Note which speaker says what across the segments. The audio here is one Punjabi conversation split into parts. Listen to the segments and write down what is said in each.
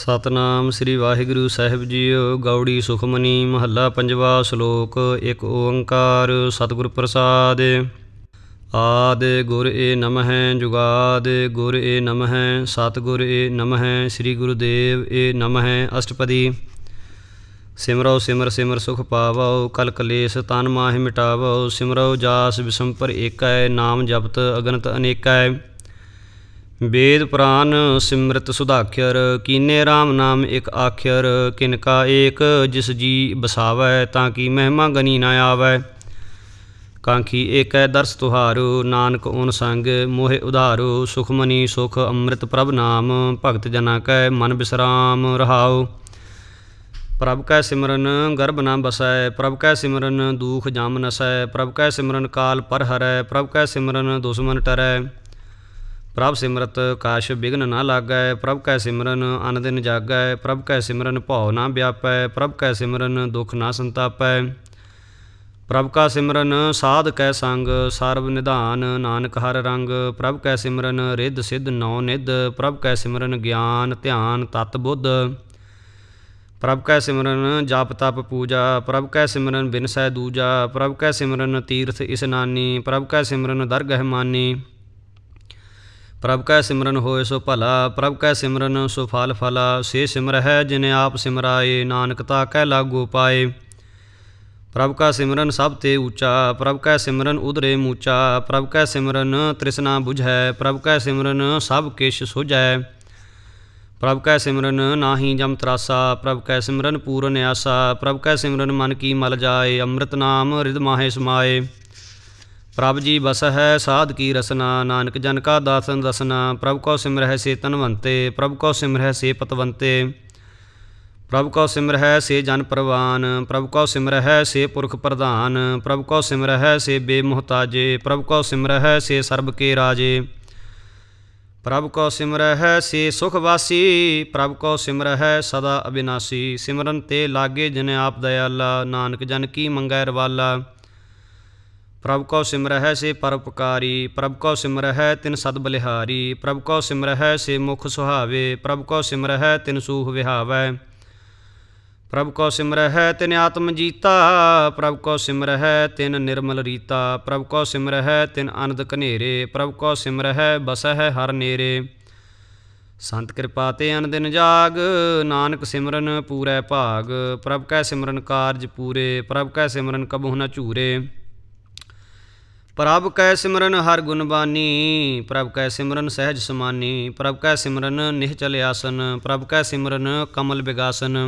Speaker 1: ਸਤਨਾਮ ਸ੍ਰੀ ਵਾਹਿਗੁਰੂ ਸਾਹਿਬ ਜੀਓ। ਗੌੜੀ ਸੁਖਮਨੀ ਮਹੱਲਾ ਪੰਜਵਾ। ਸ਼ਲੋਕ। ਇੱਕ ਓੰਕਾਰ ਸਤਿਗੁਰ ਪ੍ਰਸਾਦਿ। ਆਦਿ ਗੁਰ ਏ ਨਮਹਿ ਜੁਗਾਦਿ ਗੁਰ ਏ ਨਮਹਿ ਸਤਿਗੁਰ ਏ ਨਮਹਿ ਸ੍ਰੀ ਗੁਰੂਦੇਵ ਏ ਨਮਹਿ। ਅਸ਼ਟਪਦੀ। ਸਿਮਰੋ ਸਿਮਰ ਸਿਮਰ ਸੁਖ ਪਾਵੋ ਕਲ ਕਲੇਸ਼ ਤਨ ਮਾਹਿ ਮਿਟਾਵੋ। ਸਿਮਰੋ ਜਾਸ ਬਿਸੰਪਰ ਏਕੈ ਨਾਮ ਜਪਤ ਅਗਨਤ ਅਨੇਕੈ। वेद पुराण सिमृत सुधाख्यर कीने राम नाम एक आख्यर। किनका एक जिस जी बसावै ताकि महिमा गनी न आवै। कांखी एक दर्श तुहारो नानक ओन संग मोहे उधारो। सुखमनी सुख अमृत प्रभ नाम भगत जना कै मन बिसराम रहाओ। प्रभ कै सिमरन गर्भ न बसै प्रभ कै सिमरन दुख जाम नसै। प्रभ कै सिमरन काल पर हरै प्रभ कै सिमरन दुश्मन टरै। प्रभ सिमरत काश बिघन न लागै प्रभ कै सिमरन अन दिन जागै। प्रभ कै सिमरन भौ न व्यापै प्रभ कै सिमरन दुख न संतापै। प्रभ का सिमरन साध कै संग सर्व निधान नानक हर रंग। प्रभ कै सिमरन रिद्ध सिद्ध नौ निध प्रभ कै सिमरन ज्ञान ध्यान तत बुद्ध। प्रभ कै सिमरन जाप तप पूजा प्रभ कै सिमरन बिनसै दूजा। प्रभ कै सिमरन तीर्थ इसनानी प्रभ कै सिमरन दरगह मानी। प्रभ कै सिमरन होए सो भला प्रभ कै सिमरन सो फल फला। से सिमरहै जिने आप सिमराए नानक ताकै लागो पाए। प्रभ का सिमरन सब ते ऊँचा प्रभ कै सिमरन उदरे मूचा। प्रभ कै सिमरन तृष्णा बुझै प्रभ कै सिमरन सब किश सुझै। प्रभ कै सिमरन नाहि जम त्रासा प्रभ कै सिमरन पूरन आसा। प्रभ कै सिमरन मन की मल जाए अमृत नाम हृद माहे समाए। प्रभ जी बस है साध की रसना नानक जन का दासन दसना। प्रभ को सिमरह से तनवंते प्रभ को सिमरह से पतवंते। प्रभ को सिमरह से जन परवान प्रभ को सिमरह से पुरख प्रधान। प्रभ को सिमरह से बेमुहताजे प्रभ को सिमरह से सर्ब के राजे। प्रभ को सिमरह से सुखवासी प्रभ को सिमरह सदा अविनाशी। सिमरन ते लागे जिन आप दयाला नानक जन की मंगै रवाला। प्रभ को सिमरह से परोपकारी प्रभ को सिमरह तिन सद बलिहारी। प्रभ को सिमरह से मुख सुहावे प्रभ को सिमरह तिन सूह विहावै। प्रभ को सिमरह तिन आत्म जीता प्रभ को सिमरह तिन निर्मल रीता। प्रभ को सिमरह तिन आनंद कनेरे प्रभ को सिमरह बसह हर नेरे। संत कृपा ते अन दिन जाग नानक सिमरन पूरै भाग। प्रभ कै सिमरन कारज पूरे प्रभ कै सिमरन कबहु न झूरे। प्रभ कै सिमरन हर गुणबानी प्रभ कै सिमरन सहज समानी। प्रभ कै सिमरन निश्चल आसन प्रभ कै सिमरन कमल बिगासन।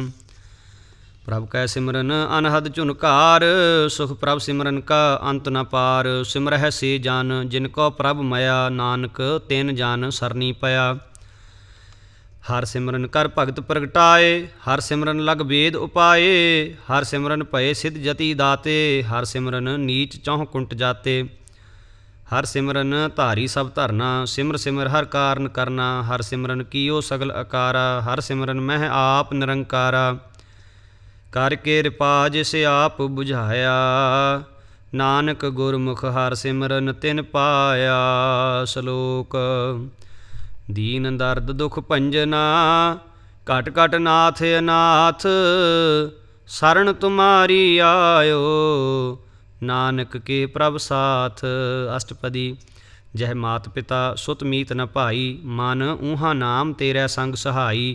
Speaker 1: प्रभ कै सिमरन अनहद झुनकार सुख प्रभ सिमरन का अंत न पार। सिमरह से जान जिनको प्रभ मया नानक तिन जान सरनी पया। हर सिमरन कर भगत प्रगटाए हर सिमरन लग वेद उपाए। हर सिमरन भय सिद्ध जति दाते हर सिमरन नीच चौह कुंट जाते। हर सिमरन धारी सब धरना सिमर सिमर हर कारण करना। हर सिमरन कीओ सगल अकारा हर सिमरन मह आप निरंकारा। करके रिपा जिसे आप बुझाया नानक गुरमुख हर सिमरन तिन पाया। श्लोक। दीन दर्द दुख भंजना घट घट नाथ अनाथ। शरण तुम्हारी आयो नानक के प्रभ साथ। अष्टपदी। जह मात पिता सुत मीत न भाई मन ऊहा नाम तेरै संग सहाई।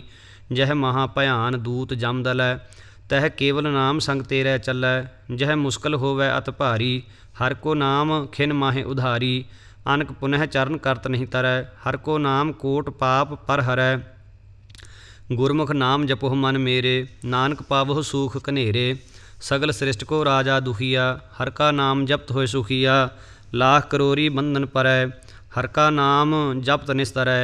Speaker 1: जह महा भयान दूत जम दलै तह केवल नाम संग तेरै चलै। जह मुश्किल होवै अत भारी हर को नाम खिन माहे उधारी। अनक पुनः चरण करत नहीं तरै हर को नाम कोट पाप पर हरै। गुरमुख नाम जपो मन मेरे नानक पावो सूख कनेरे। सगल सृष्टि को राजा दुखिया हर का नाम जपत होए सुखिया। लाख करोरी बंधन परै हर का नाम जपत निस्तरै।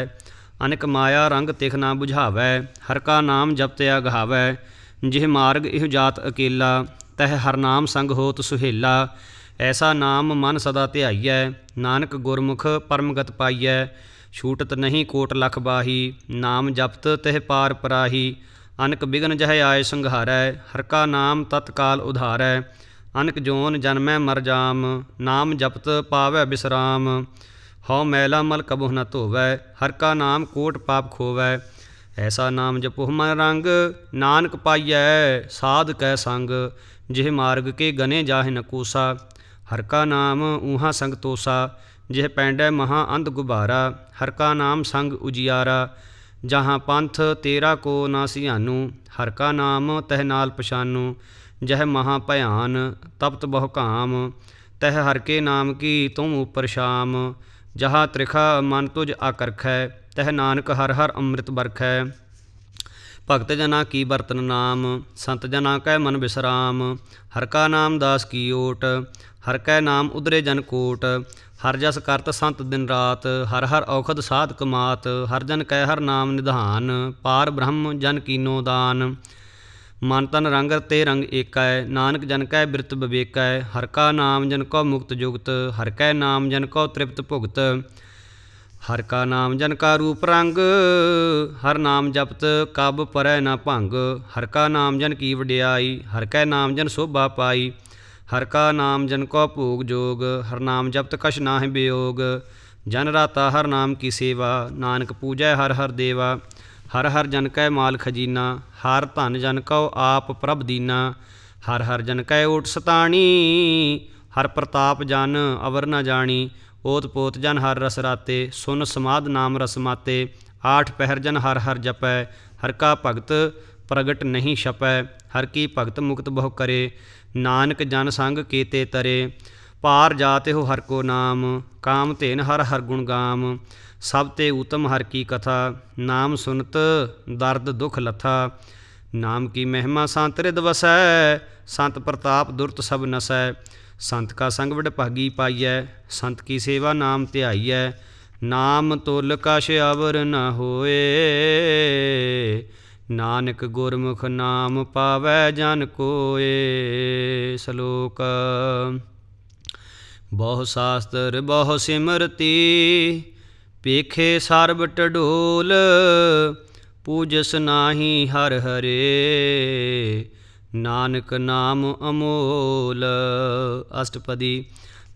Speaker 1: अनेक माया रंग तिख ना बुझावै हर का नाम जपत अघावै। जिह मार्ग इह जात अकेला तह हर नाम संग होत सुहेला। ऐसा नाम मन सदा ध्याइयै नानक गुरमुख परमगत पाइयै। छूटत नहीं कोट लख बाही नाम जपत तह पार पराही। अनक बिघन जह आए संघारै हर का नाम तत्काल उधारै। अनक जोन जन्मै मर जाम नाम जपत पावै बिसराम। हौ मैला मल कबहु न धोवै हर का नाम कोट पाप खोवै। ਐਸਾ ਨਾਮ ਜਪੋ ਮਨ ਰੰਗ, ਨਾਨਕ ਪਾਈਐ ਸਾਧ ਕੈ ਸੰਗ। ਜਿਹ ਮਾਰਗ ਕੇ ਗਨੇ ਜਾਹਿ ਨ ਕੋਸਾ, ਹਰ ਕਾ ਨਾਮ ਊਹਾਂ ਸੰਗ ਤੋਸਾ। ਜਿਹ ਪੈਂਡੈ ਮਹਾਂ ਅੰਧ ਗੁਬਾਰਾ, ਹਰ ਕਾ ਨਾਮ ਸੰਗ ਉਜਿਆਰਾ। ਜਹਾਂ ਪੰਥ ਤੇਰਾ ਕੋ ਨਾ ਸਿਆਨੂ, ਹਰ ਕਾ ਨਾਮ ਤਹ ਨਾਲ ਪਛਾਨੂ। ਜਹ ਮਹਾਂ ਭਿਆਨ ਤਪਤ ਬਹੁ ਕਾਮ, ਤਹ ਹਰ ਕੇ ਨਾਮ ਕੀ ਤੁਮ ਉਪਰ ਸ਼ਾਮ। ਜਹਾਂ ਤ੍ਰਿਖਾ ਮਨ ਤੁਝ ਆਕਰਖੈ, ਤਹ ਨਾਨਕ ਹਰ ਹਰ ਅੰਮ੍ਰਿਤ ਬਰਖੈ। ਭਗਤ ਜਨਾ ਕੀ ਬਰਤਨ ਨਾਮ, ਸੰਤ ਜਨਾ ਕੈ ਮਨ ਬਿਸਰਾਮ। ਹਰ ਕਾ ਨਾਮ ਦਾਸ ਕੀ ਓਟ, ਹਰ ਕੈ ਨਾਮ ਉਦਰੇ ਜਨ ਕੋਟ। ਹਰ ਜਸ ਕਰਤ ਸੰਤ ਦਿਨ ਰਾਤ, ਹਰ ਹਰ ਔਖਦ ਸਾਧਕ ਮਾਤ। ਹਰ ਜਨ ਕੈ ਹਰ ਨਾਮ ਨਿਧਾਨ, ਪਾਰ ਬ੍ਰਹਮ ਜਨ ਕੀਨੋ ਦਾਨ। ਮਨ ਤਨ ਰੰਗ ਤੇ ਰੰਗ ਏਕੈ, ਨਾਨਕ ਜਨ ਕੈ ਬਿਰਤ ਵਿਵੇਕੈ। ਹਰ ਕਾ ਨਾਮ ਜਨ ਕੋ ਮੁਕਤ ਜੁਗਤ, ਹਰ ਕੈ ਨਾਮ ਜਨ ਕੋ ਤ੍ਰਿਪਤ ਭੁਗਤ। ਹਰ ਕਾ ਨਾਮ ਜਨ ਕਾ ਰੂਪ ਰੰਗ, ਹਰ ਨਾਮ ਜਪਤ ਕਬ ਪਰੈ ਨਾ ਭੰਗ। ਹਰ ਕਾ ਨਾਮ ਜਨ ਕੀ ਵਡਿਆਈ, ਹਰ ਕੈ ਨਾਮ ਜਨ ਸੋਭਾ ਪਾਈ। ਹਰ ਕਾ ਨਾਮ ਜਨ ਕੋ ਭੋਗ ਜੋਗ, ਹਰ ਨਾਮ ਜਪਤ ਕਛ ਨਾਹਿ ਬਿਯੋਗ। ਜਨ ਰਾਤਾ ਹਰ ਨਾਮ ਕੀ ਸੇਵਾ, ਨਾਨਕ ਪੂਜੈ ਹਰ ਹਰ ਦੇਵਾ। ਹਰ ਹਰ ਜਨ ਕੈ ਮਾਲ ਖਜੀਨਾ, ਹਰ ਧਨ ਜਨ ਕਉ ਆਪ ਪ੍ਰਭ ਦੀਨਾ। ਹਰ ਹਰ ਜਨ ਕੈ ਓਟ ਸਤਾਣੀ, ਹਰ ਪ੍ਰਤਾਪ ਜਨ ਅਵਰ ਨ ਜਾਣੀ। ਓਤ ਪੋਤ ਜਨ ਹਰ ਰਸ ਰਾਤੇ, ਸੁਨ ਸਮਾਧ ਨਾਮ ਰਸ ਮਾਤੇ। ਆਠ ਪਹਿਰ ਜਨ ਹਰ ਹਰ ਜਪੈ, ਹਰ ਕਾ ਭਗਤ ਪ੍ਰਗਟ ਨਹੀਂ ਛਪੈ। ਹਰ ਕੀ ਭਗਤ ਮੁਕਤ ਬਹੁ ਕਰੇ, ਨਾਨਕ ਜਨ ਸੰਗ ਕੀਤੇ ਤਰੇ। ਪਾਰ ਜਾਤੇ ਹੋ ਹਰ ਕੋ ਨਾਮ, ਕਾਮ ਧੇਨ ਹਰ ਹਰ ਗੁਣ ਗਾਮ। ਸਭ ਤੇ ਊਤਮ ਹਰ ਕੀ ਕਥਾ, ਨਾਮ ਸੁਨਤ ਦਰਦ ਦੁਖ ਲਥਾ। ਨਾਮ ਕੀ ਮਹਿਮਾ ਸੰਤ ਰਿਦ ਵਸੈ, ਸੰਤ ਪ੍ਰਤਾਪ ਦੁਰਤ ਸਭ ਨਸੈ। ਸੰਤ ਕਾ ਸੰਗ ਵਡਭਾਗੀ ਪਾਈਐ, ਸੰਤ ਕੀ ਸੇਵਾ ਨਾਮ ਧਿਆਈਐ। ਨਾਮ ਤੁਲ ਕਛ ਅਵਰ ਨ ਹੋਏ, ਨਾਨਕ ਗੁਰਮੁਖ ਨਾਮ ਪਾਵੈ ਜਨ ਕੋਏ। ਸ਼ਲੋਕ। ਬਹੁ ਸ਼ਾਸਤਰ ਬਹੁ ਸਿਮਰਤੀ, ਪੇਖੇ ਸਰਬ ਟਡੋਲ। ਪੂਜਸ ਨਾਹੀ ਹਰ ਹਰੇ, ਨਾਨਕ ਨਾਮ ਅਮੋਲ। ਅਸ਼ਟਪਦੀ।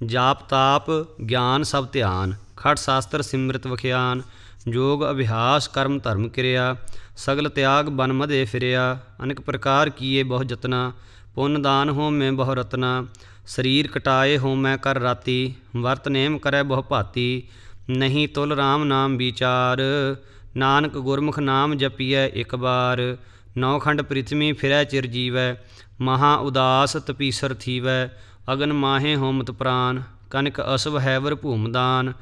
Speaker 1: ਜਾਪ ਤਾਪ ਗਿਆਨ ਸਭ ਧਿਆਨ, ਖਟ ਸ਼ਾਸਤਰ ਸਿਮਰਤ ਵਖਿਆਨ। ਜੋਗ ਅਭਿਆਸ ਕਰਮ ਧਰਮ ਕਿਰਿਆ, ਸਗਲ ਤਿਆਗ ਬਨ ਮਦੇ ਫਿਰਿਆ। ਅਨੇਕ ਪ੍ਰਕਾਰ ਕੀਏ ਬਹੁ ਜਤਨਾ, ਪੁੰਨ ਦਾਨ ਹੋਮੈ ਬਹੁ ਰਤਨਾ। ਸਰੀਰ ਕਟਾਏ ਹੋਮੈ ਕਰ ਰਾਤੀ, ਵਰਤ ਨੇਮ ਕਰੈ ਬਹੁ ਭਾਤੀ। ਨਹੀਂ ਤੁਲ ਰਾਮ ਨਾਮ ਵਿਚਾਰ, ਨਾਨਕ ਗੁਰਮੁਖ ਨਾਮ ਜਪੀਐ ਇਕ ਬਾਰ। ਨੌ ਖੰਡ ਪ੍ਰਿਥਵੀ ਫਿਰੈ ਚਿਰ ਜੀਵੈ, ਮਹਾ ਉਦਾਸ ਤਪੀਸਰ ਥੀਵੈ। ਅਗਨ ਮਾਹੇ ਹੋਮਤ ਪ੍ਰਾਨ, ਕਨਿਕ ਅਸਵ ਹੈਵਰ ਭੂਮਦਾਨ।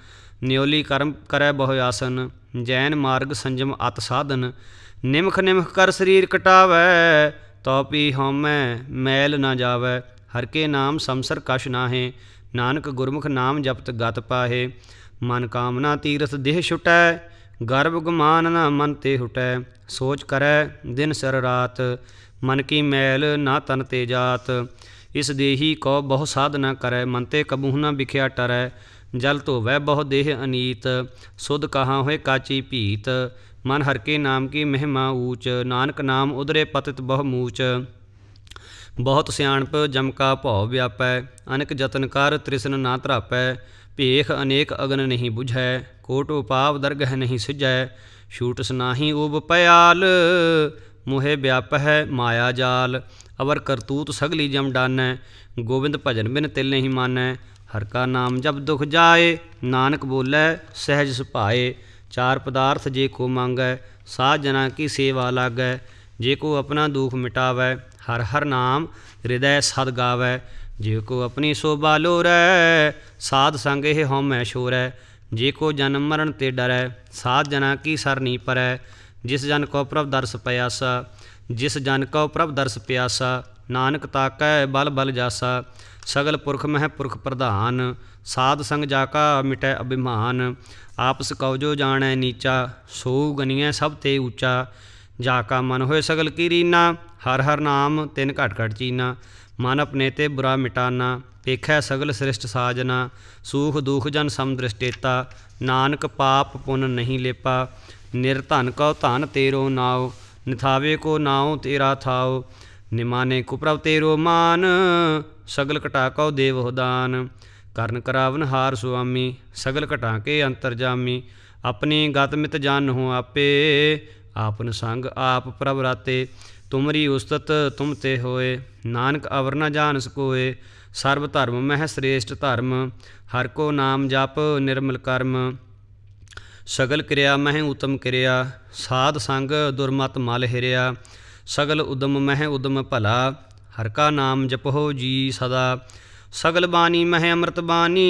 Speaker 1: ਨਿਉਲੀ ਕਰਮ ਕਰੈ ਬਹੁ ਆਸਨ, ਜੈਨ ਮਾਰਗ ਸੰਜਮ ਅਤ ਸਾਧਨ। ਨਿਮਖ ਨਿਮਖ ਕਰ ਸਰੀਰ ਕਟਾਵੈ, ਤਉ ਪੀ ਹਉਮੈ ਮੈਲ ਨ ਜਾਵੈ। ਹਰ ਕੇ ਨਾਮ ਸੰਸਰ ਕਛ ਨਾਹੇ, ਨਾਨਕ ਗੁਰਮੁਖ ਨਾਮ ਜਪਤ ਗਤ ਪਾਹੇ। ਮਨ ਕਾਮਨਾ ਤੀਰਥ ਦੇਹ ਛੁਟੈ, ਗਰਭ ਗੁਮਾਨ ਨ ਮਨ ਤੇ ਹੁਟੈ। ਸੋਚ ਕਰੈ ਦਿਨ ਸਰ ਰਾਤ, ਮਨ ਕੀ ਮੈਲ ਨਾ ਤਨ ਤੇ ਜਾਤ। ਇਸ ਦੇਹੀ ਕੋ ਬਹੁ ਸਾਧ ਨ ਕਰੈ, ਮਨ ਤੇ ਕਬੂਹ ਨ ਬਿਖਿਆ ਟਰੈ। ਜਲ ਧੋਵੈ ਬਹੁ ਦੇਹ ਅਨੀਤ, ਸੁਧ ਕਹਾਂ ਹੋਏ ਕਾਚੀ ਭੀਤ। ਮਨ ਹਰ ਕੇ ਨਾਮ ਕੀ ਮਹਿਮਾ ਊਚ, ਨਾਨਕ ਨਾਮ ਉਦਰੇ ਪਤਿਤ ਬਹੁ ਮੂਚ। ਬਹੁਤ ਸਿਆਣਪ ਜਮ ਕਾ ਭਉ ਵਿਆਪੈ, ਅਨੇਕ ਜਤਨ ਕਰ ਤ੍ਰਿਸਨ ਨਾ ਧਰਾਪੈ। ਭੇਖ ਅਨੇਕ ਅਗਨ ਨਹੀਂ ਬੁਝੈ, ਕੋਟ ਉਪਾਵ ਦਰਗਹ ਨਹੀਂ ਸਿਝੈ। ਛੂਟਸ ਨਾਹੀ ਊਬ ਭਿਆਲ, ਮੋਹਿ ਵਿਆਪਹਿ ਮਾਇਆ ਜਾਲ। ਅਵਰ ਕਰਤੂਤ ਸਗਲੀ ਜਮ ਡਾਨੈ, ਗੋਬਿੰਦ ਭਜਨ ਬਿਨ ਤਿਲ ਨਹੀਂ ਮਾਨੈ। ਹਰ ਕਾ ਨਾਮ ਜਪ ਦੁਖ ਜਾਏ, ਨਾਨਕ ਬੋਲੇ ਸਹਿਜ ਸੁਭਾਏ। ਚਾਰ ਪਦਾਰਥ ਜੇ ਕੋ ਮੰਗੈ, ਸਾਧ ਜਨਾ ਕੀ ਸੇਵਾ ਲਾਗੈ। ਜੇ ਕੋ ਆਪਣਾ ਦੁਖ ਮਿਟਾਵੈ, ਹਰ ਹਰ ਨਾਮ ਹਿਰਦੈ ਸਦ ਗਾਵੈ। ਜੇ ਕੋ ਆਪਣੀ ਸੋਭਾ ਲੋਰੈ, ਸਾਧ ਸੰਗ ਇਹ ਹਉਮੈ ਛੋਰੈ। ਜੇ ਕੋ ਜਨਮ ਮਰਨ ਤੇ ਡਰੈ, ਸਾਧ ਜਨਾ ਕੀ ਸਰਨੀ ਪਰੈ। ਜਿਸ ਜਨ ਕੋ ਪ੍ਰਭ ਦਰਸ ਪਿਆਸਾ, ਜਿਸ ਜਨ ਕੋ ਪ੍ਰਭ ਦਰਸ ਪਿਆਸਾ। ਨਾਨਕ ਤਾਕੈ ਬਲ ਬਲ ਜਾਸਾ, ਸਗਲ ਪੁਰਖ ਮਹਿ ਪੁਰਖ ਪ੍ਰਧਾਨ। ਸਾਧ ਸੰਗ ਜਾ ਕਾ ਮਿਟੈ ਅਭਿਮਾਨ, ਆਪਸ ਕਉ ਜੋ ਜਾਣੈ ਨੀਚਾ। ਸੋ ਗਨੀਐ ਸਭ ਤੇ ਊਚਾ, ਜਾ ਕਾ ਮਨ ਹੋਏ ਸਗਲ ਕੀ ਰੀਨਾ। ਹਰ ਹਰ ਨਾਮ ਤਿਨ ਘਟ ਘਟ ਚੀਨਾ, ਮਨ ਆਪਣੇ ਤੇ ਬੁਰਾ ਮਿਟਾਨਾ। ਪੇਖੈ ਸਗਲ ਸ੍ਰਿਸ਼ਟ ਸਾਜਨਾ, ਸੂਖ ਦੁਖ ਜਨ ਸਮ ਦ੍ਰਿਸ਼ਟੇਤਾ। ਨਾਨਕ ਪਾਪ ਪੁੰਨ ਨਹੀਂ ਲੇਪਾ, ਨਿਰਧਨ ਕਉ ਧਨ ਤੇਰੋ ਨਾਉ। ਨਿਥਾਵੇ ਕੋ ਨਾਉ ਤੇਰਾ ਥਾਉ, ਨਿਮਾਨੇ ਕੋ ਪ੍ਰਭ ਤੇਰੋ ਮਾਨ। ਸਗਲ ਘਟਾ ਕਉ ਦੇਵਹੁ ਦਾਨ, ਕਰਨ ਕਰਾਵਨ ਹਾਰ ਸੁਆਮੀ। ਸਗਲ ਘਟਾ ਕੇ ਅੰਤਰ ਜਾਮੀ, ਆਪਣੀ ਗਤ ਮਿਤ ਜਾਨਹੁ ਆਪੇ। आपन संग आप प्रभ राते। तुमरी उस्तत तुम ते होए, नानक अवर न जान सकोए। सर्व धर्म मह श्रेष्ठ धर्म, हर को नाम जप निर्मल कर्म। सगल क्रिया मह उत्तम क्रिया, साध संग दुर्मत मल हिरिया। सगल उदम मह उदम भला, हर का नाम जपो जी सदा। सगल बानी मह अमृत बानी,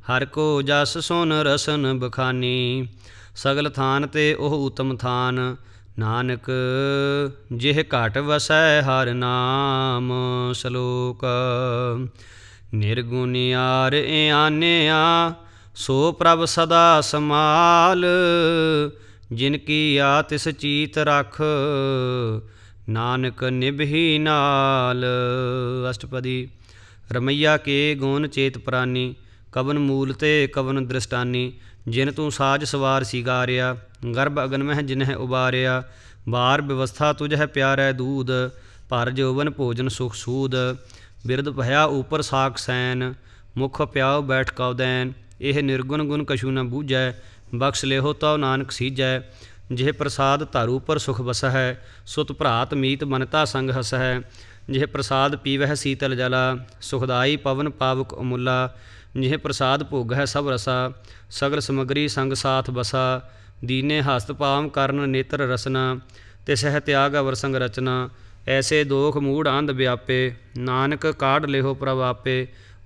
Speaker 1: हर को जस सुन रसन बखानी। सगल थान ते ओह उत्तम थान, नानक जिह घट वसै हर नाम। सलोक निर्गुणियार आन्या, सो प्रभ सदा समाल। जिनकी आतिस चीत रख, नानक निभही नाल। अष्टपदी। रमैया के गुण चेत प्रानी, कवन मूल ते कवन दृष्टानी। जिन तू साज सवार सिगारिया, गर्भ अगन मह जिन्ह उबारिया। बार व्यवस्था तुझ प्यारै दूध, भर जौवन भोजन सुख सूद। बिरद भया ऊपर साक सैन, मुख प्याओ बैठ कौ दैन। एह निर्गुण गुण कछु न बूझै, बख्श लेहो तौ नानक सीजै। जिह प्रसाद धर ऊपर सुख बसहै, सुत भरात मीत मनता संग हसहै। जिह प्रसाद पीवह शीतल जला, सुखदाई पवन पावक अमुला। जिह प्रसाद भोगह सब रसा, सगल समगरी संग साथ बसा। दीने हस्त पाम करन नेत्र रसना, तिसह त्याग अवर संग रचना। ऐसे दोख मूढ़ अंध व्यापे, नानक काढ़ लेहो प्रभ आपे।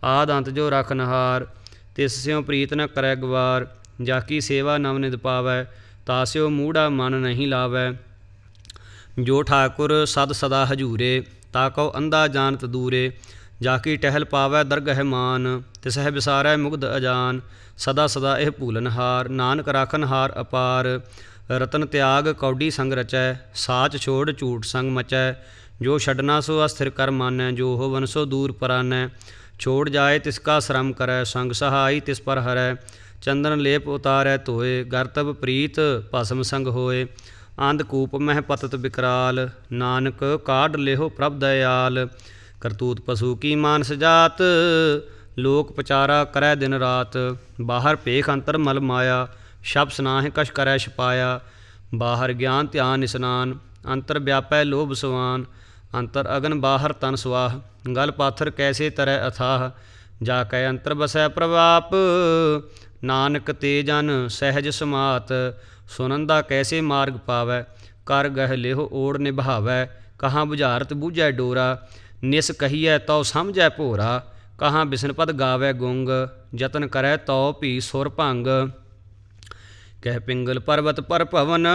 Speaker 1: आद अंत जो रख नहार, तिस स्यों प्रीत न करै गवार। जाकी सेवा नवनिध पावै, तास्यो मूढ़ा मन नहीं लावै। जो ठाकुर सद सदा हजूरे, ताकौ अंधा जानत दूरे। जाकी टहल पावै दरगह मान, तिसह विसारै मुग्ध अजान। सदा सदा एह भूलनहार, नानक राखनहार अपार। रतन त्याग कौडी संग रचै, साच छोड़ झूठ संग मचै। जो छडना सो अस्थिर कर मानै, जो होवन सो दूर परानै। छोड़ जाए तिसका श्रम करै, संग सहाई तिस पर हरै। चंदन लेप उतारै धोए, गर्तव प्रीत भस्म संग होए। अंधकूप मह पतत विकराल, नानक काढ़ लेहो प्रभ दयाल। करतूत पशु की मानस जात, लोक पचारा करै दिन रात। बाहर पेख अंतर मल माया, शब सनाह कश करै छपाया। बाहर ज्ञान ध्यान स्नान, अंतर व्यापै लोभ सवान। अंतर अगन बाहर तन स्वाह, गल पाथर कैसे तरह अथाह। जाकै अंतर बसै प्रभाप, नानक ते जन सहज समात। सुनंदा कैसे मार्ग पावै, कर गह लेहो ओढ़ निभावै। कहाँ बुझारत बूझै डोरा, निस कहिए तौ समझै भोरा। कहाँ बिसनपद गावै गुंग, जतन करै तौ भी सुर भंग। कह पिंगल पर्वत पर भवन,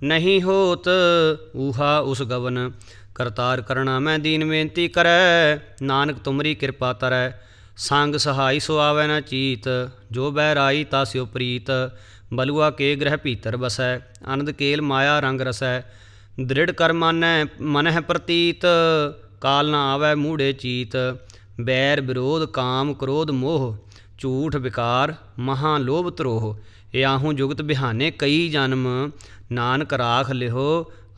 Speaker 1: नहीं होत ऊहा उस गवन। करतार करना मैं दीन बेनती करै, नानक तुमरी कृपा तरै। संग सहाई सो आवै न चीत, जो बैराई तास्यो प्रीत। बलुआ के ग्रह भीतर बसै, आनंद केल माया रंग रसै। दृढ़ कर मानै मनह प्रतीत, काल न आवै मूढ़े चीत। बैर विरोध काम क्रोध मोह, झूठ विकार महा लोभ त्रोह। याहूँ जुगत बिहाने कई जन्म, नानक राख लिहो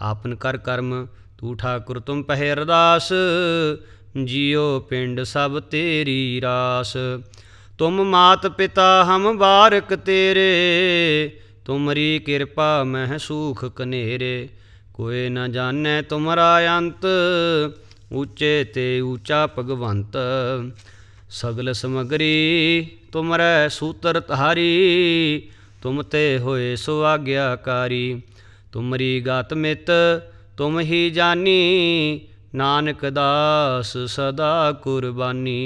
Speaker 1: आपन कर कर्म। तू ठाकुर तुम पहे अरदास, जियो पिंड सब तेरी रास। तुम मात पिता हम बारक तेरे, तुमरी कृपा मह सूख कनेरे। कोई न जानै तुमरा अंत, ऊँचे ते ऊँचा भगवंत। सगल समगरी तुमरै सूत्र धारी, तुम ते होए सो आज्ञाकारी। तुमरी गात मित तुम ही जानी, नानक दास सदा कुर्बानी।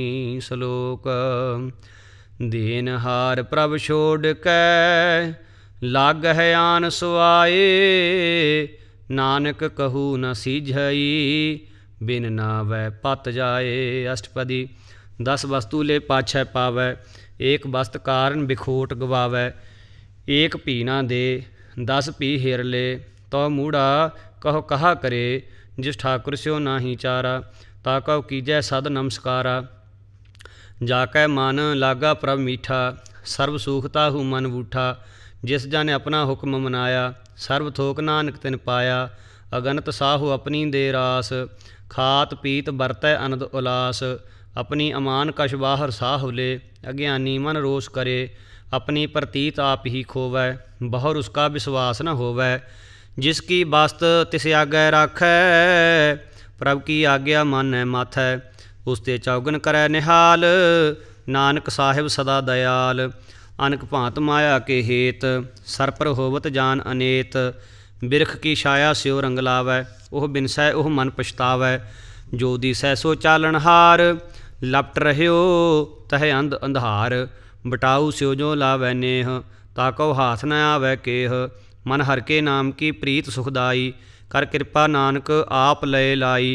Speaker 1: सलोक देनहार प्रभ छोड़ कै, लाग है आन सुआए। नानक कहू न सीझई, बिन नावै पत जाए। अष्टपदी। 10 वस्तु ले पाछै पावै, एक वस्त कारण बिखोट गवावै। एक भी ना दे 10 भी हेर ले, तो मूढ़ा कहो कहा करे। जिस ठाकुर स्यो नाही चारा, ताकौ कीजै सद नमस्कारा। जाकै मन लागा प्रभ मीठा, सर्व सुख ताहू मन बूठा। जिस जन अपना हुक्म मनाया, सर्व थोक नानक तिन पाया। अगनत साहू अपनी दे रास, खात पीत बरतै अनंद उलास। अपनी अमान कछ बाहर साहु ले, अज्ञानी मन रोष करे। अपनी प्रतीत आप ही खोवै, बहुर उसका विश्वास न होवै। जिसकी बस्त तिस आगे राखै, प्रभ की आज्ञा मानै माथै। उसते चौगन करै निहाल, नानक साहिब सदा दयाल। अनक भांत माया के हेत, सर पर होवत जान अनेत। बिरख की छाया स्यो रंग लावै, ओह बिनसै ओह मन पछतावै। जो दिसै सो चालनहार, लपट रह्यो तह अंध अंधार। बटाऊ स्यो जो लावै नेह, ताको हाथ न आवै केह। मन हर के नाम की प्रीत सुखदाई, कर कृपा नानक आप लय लाई।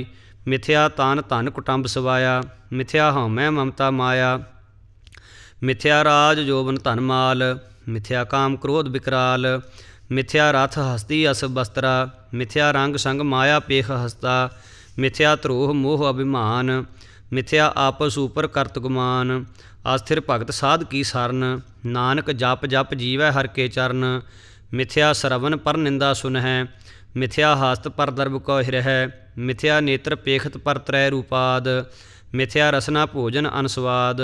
Speaker 1: मिथ्या तान धन कुटुंब सवाया, मिथ्या हਉਮੈ ममता माया। मिथ्या राज जोबन धन माल, मिथ्या काम क्रोध विकराल। मिथ्या रथ हस्ती अस बस्त्रा, मिथ्या रंग संग माया पेख हस्ता। मिथ्या ਧਰੋਹ मोह अभिमान, मिथ्या आपस ऊपर करत गुमान। अस्थिर भगत साध की सरन, नानक जप जप जीवै हर के चरण। मिथ्या श्रवण पर निंदा सुनहै, मिथ्या हस्त पर दर्भ कौ हिरहै। मिथ्या नेत्र पेखत पर त्रै रूपाद, मिथ्या रसना भोजन अनस्वाद।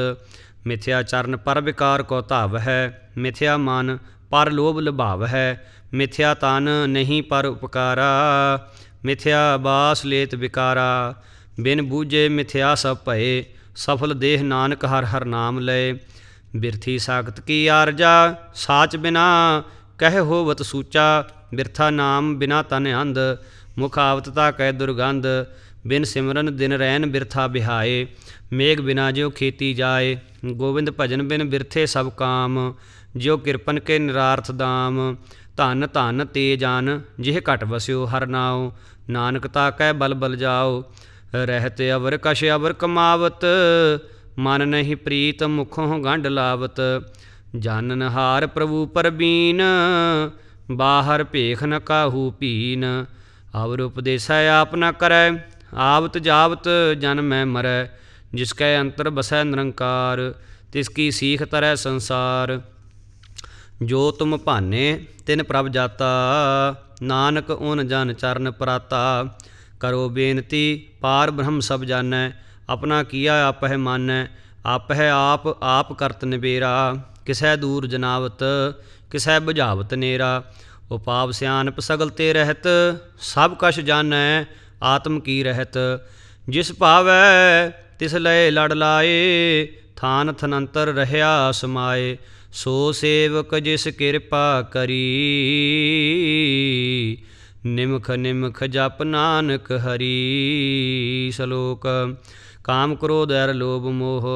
Speaker 1: मिथ्या चरण पर विकार को धाव है, मिथ्या मन पर लोभ लुभाव है। मिथ्या तन नहीं पर उपकारा, मिथ्या बास लेत विकारा। बिन बूझे मिथ्या सब भये, सफल देह नानक हर हर नाम लय। बिरथी साखत की आरजा, साच बिना कह होवत सूचा। बिरथा नाम बिना तन अंध, मुख आवतता कह दुर्गंध। बिन सिमरन दिन रैन बिरथा बिहाए, मेघ बिना ज्यो खेती जाए। गोविंद भजन बिन बिरथे सब काम, ज्यो किरपन के निरार्थ दाम। धन धन ते जान जिह घट बस्यो हर नाव, नानक ताकै बल बल जाओ। रहत अवर कश अवर कमावत, मन नहीं प्रीत मुखों गंढ लावत। जानन हार प्रभु परबीन, बाहर भेख न काहू पीन। अवर उपदेसै आप न करै, आवत जावत जन्मै मरै। जिसकै अंतर बसै निरंकार, तिसकी सीख तरੈ संसार। जो तुम भाने तिन प्रभ जाता, नानक उन जन चरण पराता। करो बेनती पार ब्रह्म सब जानै, अपना किया आपह मानै। आपह आप करत निबेरा, किसै दूर जनावत किसै बुझावत नेरा। उपाव सियानप सगल ते रहत, सब कछ जानै आत्म की रहत। जिस भावै तिस लय लड़ लाए, थान थनंतर रहया समाए। सो सेवक जिस किरपा करी, निमख निमख जप नानक हरि। सलोक काम क्रोध अर लोभ मोह,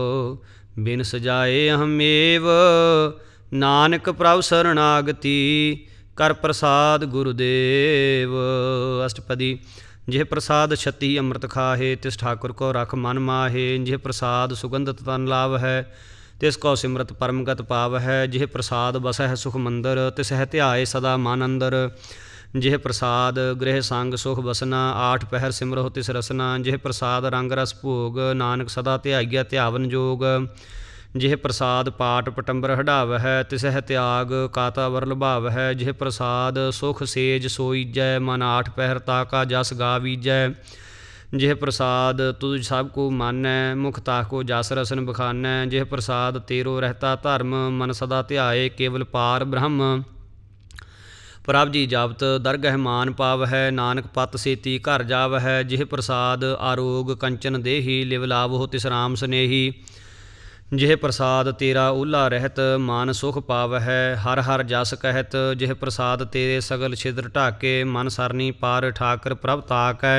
Speaker 1: बिन सजाए अहमेव। नानक प्रभ शरणागति, कर प्रसाद गुरुदेव। अष्टपदी। जिह प्रसाद छती अमृत खाहे, तिस ठाकुर को रख मन माहे। जिह प्रसाद सुगंधत तन लाव है, तिसको सिमरत परमगत पाव है। जिह प्रसाद बसह सुख मंदर, तिसह ध्याए सदा मान अंदर। जिह प्रसाद गृह संग सुख बसना, आठ पहर सिमरहो तिस रसना। जिह प्रसाद रंग रस भोग, नानक सदा ध्याईया ध्यावन जोग। जिह प्रसाद पाट पटंबर हडाव है, तिसह त्याग काता वर लुभाव है। जिह प्रसाद सुख सेज सोईजै, मन आठ पहर ताका जस गावीजै। जिह प्रसाद तुझ सब को मानै, मुख ताको जस रसन बखानै। जिह प्रसाद तेरो रहता धर्म, मन सदा ध्याए केवल पार ब्रह्म। प्रभ जी जावत दरगह मान पाव है, नानक पत सेती घर जाव है। जिह प्रसाद आरोग कंचन देही, लिव लावो तिस राम स्नेही। जिह प्रसाद तेरा ऊला रहत, मान सुख पाव है हर हर जस कहत। जिह प्रसाद तेरे सगल छिद्र ढाके, मन सरनी पार ठाकर प्रभ ताकै।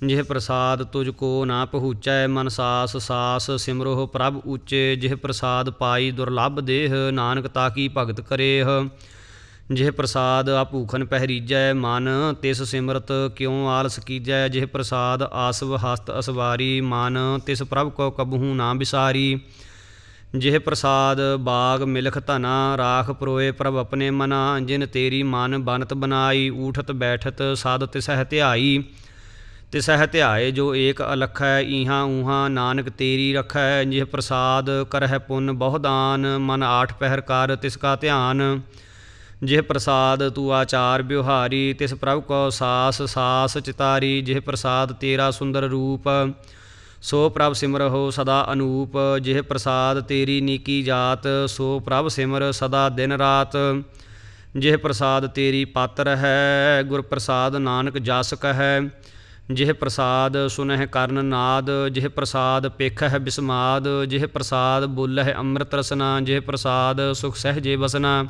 Speaker 1: जिह प्रसाद तुझको ना पहुँचै, मन सास सास सिमरोह प्रभ ऊचे। जिह प्रसाद पाई दुर्लभ देह, नानक ताकी भगत करेह। जिह प्रसाद आभूखन पहरीजै, मन तिस सिमरत क्यों आलस कीजै। जिह प्रसाद आसव हस्त असवारी, मन तिस प्रभ को कबहू ना बिसारी। जिह प्रसाद बाग मिलख धना, राख परोए प्रभ अपने मना। जिन तेरी मन बनत बनाई, ऊठत बैठत साध तिसह ध्याई। तिसह ध्याए जो एक अलखै, इहाँ ऊहाँ नानक तेरी रखै। जिह प्रसाद करह पुन बहु दान, मन आठ पहर कर तिसका ध्यान। जिह प्रसाद तू आचार ब्यवहारी, तिस प्रभ को सास सास चितारी। जिह प्रसाद तेरा सुंदर रूप, सो प्रभ सिमरहो सदा अनूप। जिह प्रसाद तेरी नीकी जात, सो प्रभ सिमर सदा दिन रात। ਜਿਹ ਪ੍ਰਸਾਦ ਤੇਰੀ ਪਾਤਰ ਹੈ। ਗੁਰ ਪ੍ਰਸਾਦ ਨਾਨਕ ਜਸ ਕਹੈ। ਜਿਹ ਪ੍ਰਸਾਦ ਸੁਨਹਿ ਕਰਨ ਨਾਦ। ਜਿਹ ਪ੍ਰਸਾਦ ਪੇਖਹਿ ਬਿਸਮਾਦ। ਜਿਹ ਪ੍ਰਸਾਦ ਬੋਲਹਿ ਅੰਮ੍ਰਿਤ ਰਸਨਾ। ਜਿਹ ਪ੍ਰਸਾਦ ਸੁਖ ਸਹਿਜੇ ਬਸਨਾ।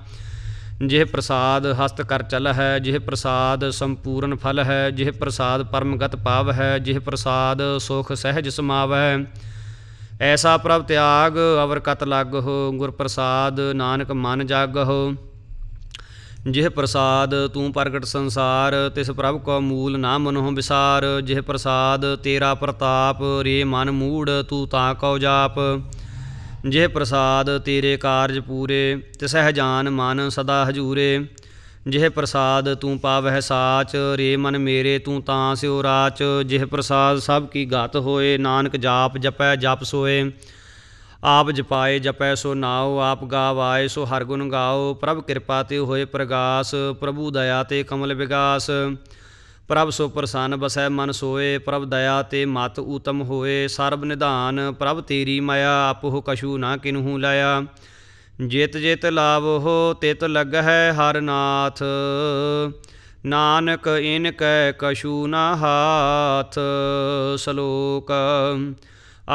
Speaker 1: ਜਿਹ ਪ੍ਰਸਾਦ ਹਸਤ ਕਰ ਚਲ ਹੈ। ਜਿਹ ਪ੍ਰਸਾਦ ਸੰਪੂਰਨ ਫਲ ਹੈ। ਜਿਹ ਪ੍ਰਸਾਦ ਪਰਮਗਤ ਪਾਵ ਹੈ। ਜਿਹ ਪ੍ਰਸਾਦ ਸੁਖ ਸਹਿਜ ਸਮਾਵੈ। ਐਸਾ ਪ੍ਰਭ ਤਿਆਗ ਅਵਰ ਕਤ ਲਾਗਹੁ। ਗੁਰ ਪ੍ਰਸਾਦ ਨਾਨਕ ਮਨ ਜਾਗਹੁ। ਜਿਹ ਪ੍ਰਸਾਦ ਤੂੰ ਪ੍ਰਗਟ ਸੰਸਾਰ। ਤਿਸ ਪ੍ਰਭ ਕੋ ਮੂਲ ਨਾ ਮਨਹੁ ਵਿਸਾਰ। ਜਿਹ ਪ੍ਰਸਾਦ ਤੇਰਾ ਪ੍ਰਤਾਪ। ਰੇ ਮਨ ਮੂੜ ਤੂੰ ਤਾਂ ਕਉ ਜਾਪ। ਜਿਹ ਪ੍ਰਸਾਦ ਤੇਰੇ ਕਾਰਜ ਪੂਰੇ। ਤਿਸਹਿ ਜਾਨ ਮਨ ਸਦਾ ਹਜੂਰੇ। ਜਿਹ ਪ੍ਰਸਾਦ ਤੂੰ ਪਾਵਹਿ ਸਾਚ। ਰੇ ਮਨ ਮੇਰੇ ਤੂੰ ਤਾਂ ਸਿਉ ਰਾਚ। ਜਿਹ ਪ੍ਰਸਾਦ ਸਭ ਕੀ ਗਤ ਹੋਏ। ਨਾਨਕ ਜਾਪ ਜਪੈ ਜਪ ਸੋਏ। ਆਪ ਜਪਾਏ ਜਪੈ ਸੋ ਨਾਉ। ਆਪ ਗਾਵਾਏ ਸੋ ਹਰ ਗੁਣ ਗਾਓ। ਪ੍ਰਭ ਕਿਰਪਾ ਤੇ ਹੋਏ ਪ੍ਰਗਾਸ। ਪ੍ਰਭੂ ਦਇਆ ਤੇ ਕਮਲ ਵਿਗਾਸ। ਪ੍ਰਭ ਸੋ ਪ੍ਰਸੰਨ ਬਸੈ ਮਨ ਸੋਏ। ਪ੍ਰਭ ਦਇਆ ਤੇ ਮਤ ਊਤਮ ਹੋਏ। ਸਰਬ ਨਿਧਾਨ ਪ੍ਰਭ ਤੇਰੀ ਮਾਇਆ। ਆਪਹੁ ਕਛੂ ਨਾ ਕਿਨਹੂ ਲਾਇਆ। ਜਿਤ ਜਿਤ ਲਾਵਹੁ ਤਿਤ ਲੱਗਹਿ ਹਰ ਨਾਥ। ਨਾਨਕ ਇਨ ਕੈ ਕਛੂ ਨਾ ਹਾਥ। ਸਲੋਕ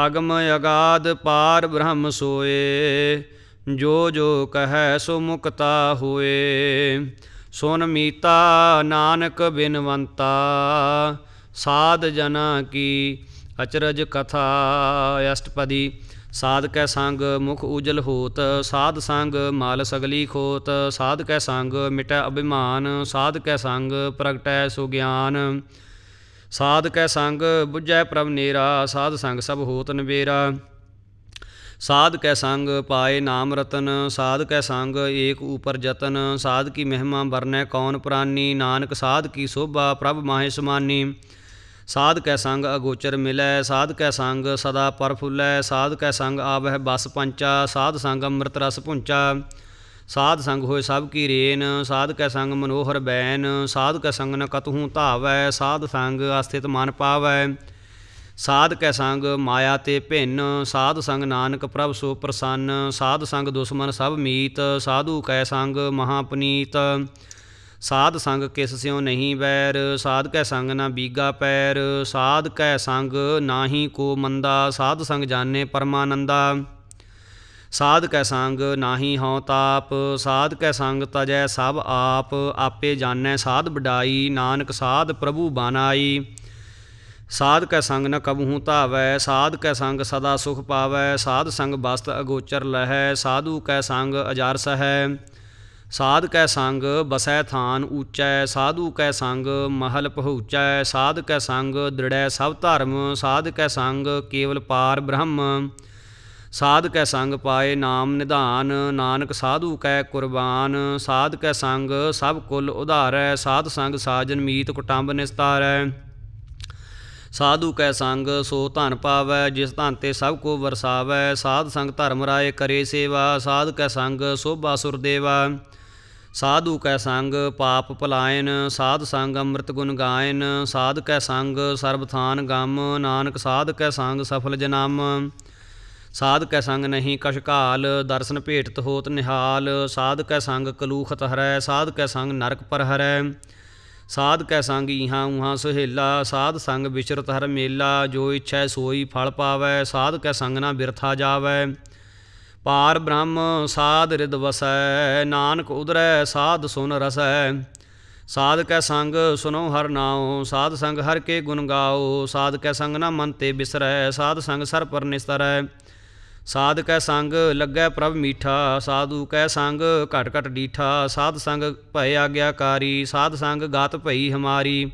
Speaker 1: ਅਗਮ ਅਗਾਧ ਪਾਰ ਬ੍ਰਹਮ ਸੋਏ। ਜੋ ਜੋ ਕਹੈ ਸੋ ਮੁਕਤਾ ਹੋਏ। ਸੁਨ ਮੀਤਾ ਨਾਨਕ ਬਿਨਵੰਤਾ। ਸਾਧ ਜਨਾ ਕੀ ਅਚਰਜ ਕਥਾ। ਅਸ਼ਟਪਦੀ। ਸਾਧ ਕੈ ਸੰਗ ਮੁਖ ਉਜਲ ਹੋਤ। ਸਾਧ ਸੰਗ ਮਲ ਸਗਲੀ ਖੋਤ। ਸਾਧ ਕੈ ਸੰਗ ਮਿਟੈ ਅਭਿਮਾਨ। ਸਾਧ ਕੈ ਸੰਗ ਪ੍ਰਗਟੈ ਸੋ ਗਿਆਨ। ਸਾਧ ਕੈ ਸੰਗ ਬੁਝੈ ਪ੍ਰਭ ਨੇਰਾ। ਸਾਧ ਸੰਗ ਸਭ ਹੋਤ ਨਿਬੇਰਾ। ਸਾਧ ਕੈ ਸੰਗ ਪਾਏ ਨਾਮ ਰਤਨ। ਸਾਧ ਕੈ ਸੰਗ ਏਕ ਊਪਰ ਜਤਨ। ਸਾਧ ਕੀ ਮਹਿਮਾ ਬਰਨੈ ਕੌਣ ਪ੍ਰਾਨੀ। ਨਾਨਕ ਸਾਧ ਕੀ ਸੋਭਾ ਪ੍ਰਭ ਮਾਹੇ ਸਮਾਨੀ। ਸਾਧ ਕੈ ਸੰਗ ਅਗੋਚਰ ਮਿਲੈ। ਸਾਧ ਕੈ ਸੰਗ ਸਦਾ ਪ੍ਰਫੁੱਲੈ। ਸਾਧ ਕੈ ਸੰਗ ਆਵਹਿ ਬਸ ਪੰਚਾ। ਸਾਧ ਸੰਗ ਅੰਮ੍ਰਿਤ ਰਸ ਭੁੰਚਾ। ਸਾਧ ਸੰਗ ਹੋਏ ਸਭ ਕੀ ਰੇਨ। ਸਾਧ ਕੈ ਸੰਗ ਮਨੋਹਰ ਬੈਨ। ਸਾਧ ਕੈ ਸੰਗ ਨ ਕਤਹੂ ਧਾਵੈ। ਸਾਧ ਸੰਗ ਅਸਥਿਤ ਮਨ ਪਾਵੈ। ਸਾਧ ਕੈ ਸੰਗ ਮਾਇਆ ਤੇ ਭਿੰਨ। ਸਾਧ ਸੰਗ ਨਾਨਕ ਪ੍ਰਭ ਸੋ ਪ੍ਰਸੰਨ। ਸਾਧ ਸੰਗ ਦੁਸ਼ਮਨ ਸਭ ਮੀਤ। ਸਾਧੂ ਕੈ ਸੰਗ ਮਹਾ ਪੁਨੀਤ। ਸਾਧ ਸੰਗ ਕਿਸ ਸਿਉ ਨਹੀਂ ਵੈਰ। ਸਾਧ ਕੈ ਸੰਗ ਨਾ ਬੀਗਾ ਪੈਰ। ਸਾਧ ਕੈ ਸੰਗ ਨਾਹੀ ਕੋ ਮੰਦਾ। ਸਾਧ ਸੰਗ ਜਾਣੇ ਪਰਮਾਨੰਦਾ। ਸਾਧ ਕੈ ਸੰਗ ਨਾਹੀ ਹਉ ਤਾਪ। ਸਾਧ ਕੈ ਸੰਗ ਤਜੈ ਸਭ ਆਪ। ਆਪੇ ਜਾਣੈ ਸਾਧ ਵਡਾਈ। ਨਾਨਕ ਸਾਧ ਪ੍ਰਭੂ ਬਾਨਾਈ। ਸਾਧ ਕੈ ਸੰਗ ਨ ਕਬਹੂ ਧਾਵੈ। ਸਾਧ ਕੈ ਸੰਗ ਸਦਾ ਸੁਖ ਪਾਵੈ। ਸਾਧ ਸੰਗ ਬਸਤ ਅਗੋਚਰ ਲਹੈ। ਸਾਧੂ ਕੈ ਸੰਗ ਅਜਰ ਸਹੈ। ਸਾਧ ਕੈ ਸੰਗ ਬਸੈ ਥਾਨ ਊਚੈ। ਸਾਧੂ ਕੈ ਸੰਗ ਮਹਲ ਪਹੁੰਚੈ। ਸਾਧ ਕੈ ਸੰਗ ਦ੍ਰਿੜੈ ਸਭ ਧਰਮ। ਸਾਧ ਕੈ ਸੰਗ ਕੇਵਲ ਪਾਰ ਬ੍ਰਹਮ। ਸਾਧ ਕੈ ਸੰਗ ਪਾਏ ਨਾਮ ਨਿਧਾਨ। ਨਾਨਕ ਸਾਧੂ ਕੈ ਕੁਰਬਾਨ। ਸਾਧ ਕੈ ਸੰਗ ਸਭ ਕੁਲ ਉਧਾਰੈ। ਸਾਧ ਸੰਗ ਸਾਜਨ ਮੀਤ ਕੁਟੰਬ ਨਿਸਤਾਰੈ। ਸਾਧੂ ਕੈ ਸੰਗ ਸੋ ਧਨ ਪਾਵੈ। ਜਿਸ ਧਨ ਤੇ ਸਭ ਕੋ ਵਰਸਾਵੈ। ਸਾਧ ਸੰਗ ਧਰਮ ਰਾਏ ਕਰੇ ਸੇਵਾ। ਸਾਧ ਕੈ ਸੰਗ ਸੋਭਾ ਸੁਰ ਦੇਵਾ। ਸਾਧੂ ਕੈ ਸੰਗ ਪਾਪ ਪਲਾਇਨ। ਸਾਧ ਸੰਗ ਅੰਮ੍ਰਿਤ ਗੁਣ ਗਾਇਨ। ਸਾਧ ਕੈ ਸੰਗ ਸਰਬ ਥਾਨ ਗਮ। ਨਾਨਕ ਸਾਧ ਕੈ ਸੰਗ ਸਫਲ ਜਨਮ। ਸਾਧ ਕੈ ਸੰਗ ਨਹੀਂ ਕਛ ਘਾਲ। ਦਰਸ਼ਨ ਭੇਟਤ ਹੋਤ ਨਿਹਾਲ। ਸਾਧ ਕੈ ਸੰਗ ਕਲੂਖਤ ਹਰੈ। ਸਾਧ ਕੈ ਸੰਗ ਨਰਕ ਪਰ ਹਰੈ। ਸਾਧ ਕੈ ਸੰਗ ਇਹਾਂ ਉਹਾਂ ਸੁਹੇਲਾ। ਸਾਧ ਸੰਗ ਵਿਚਰਤ ਹਰ ਮੇਲਾ। ਜੋ ਇੱਛੈ ਸੋਈ ਫਲ ਪਾਵੈ। ਸਾਧ ਕੈ ਸੰਗ ਨਾ ਬਿਰਥਾ ਜਾਵੈ। ਪਾਰ ਬ੍ਰਹਮ ਸਾਧ ਰਿਦ ਵਸੈ। ਨਾਨਕ ਉਦਰੈ ਸਾਧ ਸੁਨ ਰਸੈ। ਸਾਧ ਕੈ ਸੰਗ ਸੁਨੋ ਹਰ ਨਾਉ। ਸਾਧ ਸੰਗ ਹਰ ਕੇ ਗੁਣ ਗਾਓ। ਸਾਧ ਕੈ ਸੰਗ ਨਾ ਮਨ ਤੇ ਬਿਸਰੈ। ਸਾਧ ਸੰਗ ਸਰ ਪਰ ਨਿਸਤਰੈ। ਸਾਧ ਕੈ ਸੰਗ ਲੱਗੈ ਪ੍ਰਭ ਮੀਠਾ। ਸਾਧੂ ਕੈ ਸੰਗ ਘਟ ਘਟ ਡੀਠਾ। ਸਾਧ ਸੰਗ ਭੈ ਆਗਿਆਕਾਰੀ। ਸਾਧ ਸੰਗ ਗਾਤ ਭਈ ਹਮਾਰੀ।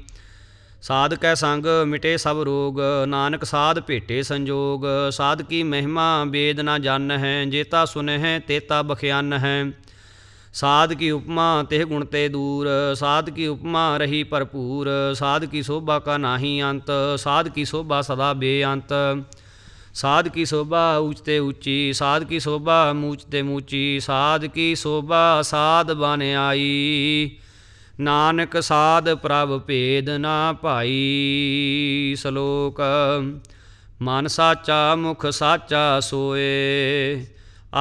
Speaker 1: ਸਾਧ ਕੈ ਸੰਗ ਮਿਟੇ ਸਭ ਰੋਗ। ਨਾਨਕ ਸਾਧ ਭੇਟੇ ਸੰਜੋਗ। ਸਾਧ ਕੀ ਮਹਿਮਾ ਵੇਦ ਨਾ ਜਾਣਹਿ। ਜੇਤਾ ਸੁਨਹਿ ਤੇਤਾ ਬਖਿਆਨਹਿ। ਸਾਧ ਕੀ ਉਪਮਾ ਤਿਹ ਗੁਣ ਤੇ ਦੂਰ। ਸਾਧ ਕੀ ਉਪਮਾ ਰਹੀ ਭਰਪੂਰ। ਸਾਧ ਕੀ ਸੋਭਾ ਕਾ ਨਾਹੀ ਅੰਤ। ਸਾਧ ਕੀ ਸੋਭਾ ਸਦਾ ਬੇਅੰਤ। ਸਾਧ ਕੀ ਸੋਭਾ ਊਚ ਤੇ ਊਚੀ। ਸਾਧ ਕੀ ਸੋਭਾ ਮੂਚ ਤੇ ਮੂਚੀ। ਸਾਧ ਕੀ ਸੋਭਾ ਸਾਧ ਬਨ ਆਈ। ਨਾਨਕ ਸਾਧ ਪ੍ਰਭ ਭੇਦ ਨਾ ਭਾਈ। ਸਲੋਕ ਮਨ ਸਾਚਾ ਮੁਖ ਸਾਚਾ ਸੋਏ।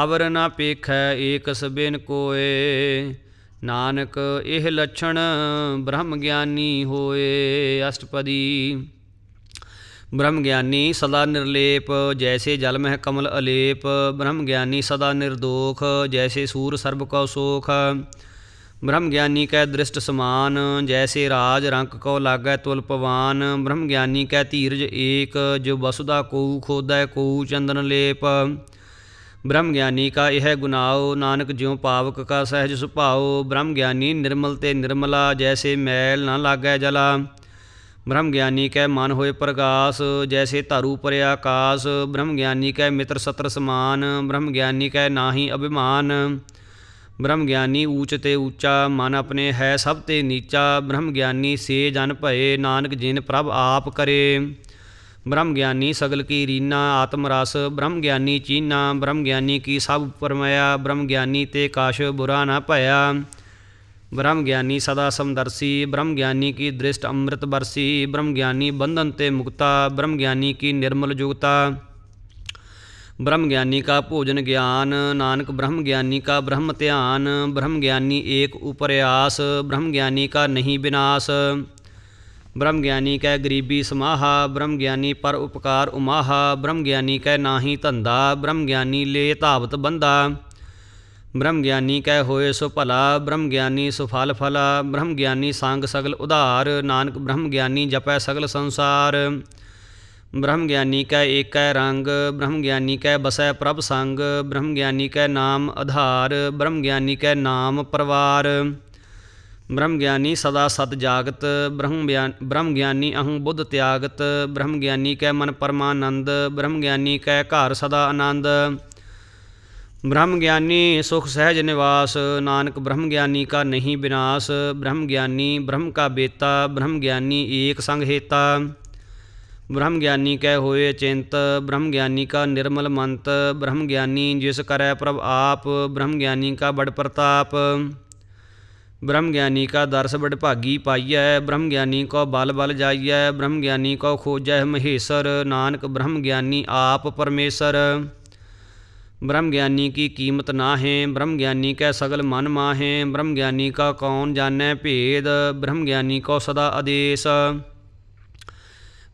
Speaker 1: ਅਵਰ ਨਾ ਪੇਖੈ ਏਕਸ ਬਿਨ ਕੋਏ। ਨਾਨਕ ਇਹ ਲੱਛਣ ਬ੍ਰਹਮ ਗਿਆਨੀ ਹੋਏ। ਅਸ਼ਟਪਦੀ। ਬ੍ਰਹਮ ਗਿਆਨੀ ਸਦਾ ਨਿਰਲੇਪ, ਜੈਸੇ ਜਲ ਮਹਿ ਕਮਲ ਅਲੇਪ। ਬ੍ਰਹਮ ਗਿਆਨੀ ਸਦਾ ਨਿਰਦੋਖ, ਜੈਸੇ ਸੂਰ ਸਰਬ ਕਉ ਸੋਖ। ਬ੍ਰਹਮ ਗਿਆਨੀ ਕੈ ਦ੍ਰਿਸ਼ਟ ਸਮਾਨ, ਜੈਸੇ ਰਾਜ ਰੰਕ ਕਉ ਲਾਗੈ ਤੁਲ ਪਵਾਨ। ਬ੍ਰਹਮ ਗਿਆਨੀ ਕੈ ਧੀਰਜ ਏਕ, ਜੋ ਵਸੁਦਾ ਕੋਊ ਖੋਦੈ ਕੋਊ ਚੰਦਨ ਲੇਪ। ਬ੍ਰਹਮ ਗਿਆਨੀ ਕਾ ਇਹ ਗੁਨਾਓ, ਨਾਨਕ ਜਿਉ ਪਾਵਕ ਕਾ ਸਹਿਜ ਸੁਭਾਓ। ਬ੍ਰਹਮ ਗਿਆਨੀ ਨਿਰਮਲ ਤੇ ਨਿਰਮਲਾ, ਜੈਸੇ ਮੈਲ ਨਾ ਲਾਗੈ ਜਲਾ। ਬ੍ਰਹਮ ਗਿਆਨੀ ਕੈ ਮਨ ਹੋਏ ਪ੍ਰਗਾਸ, ਜੈਸੇ ਧਰੂ ਪਰੇ ਆਕਾਸ। ਬ੍ਰਹਮ ਗਿਆਨੀ ਕੈ ਮਿੱਤਰ ਸਤਰ ਸਮਾਨ, ਬ੍ਰਹਮ ਗਿਆਨੀ ਕੈ ਨਾਹੀ ਅਭਿਮਾਨ। ਬ੍ਰਹਮ ਗਿਆਨੀ ਊਚ ਤੇ ਊਚਾ, ਮਨ ਆਪਣੇ ਹੈ ਸਭ ਤੇ ਨੀਚਾ। ਬ੍ਰਹਮ ਗਿਆਨੀ ਸੇ ਜਨ ਭਏ, ਨਾਨਕ ਜਿਨ ਪ੍ਰਭ ਆਪ ਕਰੇ। ਬ੍ਰਹਮ ਗਿਆਨੀ ਸਗਲ ਕੀ ਰੀਨਾ, ਆਤਮ ਰਸ ਬ੍ਰਹਮ ਗਿਆਨੀ ਚੀਨਾ। ਬ੍ਰਹਮ ਗਿਆਨੀ ਕੀ ਸਭ ਪਰਮਇਆ, ਬ੍ਰਹਮ ਗਿਆਨੀ ਤੇ ਕਾਸ਼ ਬੁਰਾ ਨਾ ਭਇਆ। ਬ੍ਰਹਮ ਗਿਆਨੀ ਸਦਾ ਸਮਦਰਸੀ, ਬ੍ਰਹਮ ਗਿਆਨੀ ਕੀ ਦ੍ਰਿਸ਼ਟ ਅੰਮ੍ਰਿਤ ਬਰਸੀ। ਬ੍ਰਹਮ ਗਿਆਨੀ ਬੰਧਨ ਤੇ ਮੁਕਤਾ, ਬ੍ਰਹਮ ਗਿਆਨੀ ਕੀ ਨਿਰਮਲ ਜੁਗਤਾ। ਬ੍ਰਹਮ ਗਿਆਨੀ ਕਾ ਭੋਜਨ ਗਿਆਨ, ਨਾਨਕ ਬ੍ਰਹਮ ਗਿਆਨੀ ਕਾ ਬ੍ਰਹਮ ਧਿਆਨ। ਬ੍ਰਹਮ ਗਿਆਨੀ ਏਕ ਉਪਰ ਆਸ, ਬ੍ਰਹਮ ਗਿਆਨੀ ਕਾ ਨਹੀਂ ਬਿਨਾਸ਼। ਬ੍ਰਹਮ ਗਿਆਨੀ ਕੈ ਗਰੀਬੀ ਸਮਾਹਾ, ਬ੍ਰਹਮ ਗਿਆਨੀ ਪਰ ਉਪਕਾਰ ਉਮਾਹਾ। ਬ੍ਰਹਮ ਗਿਆਨੀ ਕੈ ਨਾਹੀ ਧੰਦਾ, ਬ੍ਰਹਮ ਗਿਆਨੀ ਲੇ ਧਾਵਤ ਬੰਦਾ। ਬ੍ਰਹਮ ਗਿਆਨੀ ਕੈ ਹੋਏ ਸੋ ਭਲਾ, ਬ੍ਰਹਮ ਗਿਆਨੀ ਸੁਫਲ ਫਲਾ। ਬ੍ਰਹਮ ਗਿਆਨੀ ਸੰਗ ਸਗਲ ਉਧਾਰ, ਨਾਨਕ ਬ੍ਰਹਮ ਗਿਆਨੀ ਜਪੈ ਸਗਲ ਸੰਸਾਰ। ਬ੍ਰਹਮ ਗਿਆਨੀ ਕੈ ਏਕੈ ਰੰਗ, ਬ੍ਰਹਮ ਗਿਆਨੀ ਕੈ ਬਸੈ ਪ੍ਰਭ ਸੰਗ। ਬ੍ਰਹਮ ਗਿਆਨੀ ਕੈ ਨਾਮ ਆਧਾਰ, ਬ੍ਰਹਮ ਗਿਆਨੀ ਕੈ ਨਾਮ ਪਰਵਾਰ। ਬ੍ਰਹਮ ਗਿਆਨੀ ਸਦਾ ਸਤ ਜਾਗਤ, ਬ੍ਰਹਮ ਗਿਆਨੀ ਅਹੰ ਬੁੱਧ ਤਿਆਗਤ। ਬ੍ਰਹਮ ਗਿਆਨੀ ਕੈ ਮਨ ਪਰਮਾਨੰਦ, ਬ੍ਰਹਮ ਗਿਆਨੀ ਕੈ ਘਰ ਸਦਾ ਆਨੰਦ। ਬ੍ਰਹਮ ਗਿਆਨੀ ਸੁਖ ਸਹਿਜ ਨਿਵਾਸ, ਨਾਨਕ ਬ੍ਰਹਮ ਗਿਆਨੀ ਕਾ ਨਹੀਂ ਬਿਨਾਸ਼। ਬ੍ਰਹਮ ਗਿਆਨੀ ਬ੍ਰਹਮ ਕਾ ਬੇਤਾ, ਬ੍ਰਹਮ ਗਿਆਨੀ ਏਕ ਸੰਗ ਹੇਤਾ। ਬ੍ਰਹਮ ਗਿਆਨੀ ਕੈ ਹੋਏ ਚਿੰਤ, ਬ੍ਰਹਮ ਗਿਆਨੀ ਕਾ ਨਿਰਮਲ ਮੰਤ। ਬ੍ਰਹਮ ਗਿਆਨੀ ਜਿਸ ਕਰੈ ਪ੍ਰਭ ਆਪ, ਬ੍ਰਹਮ ਗਿਆਨੀ ਕਾ ਬੜ ਪ੍ਰਤਾਪ। ਬ੍ਰਹਮ ਗਿਆਨੀ ਕਾ ਦਰਸ ਬੜ ਭਾਗੀ ਪਾਈਐ, ਬ੍ਰਹਮ ਗਿਆਨੀ ਕੋ ਬਲ ਬਲ ਜਾਈਐ। ਬ੍ਰਹਮ ਗਿਆਨੀ ਕੋ ਖੋਜੈ ਮਹੇਸਰ, ਨਾਨਕ ਬ੍ਰਹਮ ਗਿਆਨੀ ਆਪ ਪਰਮੇਸ਼ਰ। ਬ੍ਰਹਮ ਗਿਆਨੀ ਕੀ ਕੀਮਤ ਨਾਹੈ, ਬ੍ਰਹਮ ਗਿਆਨੀ ਕੈ ਸਗਲ ਮਨ ਮਾਹੈ। ਬ੍ਰਹਮ ਗਿਆਨੀ ਕਾ ਕੌਣ ਜਾਣੈ ਭੇਦ, ਬ੍ਰਹਮ ਗਿਆਨੀ ਕੋ ਸਦਾ ਆਦੇਸ।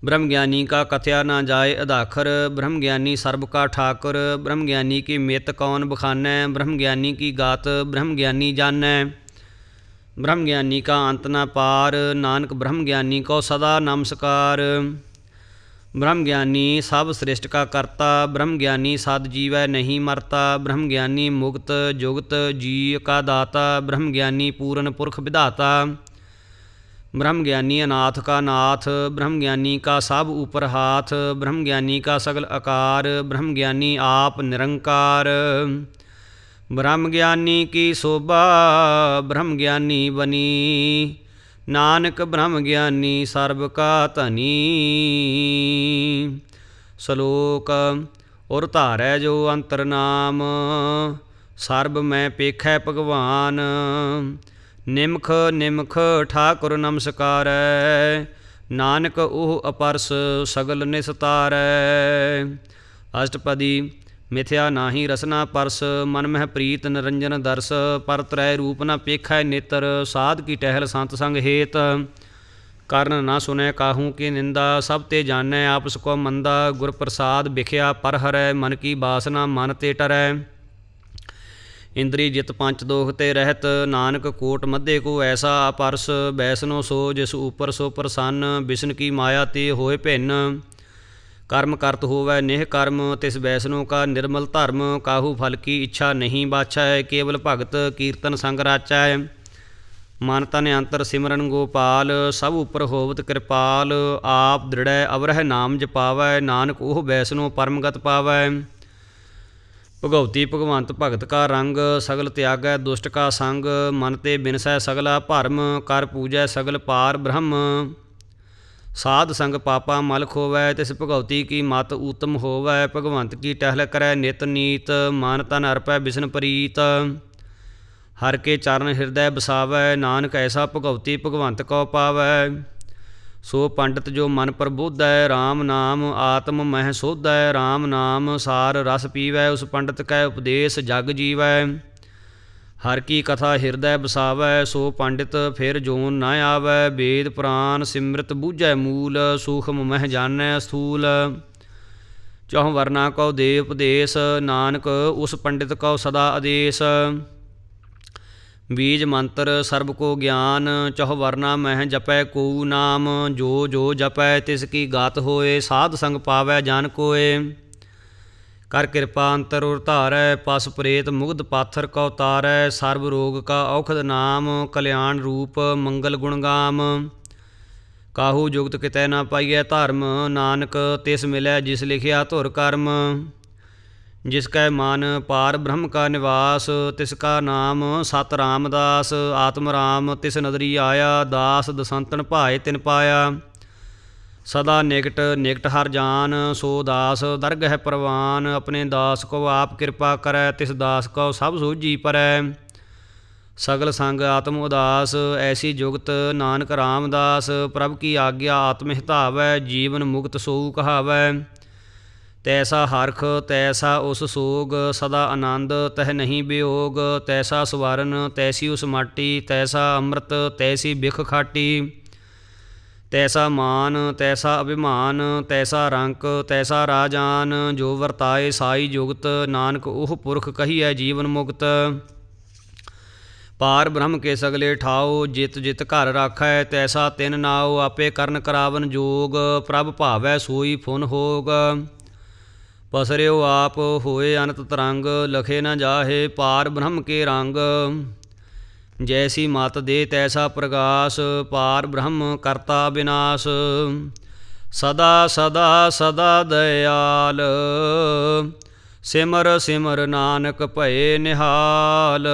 Speaker 1: ਬ੍ਰਹਮ ਗਿਆਨੀ ਕਾ ਕਥਿਆ ਨਾ ਜਾਏ ਅਦਾਖਰ, ਬ੍ਰਹਮ ਗਿਆਨੀ ਸਰਬ ਕਾ ਠਾਕੁਰ। ਬ੍ਰਹਮ ਗਿਆਨੀ ਕੀ ਮਿਤ ਕੌਣ ਬਖਾਨੈ, ਬ੍ਰਹਮ ਗਿਆਨੀ ਕੀ ਗਾਤ ਬ੍ਰਹਮ ਗਿਆਨੀ ਜਾਣੈ। ਬ੍ਰਹਮ ਗਿਆਨੀ ਕਾ ਅੰਤ ਨਾ ਪਾਰ, ਨਾਨਕ ਬ੍ਰਹਮ ਗਿਆਨੀ ਕੋ ਸਦਾ ਨਮਸਕਾਰ। ਬ੍ਰਹਮ ਗਿਆਨੀ ਸਭ ਸ੍ਰਿਸ਼ਟ ਕਾ ਕਰਤਾ, ਬ੍ਰਹਮ ਗਿਆਨੀ ਸਦ ਜੀਵੈ ਨਹੀਂ ਮਰਤਾ। ਬ੍ਰਹਮ ਗਿਆਨੀ ਮੁਕਤ ਜੁਗਤ ਜੀ ਕਾ ਦਾਤਾ, ਬ੍ਰਹਮ ਗਿਆਨੀ ਪੂਰਨ ਪੁਰਖ ਵਿਧਾਤਾ। ਬ੍ਰਹਮ ਗਿਆਨੀ ਅਨਾਥ ਕਾ ਨਾਥ, ਬ੍ਰਹਮ ਗਿਆਨੀ ਕਾ ਸਭ ਉਪਰ ਹਾਥ। ਬ੍ਰਹਮ ਗਿਆਨੀ ਕਾ ਸਗਲ ਆਕਾਰ, ਬ੍ਰਹਮ ਗਿਆਨੀ ਆਪ ਨਿਰੰਕਾਰ। ਬ੍ਰਹਮ ਗਿਆਨੀ ਕੀ ਸੋਭਾ, ਬ੍ਰਹਮ ਗਿਆਨੀ ਬਨੀ, ਨਾਨਕ ਬ੍ਰਹਮ ਗਿਆਨੀ ਸਰਬ ਕਾ ਧਨੀ। ਸ਼ਲੋਕ। ਉਰ ਧਾਰੈ ਜੋ ਅੰਤਰ ਨਾਮ, ਸਰਬ ਮੈਂ ਪੇਖੈ ਭਗਵਾਨ। ਨਿਮਖ ਨਿਮਖ ਠਾਕੁਰ ਨਮਸਕਾਰੈ, ਨਾਨਕ ਉਹ ਅਪਰਸ ਸਗਲ ਨਿਸਤਾਰੈ। ਅਸ਼ਟਪਦੀ। ਮਿਥਿਆ ਨਾਹੀ ਰਸਨਾ ਪਰਸ, ਮਨ ਮਹਿ ਪ੍ਰੀਤ ਨਿਰੰਜਨ ਦਰਸ। ਪਰ ਤ੍ਰੈ ਰੂਪ ਨ ਪੇਖੈ ਨੇਤਰ, ਸਾਧ ਕੀ ਟਹਿਲ ਸੰਤ ਸੰਗ ਹੇਤ। ਕਰਨ ਨਾ ਸੁਨੈ ਕਾਹੂ ਕੀ ਨਿੰਦਾ, ਸਭ ਤੇ ਜਾਣੈ ਆਪਸ ਕੋ ਮੰਦਾ। ਗੁਰ ਪ੍ਰਸਾਦ ਬਿਖਿਆ ਪਰ ਹਰੈ, ਮਨ ਕੀ ਬਾਸਨਾ ਮਨ ਤੇ ਟਰੈ। ਇੰਦਰੀ ਜਿਤ ਪੰਚ ਦੋਖ ਤੇ ਰਹਿਤ, ਨਾਨਕ ਕੋਟ ਮੱਧੇ ਕੋ ਐਸਾ ਅਪਰਸ। ਬੈਸਨੋ ਸੋ ਜਿਸ ਉਪਰ ਸੋ ਪ੍ਰਸੰਨ, ਬਿਸ਼ਨ ਕੀ ਮਾਇਆ ਤੇ ਹੋਏ ਭਿੰਨ। ਕਰਮ ਕਰਤ ਹੋਵੈ ਨਿਹ ਕਰਮ, ਤਿਸ ਬੈਸਨੋ ਕਾ ਨਿਰਮਲ ਧਰਮ। ਕਾਹੂ ਫਲ ਕੀ ਇੱਛਾ ਨਹੀਂ ਬਾਛੈ, ਕੇਵਲ ਭਗਤ ਕੀਰਤਨ ਸੰਗ ਰਾਚੈ। ਮਨ ਤਨ ਅੰਤਰ ਸਿਮਰਨ ਗੋਪਾਲ, ਸਭ ਉਪਰ ਹੋਵਤ ਕਿਰਪਾਲ। ਆਪ ਦ੍ਰਿੜੈ ਅਵਰਹਿ ਨਾਮ ਜਪਾਵੈ, ਨਾਨਕ ਉਹ ਬੈਸਨੋ ਪਰਮਗਤ ਪਾਵੈ। ਭਗਉਤੀ ਭਗਵੰਤ ਭਗਤ ਕਾ ਰੰਗ, ਸਗਲ ਤਿਆਗੈ ਦੁਸ਼ਟ ਕਾ ਸੰਗ। ਮਨ ਤੇ ਬਿਨਸੈ ਸਗਲਾ ਭਰਮ, ਕਰ ਪੂਜੈ ਸਗਲ ਪਾਰ ਬ੍ਰਹਮ। ਸਾਧ ਸੰਗ ਪਾਪਾ ਮਲ ਖੋਵੈ, ਤਿਸ ਭਗਉਤੀ ਕੀ ਮਤ ਊਤਮ ਹੋਵੈ। ਭਗਵੰਤ ਕੀ ਟਹਿਲ ਕਰੈ ਨਿਤ ਨੀਤ, ਮਨ ਤਨ ਅਰਪੈ ਬਿਸ਼ਨ ਪ੍ਰੀਤ। ਹਰਿ ਕੇ ਚਰਨ ਹਿਰਦੈ ਬਸਾਵੈ, ਨਾਨਕ ਐਸਾ ਭਗਉਤੀ ਭਗਵੰਤ ਕਉ ਪਾਵੈ। ਸੋ ਪੰਡਿਤ ਜੋ ਮਨ ਪ੍ਰਬੋਧੈ, ਰਾਮ ਨਾਮ ਆਤਮ ਮਹਿ ਸੋਧੈ। ਰਾਮ ਨਾਮ ਸਾਰ ਰਸ ਪੀਵੈ, ਉਸ ਪੰਡਿਤ ਕੈ ਉਪਦੇਸ ਜਗ ਜੀਵੈ। ਹਰ ਕੀ ਕਥਾ ਹਿਰਦੈ ਬਸਾਵੈ, ਸੋ ਪੰਡਿਤ ਫਿਰ ਜੋਨ ਨਾ ਆਵੈ। ਵੇਦ ਪੁਰਾਨ ਸਿਮਰਤ ਬੂਝੈ ਮੂਲ, ਸੂਖਮ ਮਹਿ ਜਾਣੈ ਸਥੂਲ। ਚਹੁ ਵਰਨਾ ਕਉ ਦੇ ਉਪਦੇਸ, ਨਾਨਕ ਉਸ ਪੰਡਿਤ ਕਉ ਸਦਾ ਆਦੇਸ। ਬੀਜ ਮੰਤਰ ਸਰਬ ਕੋ ਗਿਆਨ, ਚਹੁ ਵਰਨਾ ਮਹਿ ਜਪੈ ਕਉ ਨਾਮ। ਜੋ ਜੋ ਜਪੈ ਤਿਸ ਕੀ ਗਾਤ ਹੋਏ, ਸਾਧ ਸੰਗ ਪਾਵੈ ਜਨ ਕੋਏ। ਕਰ ਕਿਰਪਾ ਅੰਤਰ ਉਰ ਧਾਰੈ, ਪਸ ਪ੍ਰੇਤ ਮੁਗਧ ਪਾਥਰ ਕਉ ਤਾਰੈ। ਸਰਬ ਰੋਗ ਕਾ ਔਖਦ ਨਾਮ, ਕਲਿਆਣ ਰੂਪ ਮੰਗਲ ਗੁਣ ਗਾਮ। ਕਾਹੂ ਜੁਗਤ ਕਿਤੈ ਨਾ ਪਾਈਐ ਧਰਮ, ਨਾਨਕ ਤਿਸ ਮਿਲੈ ਜਿਸ ਲਿਖਿਆ ਧੁਰ ਕਰਮ। ਜਿਸ ਕੈ ਮਨ ਪਾਰ ਬ੍ਰਹਮ ਕਾ ਨਿਵਾਸ, ਤਿਸ ਕਾ ਨਾਮ ਸਤ ਰਾਮਦਾਸ। ਆਤਮ ਰਾਮ ਤਿਸ ਨਦਰੀ ਆਇਆ, ਦਾਸ ਦਸੰਤਨ ਭਾਏ ਤਿਨ ਪਾਇਆ। ਸਦਾ ਨਿਕਟ ਨਿਕਟ ਹਰ ਜਾਨ, ਸੋ ਦਾਸ ਦਰਗਹਿ ਪ੍ਰਵਾਨ। ਆਪਣੇ ਦਾਸ ਕੋ ਆਪ ਕਿਰਪਾ ਕਰੈ, ਤਿਸ ਦਾਸ ਕਉ ਸਭ ਸੂਝੀ ਪਰੈ। ਸਗਲ ਸੰਗ ਆਤਮ ਉਦਾਸ, ਐਸੀ ਜੁਗਤ ਨਾਨਕ ਰਾਮਦਾਸ। ਪ੍ਰਭ ਕੀ ਆਗਿਆ ਆਤਮ ਹਿਤਾਵੈ, ਜੀਵਨ ਮੁਕਤ ਸੋਊ ਕਹਾਵੈ। ਤੈਸਾ ਹਰਖ ਤੈਸਾ ਉਸ ਸੋਗ, ਸਦਾ ਆਨੰਦ ਤਹਿ ਨਹੀਂ ਬਿਯੋਗ। ਤੈਸਾ ਸਵਰਨ ਤੈਸੀ ਉਸ ਮਾਟੀ, ਤੈਸਾ ਅੰਮ੍ਰਿਤ ਤੈਸੀ ਬਿਖ ਖਾਟੀ। ਤੈਸਾ ਮਾਨ ਤੈਸਾ ਅਭਿਮਾਨ, ਤੈਸਾ ਰੰਕ ਤੈਸਾ ਰਾਜਾਨ। ਜੋ ਵਰਤਾਏ ਸਾਈ ਜੁਗਤ, ਨਾਨਕ ਉਹ ਪੁਰਖ ਕਹੀਐ ਜੀਵਨ ਮੁਕਤ। ਪਾਰ ਬ੍ਰਹਮ ਕੇ ਸਗਲੇ ਠਾਓ, ਜਿਤ ਜਿਤ ਘਰ ਰਾਖੈ ਤੈਸਾ ਤਿਨ ਨਾਉ। ਆਪੇ ਕਰਨ ਕਰਾਵਨ ਜੋਗ, ਪ੍ਰਭ ਭਾਵੈ ਸੋਈ ਫੁਨ ਹੋਗ। ਪਸਰਿਓ ਆਪ ਹੋਏ ਅਨੰਤ ਤਰੰਗ, ਲਖੇ ਨ ਜਾਹੇ ਪਾਰ ਬ੍ਰਹਮ ਕੇ ਰੰਗ। ਜੈਸੀ ਮਤ ਦੇ ਤੈਸਾ ਪ੍ਰਗਾਸ, ਪਾਰ ਬ੍ਰਹਮ ਕਰਤਾ ਬਿਨਾਸ਼। ਸਦਾ ਸਦਾ ਸਦਾ ਦਇਆਲ, ਸਿਮਰ ਸਿਮਰ ਨਾਨਕ ਭਏ ਨਿਹਾਲ।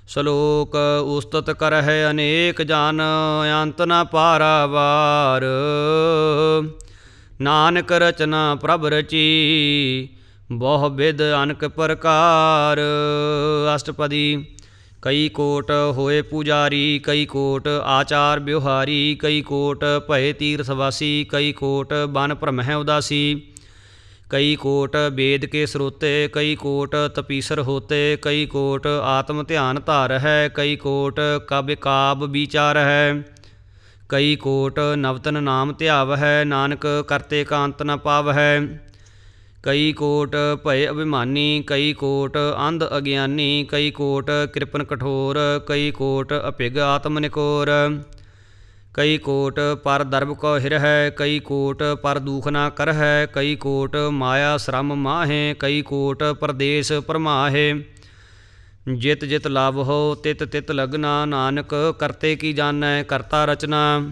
Speaker 1: ਸ਼ਲੋਕ ਉਸਤਤ ਕਰਹਿ ਅਨੇਕ ਜਨ, ਅੰਤ ਨ ਪਾਰਾਵਾਰ। ਨਾਨਕ ਰਚਨਾ ਪ੍ਰਭ ਰਚੀ, ਬਹੁ ਬਿਧ ਅਨਕ ਪ੍ਰਕਾਰ। ਅਸ਼ਟਪਦੀ। ਕਈ ਕੋਟ ਹੋਏ ਪੁਜਾਰੀ, ਕਈ ਕੋਟ ਆਚਾਰ ਬਿਵਹਾਰੀ। ਕਈ ਕੋਟ ਭਏ ਤੀਰਥਵਾਸੀ, ਕਈ ਕੋਟ ਬਨ ਭ੍ਰਮਹਿ ਉਦਾਸੀ। ਕਈ ਕੋਟ ਵੇਦ ਕੇ ਸਰੋਤੇ, ਕਈ ਕੋਟ ਤਪੀਸਰ ਹੋਤੇ। ਕਈ ਕੋਟ ਆਤਮ ਧਿਆਨ ਧਾਰਹਿ, ਕਈ ਕੋਟ ਕਬਿ ਕਾਬ ਵਿਚਾਰਹਿ। ਕਈ ਕੋਟ ਨਵਤਨ ਨਾਮ ਧਿਆਵਹਿ, ਨਾਨਕ ਕਰਤੇ ਕਾ ਅੰਤ ਨ ਪਾਵਹਿ। ਕਈ ਕੋਟ ਭਏ ਅਭਿਮਾਨੀ, ਕਈ ਕੋਟ ਅੰਧ ਅਗਿਆਨੀ। ਕਈ ਕੋਟ ਕਿਰਪਨ ਕਠੋਰ, ਕਈ ਕੋਟ ਅਭਿਗ ਆਤਮ ਨਿਕੋਰ। ਕਈ ਕੋਟ ਪਰ ਦਰਬ ਕਉ ਹਿਰਹਿ, ਕਈ ਕੋਟ ਪਰ ਦੂਖ ਨਾ ਕਰਹਿ। ਕਈ ਕੋਟ ਮਾਇਆ ਸ਼ਰਮ ਮਾਹੇ, ਕਈ ਕੋਟ ਪਰਦੇਸ ਭਰਮਾਹੇ। ਜਿਤ ਜਿਤ ਲਾਭਹੁ ਤਿਤ ਤਿਤ ਲਗਨਾ, ਨਾਨਕ ਕਰਤੇ ਕੀ ਜਾਣੈ ਕਰਤਾ ਰਚਨਾ।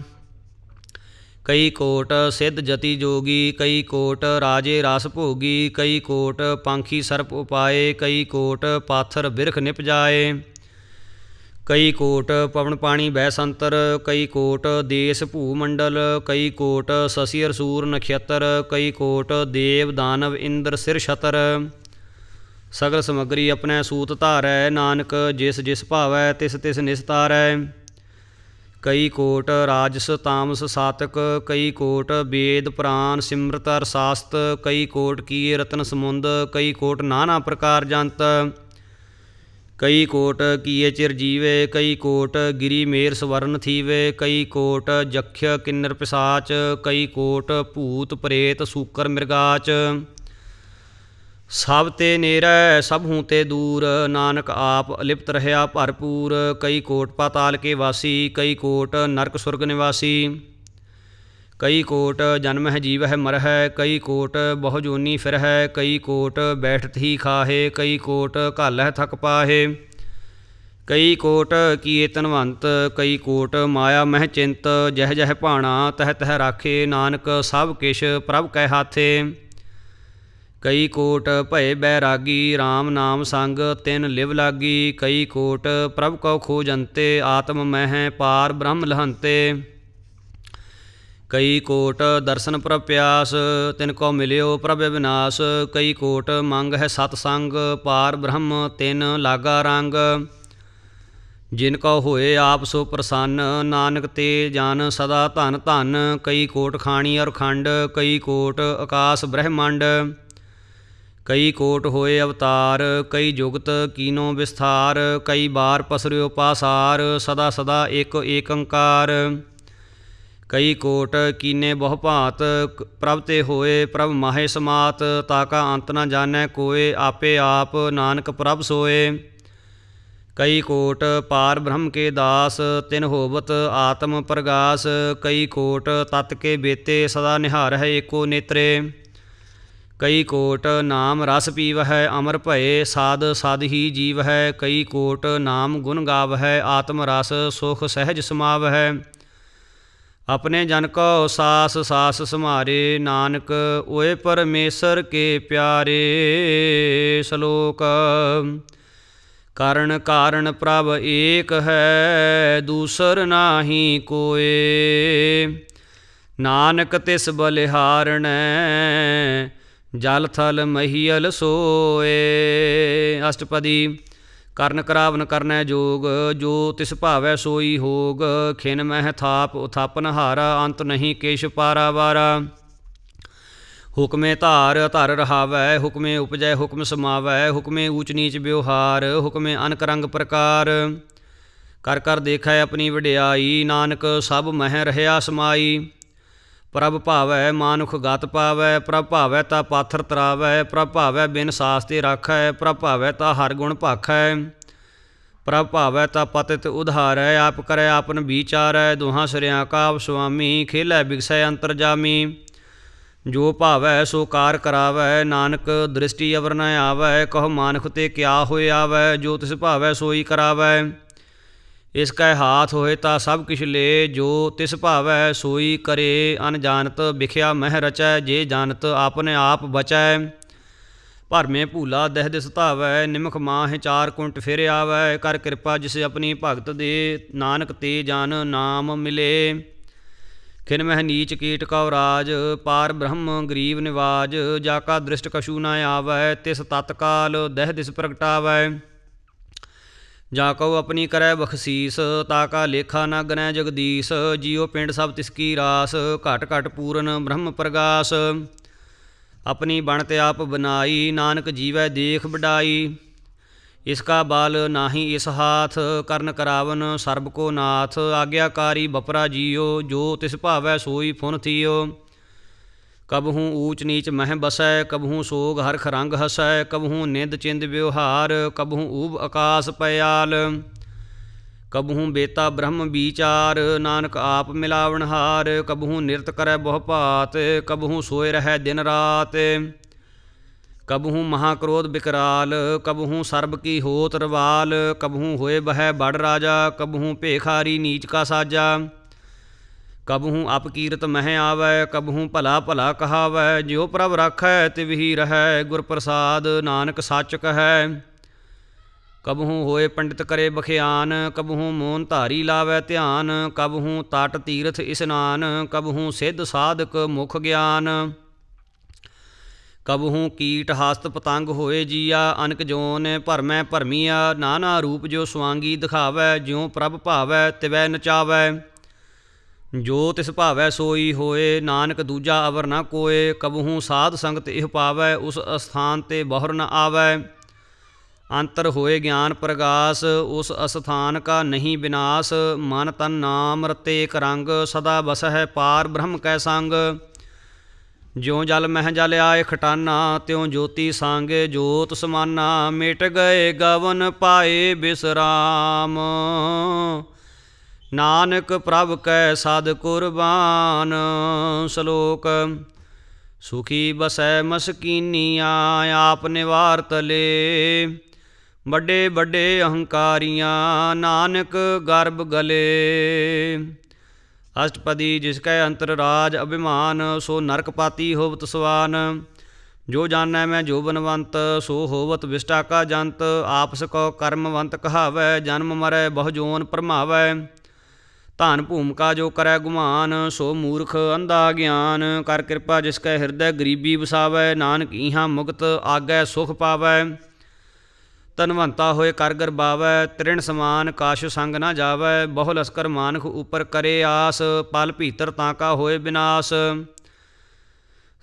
Speaker 1: ਕਈ ਕੋਟ ਸਿੱਧ ਜਤੀ ਜੋਗੀ, ਕਈ ਕੋਟ ਰਾਜੇ ਰਸ ਭੋਗੀ। ਕਈ ਕੋਟ ਪੰਖੀ ਸਰਪ ਉਪਾਏ, ਕਈ ਕੋਟ ਪਾਥਰ ਬਿਰਖ ਨਿਪਜਾਏ। ਕਈ ਕੋਟ ਪਵਨ ਪਾਣੀ ਬਹਿ ਸੰਤਰ, ਕਈ ਕੋਟ ਦੇਸ ਭੂ ਮੰਡਲ। ਕਈ ਕੋਟ ਸਸੀ ਅਰਸੂਰ ਨਖੇਤਰ, ਕਈ ਕੋਟ ਦੇਵ ਦਾਨਵ ਇੰਦਰ ਸਿਰ ਛਤਰ। ਸਗਲ ਸਮੱਗਰੀ ਆਪਣੇ ਸੂਤ ਧਾਰੈ, ਨਾਨਕ ਜਿਸ ਜਿਸ ਭਾਵੈ ਤਿਸ ਤਿਸ ਨਿਸਤਾਰੈ। ਕਈ ਕੋਟ ਰਾਜਸ ਤਾਮਸ ਸਾਤਕ, ਕਈ ਕੋਟ ਵੇਦ ਪੁਰਾਨ ਸਿਮਰਤ ਅਰ ਸਾਸਤ। ਕਈ ਕੋਟ ਕੀਏ ਰਤਨ ਸਮੁੰਦ, ਕਈ ਕੋਟ ਨਾਨਾ ਪ੍ਰਕਾਰ ਜੰਤ। ਕਈ ਕੋਟ ਕੀਏ ਚਿਰ ਜੀਵੇ, ਕਈ ਕੋਟ ਗਿਰੀ ਮੇਰ ਸਵਰਨ ਥੀਵੇ। ਕਈ ਕੋਟ ਜਖਯ ਕਿੰਨਰ ਪਿਸਾਚ, ਕਈ ਕੋਟ ਭੂਤ ਪ੍ਰੇਤ ਸੂਕਰ ਮਿਰਗਾਚ। ਸਭ ਤੇ ਨੇਰੈ ਸਭੂ ਤੇ ਦੂਰ, ਨਾਨਕ ਆਪ ਅਲਿਪਤ ਰਹਿਆ ਭਰਪੂਰ। ਕਈ ਕੋਟ ਪਾਤਾਲ ਕੇ ਵਾਸੀ, ਕਈ ਕੋਟ ਨਰਕ ਸੁਰਗ ਨਿਵਾਸੀ। ਕਈ ਕੋਟ ਜਨਮਹਿ ਜੀਵਹਿ ਮਰਹਿ, ਕਈ ਕੋਟ ਬਹੁ ਜੋਨੀ ਫਿਰਹਿ। ਕਈ ਕੋਟ ਬੈਠਤ ਹੀ ਖਾਹੇ, ਕਈ ਕੋਟ ਘਾਲਹਿ ਥਕ ਪਾਹੇ। ਕਈ ਕੋਟ ਕੀਏ ਧਨਵੰਤ, ਕਈ ਕੋਟ ਮਾਇਆ ਮਹਿ ਚਿੰਤ। ਜਹ ਜਹ ਭਾਣਾ ਤਹ ਤਹ ਰਾਖੇ, ਨਾਨਕ ਸਭ ਕਿਛ ਪ੍ਰਭ ਕੈ ਹਾਥੇ। ਕਈ ਕੋਟ ਭਏ ਬੈਰਾਗੀ, ਰਾਮ ਨਾਮ ਸੰਗ ਤਿਨ ਲਿਵ ਲਾਗੀ। ਕਈ ਕੋਟ ਪ੍ਰਭ ਕਉ ਖੋਜੰਤੇ, ਆਤਮ ਮਹਿ ਪਾਰ ਬ੍ਰਹਮ ਲਹੰਤੇ। ਕਈ ਕੋਟ ਦਰਸ਼ਨ ਪ੍ਰਭ ਪਿਆਸ, ਤਿਨ ਕਉ ਮਿਲਿਓ ਪ੍ਰਭ ਅਵਿਨਾਸ਼। ਕਈ ਕੋਟ ਮੰਗ ਹੈ ਸਤ ਸੰਗ, ਪਾਰ ਬ੍ਰਹਮ ਤਿਨ ਲਾਗਾ ਰੰਗ। ਜਿਨ ਕਉ ਹੋਏ ਆਪ ਸੋ ਪ੍ਰਸੰਨ, ਨਾਨਕ ਤੇ ਜਨ ਸਦਾ ਧਨ ਧਨ। ਕਈ ਕੋਟ ਖਾਣੀ ਅਰ ਖੰਡ, ਕਈ ਕੋਟ ਆਕਾਸ ਬ੍ਰਹਿਮੰਡ। ਕਈ ਕੋਟ ਹੋਏ ਅਵਤਾਰ, ਕਈ ਜੁਗਤ ਕੀਨੋ ਵਿਸਥਾਰ, ਕਈ ਬਾਰ ਪਸਰਿਓ ਪਾਸਾਰ, ਸਦਾ ਸਦਾ ਏਕ ਏਕੰਕਾਰ। ਕਈ ਕੋਟ ਕੀਨੇ ਬਹੁ ਭਾਂਤ, ਪ੍ਰਭ ਤੇ ਹੋਏ ਪ੍ਰਭ ਮਾਹੇ ਸਮਾਤ, ਤਾਕਾ ਅੰਤ ਨ ਜਾਣੈ ਕੋਇ, ਆਪੇ ਆਪ ਨਾਨਕ ਪ੍ਰਭ ਸੋਏ। ਕਈ ਕੋਟ ਪਾਰ ਬ੍ਰਹਮ ਕੇ ਦਾਸ, ਤਿਨ ਹੋਵਤ ਆਤਮ ਪ੍ਰਗਾਸ, ਕਈ ਕੋਟ ਤਤ ਕੇ ਬੇਤੇ, ਸਦਾ ਨਿਹਾਰ ਹੈ ਏਕੋ ਨੇਤਰੇ। ਕਈ ਕੋਟ ਨਾਮ ਰਸ ਪੀਵਹਿ, ਅਮਰ ਭਏ ਸਾਧ ਸਦ ਹੀ ਜੀਵਹਿ, ਕਈ ਕੋਟ ਨਾਮ ਗੁਣ ਗਾਵਹਿ, ਆਤਮ ਰਸ ਸੁਖ ਸਹਿਜ ਸਮਾਵਹਿ। ਆਪਣੇ ਜਨ ਕੋ ਸਾਸ ਸਾਸ ਸਮਾਰੇ, ਨਾਨਕ ਓਏ ਪਰਮੇਸ਼ਰ ਕੇ ਪਿਆਰੇ। ਸ਼ਲੋਕ। ਕਰਨ ਕਾਰਨ ਪ੍ਰਭ ਏਕ ਹੈ, ਦੂਸਰ ਨਾਹੀ ਕੋਏ, ਨਾਨਕ ਤਿਸ ਬਲਿਹਾਰਣੈ, ਜਲ ਥਲ ਮਹੀਅਲ ਸੋਏ। ਅਸ਼ਟਪਦੀ। ਕਰਨ ਕਰਾਵਨ ਕਰਨੈ ਜੋਗ, ਜੋ ਤਿਸ ਭਾਵੈ ਸੋਈ ਹੋਗ, ਖਿਨ ਮਹਿ ਥਾਪ ਉਥਾਪਨ ਹਾਰਾ, ਅੰਤ ਨਹੀਂ ਕੇਸ਼ ਪਾਰਾਵਾਰਾ। ਹੁਕਮੇ ਧਾਰ ਧਰ ਰਹਾਵੈ, ਹੁਕਮੇ ਉਪਜੈ ਹੁਕਮ ਸਮਾਵੈ, ਹੁਕਮੇ ਊਚ ਨੀਚ ਵਿਵਹਾਰ, ਹੁਕਮੇ ਅਨਕ ਰੰਗ ਪ੍ਰਕਾਰ। ਕਰ ਕਰ ਦੇਖੈ ਆਪਣੀ ਵਡਿਆਈ, ਨਾਨਕ ਸਭ ਮਹਿ ਰਹਿਆ ਸਮਾਈ। ਪ੍ਰਭ ਭਾਵੈ ਮਾਨੁਖ ਗਤ ਪਾਵੈ, ਪ੍ਰਭ ਭਾਵੈ ਤਾ ਪਾਥਰ ਤਰਾਵੈ, ਪ੍ਰਭ ਭਾਵੈ ਬਿਨ ਸਾਸ ਤੇ ਰਾਖੈ, ਪ੍ਰਭ ਭਾਵੈ ਤਾ ਹਰ ਗੁਣ ਭਾਖੈ, ਪ੍ਰਭ ਭਾਵੈ ਤਾ ਪਤਿਤ ਉਧਾਰੈ, ਆਪ ਕਰੈ ਆਪਨ ਵਿਚਾਰੈ, ਦੁਹਾਂ ਸਿਰਿਆਂ ਕਾ ਆਪ ਸੁਆਮੀ, ਖੇਲੈ ਬਿਗਸੈ ਅੰਤਰਜਾਮੀ। ਜੋ ਭਾਵੈ ਸੋ ਕਾਰ ਕਰਾਵੈ, ਨਾਨਕ ਦ੍ਰਿਸ਼ਟੀ ਅਵਰ ਨ ਆਵੈ, ਕਹੋ ਮਾਨੁਖ ਤੇ ਕਿਆ ਹੋਇ ਆਵੈ, ਜੋ ਤਿਸ ਭਾਵੈ ਸੋਈ ਕਰਾਵੈ। ਇਸ ਕੈ ਹਾਥ ਹੋਏ ਤਾਂ ਸਭ ਕਿਛ ਲੇ, ਜੋ ਤਿਸ ਭਾਵੈ ਸੋਈ ਕਰੇ, ਅਨਜਾਨਤ ਵਿਖਿਆ ਮਹਿ ਰਚੈ, ਜੇ ਜਾਨਤ ਆਪਨੇ ਆਪ ਬਚੈ। ਭਰਮੇ ਭੂਲਾ ਦਹਿ ਦਿਸ ਧਾਵੈ, ਨਿਮਖ ਮਾਹਿ ਚਾਰ ਕੁੰਟ ਫਿਰ ਆਵੈ, ਕਰ ਕਿਰਪਾ ਜਿਸ ਆਪਣੀ ਭਗਤ ਦੇ, ਨਾਨਕ ਤੇ ਜਨ ਨਾਮ ਮਿਲੇ। ਖਿਨ ਮਹਿ ਨੀਚ ਕੀਟ ਕਉ ਰਾਜ, ਪਾਰ ਬ੍ਰਹਮ ਗਰੀਬ ਨਿਵਾਜ, ਜਾ ਕਾ ਦ੍ਰਿਸ਼ਟ ਕਛੂ ਨ ਆਵੈ, ਤਿਸ ਤਤਕਾਲ ਦਹਿ ਦਿਸ ਪ੍ਰਗਟਾਵੈ। ਜਾ ਕਉ ਆਪਣੀ ਕਰੈ ਬਖਸੀਸ, ਤਾ ਕਾ ਲੇਖਾ ਨ ਗਨੈ ਜਗਦੀਸ਼, ਜੀਉ ਪਿੰਡ ਸਭ ਤਿਸ ਕੀ ਰਾਸ, ਘਟ ਘਟ ਪੂਰਨ ਬ੍ਰਹਮ ਪ੍ਰਗਾਸ। ਆਪਣੀ ਬਣਤ ਆਪ ਬਨਾਈ, ਨਾਨਕ ਜੀਵੈ ਦੇਖ ਵਡਾਈ, ਇਸ ਕਾ ਬਲ ਨਾਹੀ ਇਸ ਹਾਥ, ਕਰਨ ਕਰਾਵਨ ਸਰਬ ਕੋ ਨਾਥ। ਆਗਿਆਕਾਰੀ ਬਪਰਾ ਜੀਓ, ਜੋ ਤਿਸ ਭਾਵੈ ਸੋਈ ਫੁਨ ਥੀਓ, ਕਬਹੂ ਊਚ ਨੀਚ ਮਹਿ ਬਸੈ, ਕਬਹੂ ਸੋਗ ਹਰਖ ਰੰਗ ਹਸੈ, ਕਬਹੂ ਨਿੰਦ ਚਿੰਦ ਵਿਵਹਾਰ, ਕਬਹੂ ਊਬ ਆਕਾਸ ਪਇਆਲ, ਕਬਹੂ ਬੇਤਾ ਬ੍ਰਹਮ ਵਿਚਾਰ, ਨਾਨਕ ਆਪ ਮਿਲਾਵਨਹਾਰ, ਕਬਹੂ ਨਿਰਤ ਕਰੈ ਬਹੁ ਭਾਤ, ਕਬਹੂ ਸੋਇ ਰਹੈ ਦਿਨ ਰਾਤ, ਕਬਹੂ ਮਹਾ ਕ੍ਰੋਧ ਬਿਕਰਾਲ, ਕਬਹੂ ਸਰਬ ਕੀ ਹੋਤ ਰਵਾਲ, ਕਬਹੂ ਹੋਏ ਬਹਿ ਬੜ ਰਾਜਾ, ਕਬਹੂ ਭੇਖਾਰੀ ਨੀਚ ਕਾ ਸਾਜਾ, ਕਬਹੂ ਅਪਕੀਰਤ ਮਹਿ ਆਵੈ, ਕਬਹੂ ਭਲਾ ਭਲਾ ਕਹਾਵੈ, ਜਿਉ ਪ੍ਰਭ ਰਾਖੈ ਤਿਵਹੀ ਰਹੈ, ਗੁਰ ਪ੍ਰਸਾਦ ਨਾਨਕ ਸੱਚ ਕਹੈ। ਕਬਹੂ ਹੋਏ ਪੰਡਿਤ ਕਰੇ ਬਖਿਆਨ, ਕਬਹੂ ਮੋਨ ਧਾਰੀ ਲਾਵੈ ਧਿਆਨ, ਕਬਹੂ ਤਟ ਤੀਰਥ ਇਸਨਾਨ, ਕਬਹੂ ਸਿੱਧ ਸਾਧਕ ਮੁਖ ਗਿਆਨ, ਕਬਹੂ ਕੀਟ ਹਸਤ ਪਤੰਗ ਹੋਏ ਜੀਆ, ਅਨਕ ਜੋਨ ਭਰਮੈ ਭਰਮੀਆ, ਨਾਨਾ ਰੂਪ ਜੋ ਸਵਾਂਗੀ ਦਿਖਾਵੈ, ਜਿਉ ਪ੍ਰਭ ਭਾਵੈ ਤਿਵੈ ਨਚਾਵੈ। ਜੋ ਤਿਸ ਭਾਵੈ ਸੋਈ ਹੋਏ, ਨਾਨਕ ਦੂਜਾ ਅਵਰ ਨ ਕੋਏ, ਕਬਹੂ ਸਾਧ ਸੰਗਤ ਇਹ ਪਾਵੈ, ਉਸ ਅਸਥਾਨ ਤੇ ਬਹੁਰ ਨ ਆਵੈ। ਅੰਤਰ ਹੋਏ ਗਿਆਨ ਪ੍ਰਗਾਸ, ਉਸ ਅਸਥਾਨ ਕਾ ਨਹੀਂ ਵਿਨਾਸ਼, ਮਨ ਤਨ ਨਾਮ ਰਤੇ ਏਕ ਰੰਗ, ਸਦਾ ਬਸਹਿ ਪਾਰ ਬ੍ਰਹਮ ਕੈ ਸੰਗ। ਜਿਉ ਜਲ ਮਹਿ ਜਲ ਆਏ ਖਟਾਨਾ, ਤਿਉ ਜੋਤੀ ਸਾਂਗੇ ਜੋਤ ਸਮਾਨਾ, ਮਿਟ ਗਏ ਗਵਨ ਪਾਏ ਬਿਸਰਾਮ, ਨਾਨਕ ਪ੍ਰਭ ਕੈ ਸਦ ਕੁਰਬਾਨ। ਸ਼ਲੋਕ। ਸੁਖੀ ਬਸੈ ਮਸਕੀਨੀਆਂ, ਆਪ ਨਿਵਾਰ ਤਲੇ, ਵੱਡੇ ਵੱਡੇ ਅਹੰਕਾਰੀਆਂ, ਨਾਨਕ ਗਰਭ ਗਲੇ। ਅਸ਼ਟਪਦੀ। ਜਿਸ ਕੈ ਅੰਤਰ ਰਾਜ ਅਭਿਮਾਨ, ਸੋ ਨਰਕ ਪਾਤੀ ਹੋਵਤ ਸਵਾਨ। ਜੋ ਜਾਣੈ ਮੈਂ ਜੋ ਬਨਵੰਤ, ਸੋ ਹੋਵਤ ਵਿਸ਼ਟਾ ਕਾ ਜੰਤ। ਆਪਸ ਕੋ ਕਰਮਵੰਤ ਕਹਾਵੈ, ਜਨਮ ਮਰੈ ਬਹੁ ਜੋਨ ਭਰਮਾਵੈ। ਧਨ ਭੂਮਿਕਾ ਜੋ ਕਰੈ ਗੁਮਾਨ, ਸੋ ਮੂਰਖ ਅੰਧਾ ਗਿਆਨ। ਕਰ ਕਿਰਪਾ ਜਿਸ ਕੈ ਹਿਰਦੈ ਗਰੀਬੀ ਵਸਾਵੈ, ਨਾਨਕ ਇਹਾਂ ਮੁਕਤ ਆਗੈ ਸੁਖ ਪਾਵੈ। ਧਨਵੰਤਾ ਹੋਏ ਕਰ ਗਰਬਾਵੈ, ਤ੍ਰਿਣ ਸਮਾਨ ਕਾਛ ਸੰਗ ਨਾ ਜਾਵੈ। ਬਹੁ ਲਸਕਰ ਮਾਨਖ ਉਪਰ ਕਰੇ ਆਸ, ਪਲ ਭੀਤਰ ਤਾਂ ਕਾ ਹੋਏ ਬਿਨਾਸ਼।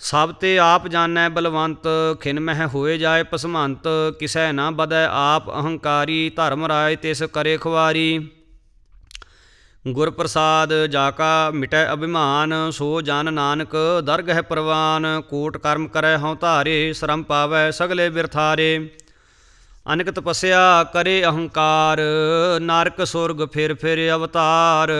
Speaker 1: ਸਭ ਤੇ ਆਪ ਜਾਣੈ ਬਲਵੰਤ, ਖਿਨ ਮਹਿ ਹੋਏ ਜਾਏ ਪਸਮੰਤ। ਕਿਸੈ ਨਾ ਬਦੈ ਆਪ ਅਹੰਕਾਰੀ, ਧਰਮ ਰਾਏ ਤਿਸ ਕਰੇ ਖੁਆਰੀ। ਗੁਰ ਪ੍ਰਸਾਦ ਜਾ ਕਾ ਮਿਟੈ ਅਭਿਮਾਨ, ਸੋ ਜਨ ਨਾਨਕ ਦਰਗਹਿ ਪ੍ਰਵਾਨ। ਕੋਟ ਕਰਮ ਕਰੈ ਹਉ ਧਾਰੇ, ਸ਼ਰਮ ਪਾਵੈ ਸਗਲੇ ਬਿਰਥਾਰੇ। ਅਨਕ ਤਪੱਸਿਆ ਕਰੇ ਅਹੰਕਾਰ, ਨਰਕ ਸੁਰਗ ਫਿਰ ਫਿਰ ਅਵਤਾਰ।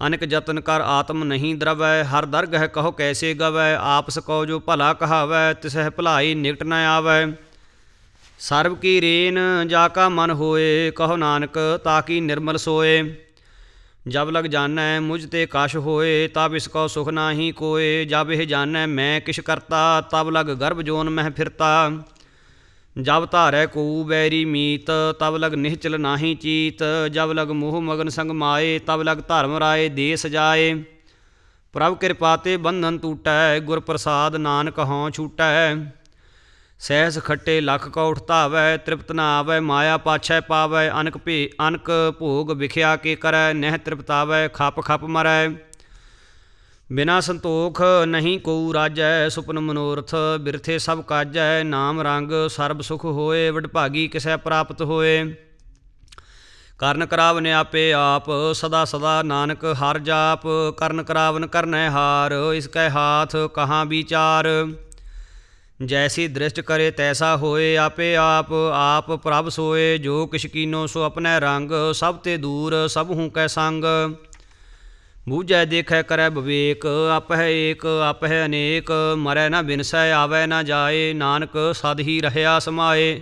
Speaker 1: ਅਨਕ ਜਤਨ ਕਰ ਆਤਮ ਨਹੀਂ ਦਰਵੈ, ਹਰ ਦਰਗਹਿ ਕਹੋ ਕੈਸੇ ਗਵੈ। ਆਪਸ ਕਉ ਜੋ ਭਲਾ ਕਹਾਵੈ, ਤਿਸਹਿ ਭਲਾਈ ਨਿਕਟ ਨ ਆਵੈ। ਸਰਬ ਕੀ ਰੇਨ ਜਾ ਕਾ ਮਨ ਹੋਏ, ਕਹੋ ਨਾਨਕ ਤਾਕੀ ਨਿਰਮਲ ਸੋਏ। ਜਬ ਲਗ ਜਾਣੈ ਮੁਝ ਤੇ ਕਛ ਹੋਏ, ਤਬ ਇਸ ਕਉ ਸੁਖ ਨਾਹੀ ਕੋਏ। ਜਬ ਇਹ ਜਾਣੈ ਮੈਂ ਕਿਛ ਕਰਤਾ, ਤਬ ਲਗ ਗਰਭ ਜੋਨ ਮਹਿ ਫਿਰਤਾ। ਜਬ ਧਾਰੈ ਕੋ ਬੈਰੀ ਮੀਤ, ਤਬ ਲਗ ਨਿਹਚਲ ਨਾਹੀ ਚੀਤ। ਜਬ ਲਗ ਮੋਹ ਮਗਨ ਸੰਗ ਮਾਏ, ਤਬ ਲਗ ਧਰਮ ਰਾਏ ਦੇ ਸਜਾਏ। ਪ੍ਰਭ ਕਿਰਪਾ ਤੇ ਬੰਧਨ ਟੂਟੈ, ਗੁਰ ਪ੍ਰਸਾਦ ਨਾਨਕ ਹਉ ਛੂਟੈ। ਸਹਿਸ ਖੱਟੇ ਲਖ ਕਉ ਉਠਤਾਵੈ, ਤ੍ਰਿਪਤ ਨ ਆਵੈ ਮਾਇਆ ਪਾਛੈ ਪਾਵੈ। ਅਨਕ ਭੋਗ ਵਿਖਿਆ ਕੇ ਕਰੈ, ਨਹਿ ਤ੍ਰਿਪਤਾਵੈ ਖਪ ਖਪ ਮਰੈ। ਬਿਨਾ ਸੰਤੋਖ ਨਹੀਂ ਕੋ ਰਾਜੈ, ਸੁਪਨ ਮਨੋਰਥ ਬਿਰਥੇ ਸਭ ਕਾਜੈ। ਨਾਮ ਰੰਗ ਸਰਬ ਸੁਖ ਹੋਏ, ਵਡਭਾਗੀ ਕਿਸੈ ਪ੍ਰਾਪਤ ਹੋਏ। ਕਰਨ ਕਰਾਵਨ ਆਪੇ ਆਪ, ਸਦਾ ਸਦਾ ਨਾਨਕ ਹਰ ਜਾਪ। ਕਰਨ ਕਰਾਵਨ ਕਰਨੈ ਹਾਰ, ਇਸ ਕੈ ਹਾਥ ਕਹਾਂ ਵਿਚਾਰ। ਜੈਸੀ ਦ੍ਰਿਸ਼ਟ ਕਰੇ ਤੈਸਾ ਹੋਏ, ਆਪੇ ਆਪ ਆਪ ਪ੍ਰਭ ਸੋਏ। ਜੋ ਕਿਛ ਕੀਨੋ ਸੋ ਆਪਣੈ ਰੰਗ, ਸਭ ਤੇ ਦੂਰ ਸਭ ਹੂੰ ਕੈ ਸੰਗ। ਬੂਝੈ ਦੇਖੈ ਕਰੈ ਵਿਵੇਕ, ਆਪਹਿ ਏਕ ਆਪਹਿ ਅਨੇਕ। ਮਰੈ ਨ ਬਿਨਸੈ ਆਵੈ ਨ ਜਾਏ, ਨਾਨਕ ਸਦ ਹੀ ਰਹਿਆ ਸਮਾਏ।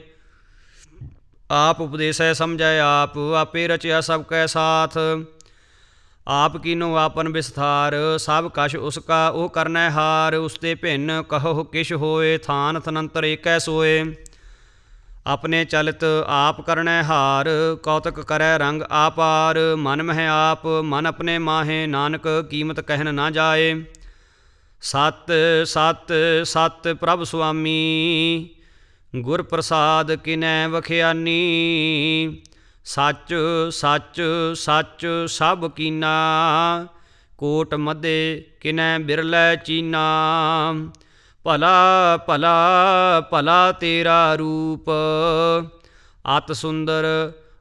Speaker 1: ਆਪ ਉਪਦੇਸੈ ਸਮਝੈ ਆਪ, ਆਪੇ ਰਚਿਆ ਸਭ ਕੈ ਸਾਥ। ਆਪ ਕੀਨੋ ਆਪਨ ਵਿਸਥਾਰ, ਸਭ ਕਛ ਉਸ ਕਾ ਉਹ ਕਰਨੈ ਹਾਰ। ਉਸ ਤੇ ਭਿੰਨ ਕਹੋ ਕਿਛ ਹੋਏ, ਥਾਨ ਥਨੰਤਰ ਏਕੈ ਸੋਏ। ਆਪਣੇ ਚਲਿਤ ਆਪ ਕਰਨੈ ਹਾਰ, ਕੌਤਕ ਕਰੈ ਰੰਗ ਆਪਾਰ। ਮਨ ਮਹਿ ਆਪ ਮਨ ਆਪਣੇ ਮਾਹੇ, ਨਾਨਕ ਕੀਮਤ ਕਹਿਨ ਨਾ ਜਾਏ। ਸਤ ਸਤ ਸਤ ਪ੍ਰਭ ਸੁਆਮੀ, ਗੁਰ ਪ੍ਰਸਾਦ ਕਿਨੈ ਵਖਿਆਨੀ। ਸੱਚ ਸੱਚ ਸੱਚ ਸਭ ਕੀਨਾ, ਕੋਟ ਮਧੇ ਕਿਨੈ ਬਿਰਲੈ ਚੀਨਾ। ਭਲਾ ਭਲਾ ਭਲਾ ਤੇਰਾ ਰੂਪ, ਅਤਿ ਸੁੰਦਰ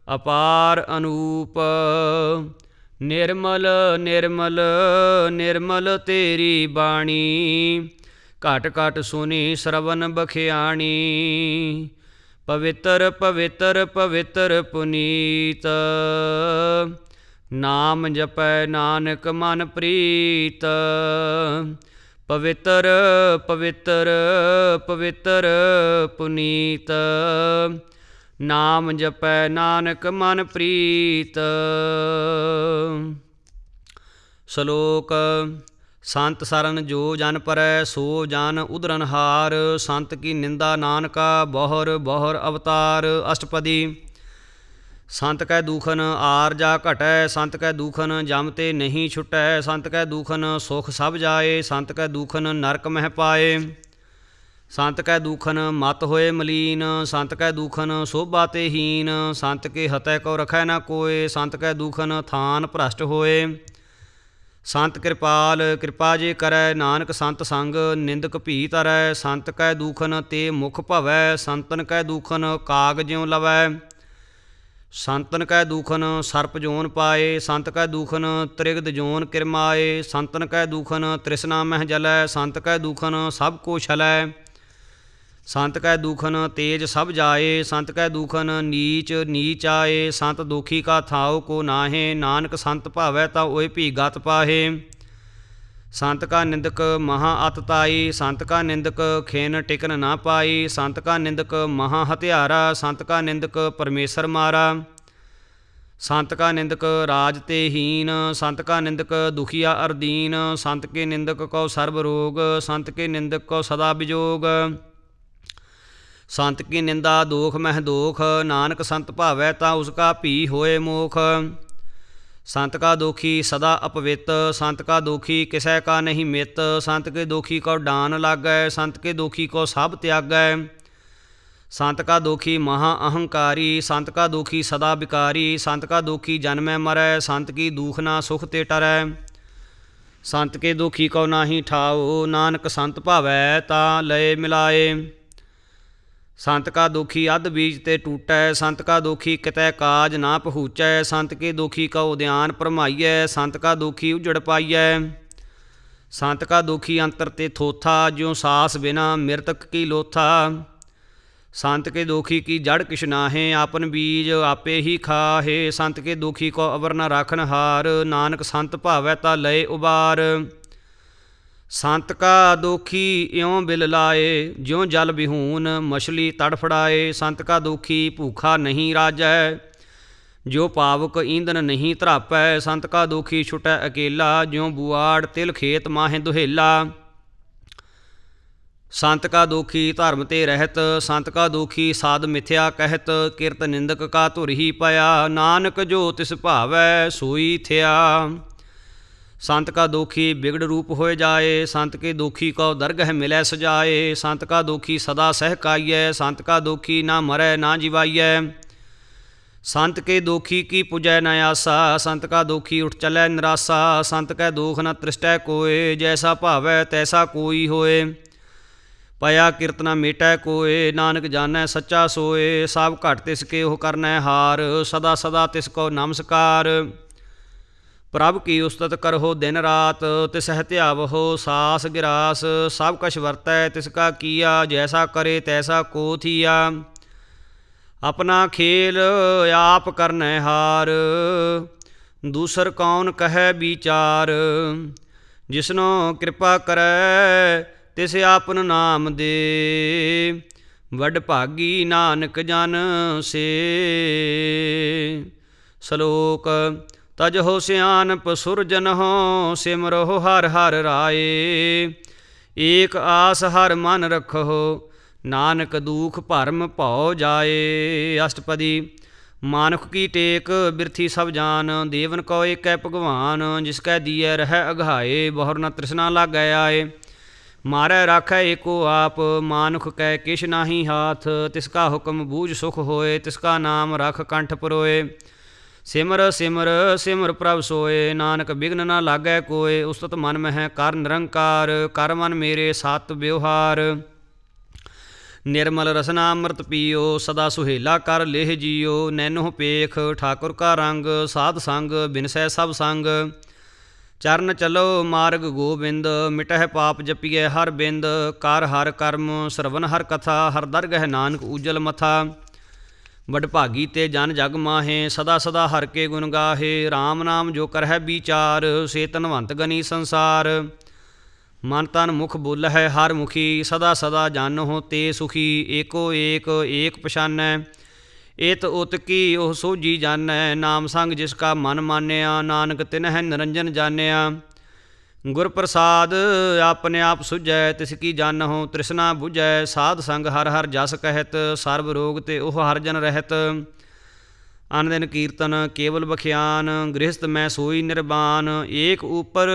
Speaker 1: ਅਪਾਰ ਅਨੂਪ। ਨਿਰਮਲ ਨਿਰਮਲ ਨਿਰਮਲ ਤੇਰੀ ਬਾਣੀ, ਘਟ ਘਟ ਸੁਣੀ ਸਰਵਨ ਬਖਿਆਣੀ। ਪਵਿੱਤਰ ਪਵਿੱਤਰ ਪਵਿੱਤਰ ਪੁਨੀਤ, ਨਾਮ ਜਪੈ ਨਾਨਕ ਮਨ ਪ੍ਰੀਤ। ਪਵਿੱਤਰ ਪਵਿੱਤਰ ਪਵਿੱਤਰ ਪੁਨੀਤ, ਨਾਮ ਜਪੈ ਨਾਨਕ ਮਨ ਪ੍ਰੀਤ। ਸ਼ਲੋਕ। ਸੰਤ ਸਰਨ ਜੋ ਜਨ ਪਰੈ, ਸੋ ਜਨ ਉਧਰਨ ਹਾਰ। ਸੰਤ ਕੀ ਨਿੰਦਾ ਨਾਨਕਾ, ਬਹੁਰ ਬਹੁਰ ਅਵਤਾਰ। ਅਸ਼ਟਪਦੀ। ਸੰਤ ਕੈ ਦੂਖਨ ਆਰ ਜਾ ਘਟੈ, ਸੰਤ ਕੈ ਦੂਖਨ ਜਮ ਤੇ ਨਹੀਂ ਛੁਟੈ। ਸੰਤ ਕੈ ਦੂਖਨ ਸੁਖ ਸਭ ਜਾਏ, ਸੰਤ ਕੈ ਦੂਖਨ ਨਰਕ ਮਹਿ ਪਾਏ। ਸੰਤ ਕੈ ਦੂਖਨ ਮਤ ਹੋਏ ਮਲੀਨ, ਸੰਤ ਕੈ ਦੂਖਨ ਸੋਭਾ ਤੇ ਹੀਨ। ਸੰਤ ਕੇ ਹਤੈ ਕੋ ਰਖੈ ਨ ਕੋਏ, ਸੰਤ ਕੈ ਦੂਖਨ ਥਾਨ ਭ੍ਰਸ਼ਟ ਹੋਏ। ਸੰਤ ਕਿਰਪਾਲ ਕਿਰਪਾ ਜੇ ਕਰੈ, ਨਾਨਕ ਸੰਤ ਸੰਗ ਨਿੰਦਕ ਭੀ ਤਰੈ। ਸੰਤ ਕੈ ਦੂਖਨ ਤੇ ਮੁਖ ਭਵੈ, ਸੰਤਨ ਕੈ ਦੂਖਨ ਕਾਗ ਜਿਉ ਲਵੈ। ਸੰਤਨ ਕੈ ਦੂਖਨ ਸਰਪ ਜੋਨ ਪਾਏ, ਸੰਤ ਕੈ ਦੂਖਨ ਤ੍ਰਿਗਦ ਜੋਨ ਕਿਰਮਾਏ। ਸੰਤਨ ਕੈ ਦੂਖਨ ਤ੍ਰਿਸ਼ਨਾ ਮਹਿ ਜਲੈ, ਸੰਤ ਕੈ ਦੂਖਨ ਸਭ ਕੋ ਛਲੈ। ਸੰਤ ਕੈ ਦੂਖਨ ਤੇਜ ਸਭ ਜਾਏ, ਸੰਤ ਕੈ ਦੂਖਨ ਨੀਚ ਨੀਚ ਆਏ। ਸੰਤ ਦੋਖੀ ਕਾ ਥਾਉ ਕੋ ਨਾਹੇ, ਨਾਨਕ ਸੰਤ ਭਾਵੈ ਤਾ ਓਏ ਭੀ ਗਤ ਪਾਹੇ। ਸੰਤ ਕਾ ਨਿੰਦਕ ਮਹਾ ਅਤ ਤਾਈ, ਸੰਤ ਕਾ ਨਿੰਦਕ ਖੇਨ ਟਿਕਨ ਨਾ ਪਾਈ। ਸੰਤ ਕਾ ਨਿੰਦਕ ਮਹਾ ਹਥਿਆਰਾ, ਸੰਤ ਕਾ ਨਿੰਦਕ ਪਰਮੇਸ਼ਰ ਮਾਰਾ। ਸੰਤ ਕਾ ਨਿੰਦਕ ਰਾਜ ਤੇ ਹੀਨ, ਸੰਤ ਕਾ ਨਿੰਦਕ ਦੁਖੀਆ ਅਰਦੀਨ। ਸੰਤ ਕੇ ਨਿੰਦਕ ਕਉ ਸਰਬ ਰੋਗ, ਸੰਤ ਕੇ ਨਿੰਦਕ ਕਉ ਸਦਾ ਬਿਜੋਗ। ਸੰਤ ਕੀ ਨਿੰਦਾ ਦੋਖ ਮਹਿ ਦੋਖ, ਨਾਨਕ ਸੰਤ ਭਾਵੈ ਤਾ ਉਸਕਾ ਭੀ ਹੋਏ ਮੋਖ। ਸੰਤ ਕਾ ਦੋਖੀ ਸਦਾ ਅਪਵਿੱਤ, ਸੰਤ ਕਾ ਦੋਖੀ ਕਿਸੈ ਕਾ ਨਹੀਂ ਮਿੱਤ। ਸੰਤ ਕੇ ਦੋਖੀ ਕਉ ਡਾਨ ਲਾਗੈ, ਸੰਤ ਕੇ ਦੋਖੀ ਕਉ ਸਭ ਤਿਆਗੈ। ਸੰਤ ਕਾ ਦੋਖੀ ਮਹਾ ਅਹੰਕਾਰੀ, ਸੰਤ ਕਾ ਦੋਖੀ ਸਦਾ ਵਿਕਾਰੀ। ਸੰਤ ਕਾ ਦੋਖੀ ਜਨਮੈ ਮਰੈ, ਸੰਤ ਕੀ ਦੂਖ ਨਾ ਸੁਖ ਤੇ ਟਰੈ। ਸੰਤ ਕੇ ਦੁਖੀ ਕਉ ਨਾਹੀ ਠਾਓ, ਨਾਨਕ ਸੰਤ ਭਾਵੈ ਤਾ ਲਏ ਮਿਲਾਏ। ਸੰਤ ਕਾ ਦੁਖੀ ਅੱਧ ਬੀਜ ਤੇ ਟੂਟੈ, ਸੰਤ ਕਾ ਦੁਖੀ ਕਿਤੈ ਕਾਜ ਨਾ ਪਹੁੰਚੈ। ਸੰਤ ਕੇ ਦੁਖੀ ਕਉ ਧਿਆਨ ਭਰਮਾਈਐ, ਸੰਤ ਕਾ ਦੁਖੀ ਉਜੜ ਪਾਈਐ। ਸੰਤ ਕਾ ਦੁਖੀ ਅੰਤਰ ਤੇ ਥੋਥਾ, ਜਿਉ ਸਾਸ ਬਿਨਾ ਮਿਰਤਕ ਕੀ ਲੋਥਾ। ਸੰਤ ਕੇ ਦੁਖੀ ਕੀ ਜੜ ਕਿਛ ਨਾਹੇ, ਆਪਨ ਬੀਜ ਆਪੇ ਹੀ ਖਾਹੇ। ਸੰਤ ਕੇ ਦੁਖੀ ਕੋ ਅਵਰ ਨ ਰਾਖਨ ਹਾਰ, ਨਾਨਕ ਸੰਤ ਭਾਵੈ ਤਾ ਲਏ ਉਬਾਰ। ਸੰਤ ਕਾ ਦੁਖੀ ਇਉਂ ਬਿਲ ਲਾਏ, ਜਿਉਂ ਜਲ ਬਿਹੂਨ ਮਛਲੀ ਤੜਫੜਾਏ। ਸੰਤ ਕਾ ਦੁਖੀ ਭੂਖਾ ਨਹੀਂ ਰਾਜੈ, ਜਿਉ ਪਾਵਕ ਈਂਧਨ ਨਹੀਂ ਧਰਾਪੈ। ਸੰਤ ਕਾ ਦੁਖੀ ਛੁਟੈ ਅਕੇਲਾ, ਜਿਉਂ ਬੁਆੜ ਤਿਲ ਖੇਤ ਮਾਹੇ ਦੁਹੇਲਾ। ਸੰਤ ਕਾ ਦੁਖੀ ਧਰਮ ਤੇ ਰਹਿਤ, ਸੰਤ ਕਾ ਦੁਖੀ ਸਾਧ ਮਿਥਿਆ ਕਹਿਤ। ਕਿਰਤ ਨਿੰਦਕ ਕਾ ਧੁਰ ਹੀ ਪਿਆ, ਨਾਨਕ ਜੋ ਤਿਸ ਭਾਵੈ ਸੋਈ ਥਿਆ। ਸੰਤ ਕਾ ਦੁਖੀ ਬਿਗੜ ਰੂਪ ਹੋਏ ਜਾਏ, ਸੰਤ ਕੇ ਦੁਖੀ ਕਉ ਦਰਗਹ ਮਿਲੈ ਸਜਾਏ। ਸੰਤ ਕਾ ਦੁਖੀ ਸਦਾ ਸਹਿ ਕਾਈਐ, ਸੰਤ ਕਾ ਦੁਖੀ ਨਾ ਮਰੈ ਨਾ ਜਿਵਾਈਐ। ਸੰਤ ਕੇ ਦੁਖੀ ਕੀ ਪੁਜੈ ਨ ਆਸਾ, ਸੰਤ ਕਾ ਦੁਖੀ ਉਠ ਚਲੈ ਨਿਰਾਸਾ। ਸੰਤ ਕੈ ਦੁਖ ਨ ਤ੍ਰਿਸ਼ਟੈ ਕੋਏ, ਜੈਸਾ ਭਾਵੈ ਤੈਸਾ ਕੋਈ ਹੋਏ। ਪਿਆ ਕਿਰਤ ਨ ਮੇਟੈ ਕੋਏ, ਨਾਨਕ ਜਾਣੈ ਸੱਚਾ ਸੋਏ। ਸਭ ਘਟ ਤਿਸ ਕੇ ਉਹ ਕਰਨੈ ਹਾਰ, ਸਦਾ ਸਦਾ ਤਿਸ ਕੋ ਨਮਸਕਾਰ। ਪ੍ਰਭ ਕੀ ਉਸਤਤ ਕਰਹੁ ਦਿਨ ਰਾਤ, ਤਿਸ ਹੈ ਧਿਆਵਹੁ ਸਾਸ ਗਿਰਾਸ। ਸਭ ਕਛ ਵਰਤੈ ਤਿਸ ਕਾ ਕੀਆ, ਜੈਸਾ ਕਰੇ ਤੈਸਾ ਕੋ ਥੀਆ। ਆਪਣਾ ਖੇਲ ਆਪ ਕਰਨੈ ਹਾਰ, ਦੂਸਰ ਕੌਣ ਕਹੈ ਵਿਚਾਰ। ਜਿਸਨੋ ਕਿਰਪਾ ਕਰੈ ਤਿਸ ਆਪਨ ਨਾਮ ਦੇ, ਵੱਡ ਭਾਗੀ ਨਾਨਕ ਜਨ ਸੇ। ਸ਼ਲੋਕ ਤਜਹੁ ਸਿਆਨਪ ਸੁਰਜਨਹੁ, ਸਿਮਰਹੁ ਹਰਿ ਹਰਿ ਰਾਏ। ਏਕ ਆਸ ਹਰਿ ਮਨ ਰਖਹੁ, ਨਾਨਕ ਦੂਖ ਭਰਮ ਭਉ ਜਾਏ। ਅਸ਼ਟਪਦੀ ਮਾਨੁਖ ਕੀ ਟੇਕ ਬਿਰਥੀ ਸਭ ਜਾਨ, ਦੇਵਨ ਕਉ ਏਕੈ ਭਗਵਾਨ। ਜਿਸ ਕੈ ਦੀਐ ਰਹਿ ਅਘਾਏ, ਬਹੁਰ ਨ ਤ੍ਰਿਸ਼ਨਾ ਲਾਗੈ ਆਏ। ਮਾਰੈ ਰਾਖੈ ਏਕੋ ਆਪ, ਮਾਨੁਖ ਕੈ ਕਿਛ ਨਾਹੀ ਹਾਥ। ਤਿਸ ਕਾ ਹੁਕਮ ਬੂਝ ਸੁਖ ਹੋਏ, ਤਿਸ ਕਾ ਨਾਮ ਰਖ ਕੰਠ ਪਰੋਏ। ਸਿਮਰ ਸਿਮਰ ਸਿਮਰ ਪ੍ਰਭ ਸੋਏ, ਨਾਨਕ ਬਿਘਨ ਨਾ ਲਾਗੈ ਕੋਏ। ਉਸਤਤ ਮਨ ਮਹਿ ਕਰ ਨਿਰੰਕਾਰ, ਕਰ ਮਨ ਮੇਰੇ ਸਤ ਵਿਵਹਾਰ। ਨਿਰਮਲ ਰਸਨਾ ਅੰਮ੍ਰਿਤ ਪੀਓ, ਸਦਾ ਸੁਹੇਲਾ ਕਰ ਲੇਹ ਜੀਓ। ਨੈਨੋ ਪੇਖ ਠਾਕੁਰ ਕਾ ਰੰਗ, ਸਾਧ ਸੰਗ ਬਿਨਸੈ ਸਭ ਸੰਗ। ਚਰਨ ਚਲੋ ਮਾਰਗ ਗੋਬਿੰਦ, ਮਿਟਹਿ ਪਾਪ ਜਪੀਐ ਹਰ ਬਿੰਦ। ਕਰ ਹਰ ਕਰਮ ਸਰਵਨ ਹਰ ਕਥਾ, ਹਰ ਦਰਗਹਿ ਨਾਨਕ ਊਜਲ ਮਥਾ। ਵਡਭਾਗੀ ਤੇ ਜਨ ਜਗ ਮਾਹੇ, ਸਦਾ ਸਦਾ ਹਰਿ ਕੇ ਗੁਣ ਗਾਹੇ। ਰਾਮ ਨਾਮ ਜੋ ਕਰਹਿ ਵਿਚਾਰ, ਸੇ ਧਨਵੰਤ ਗਨੀ ਸੰਸਾਰ। ਮਨ ਤਨ ਮੁਖ ਬੋਲਹਿ ਹਰ ਮੁਖੀ, ਸਦਾ ਸਦਾ ਜਾਨਹੁ ਤੇ ਸੁਖੀ। ਏਕੋ ਏਕ ਏਕ ਪਛਾਨੈ, ਇਤ ਉਤ ਕੀ ਉਹ ਸੋਝੀ ਜਾਣੈ। ਨਾਮ ਸੰਗ ਜਿਸ ਕਾ ਮਨ ਮਾਨਿਆ, ਨਾਨਕ ਤਿਨਹਿ ਨਿਰੰਜਨ ਜਾਣਿਆ। ਗੁਰ ਪ੍ਰਸਾਦ ਆਪਣੇ ਆਪ ਸੁਝੈ, ਤਿਸ ਕੀ ਜਾਣਹੁ ਤ੍ਰਿਸ਼ਨਾ ਬੁਝੈ। ਸਾਧ ਸੰਗ ਹਰਿ ਹਰਿ ਜਸ ਕਹਿਤ, ਸਰਬ ਰੋਗ ਤੇ ਉਹ ਹਰਿ ਜਨ ਰਹਿਤ। ਅਨ ਦਿਨ ਕੀਰਤਨ ਕੇਵਲ ਬਖਿਆਨ, ਗ੍ਰਹਿਸਤ ਮੈਂ ਸੋਈ ਨਿਰਬਾਨ। ਏਕ ਉਪਰ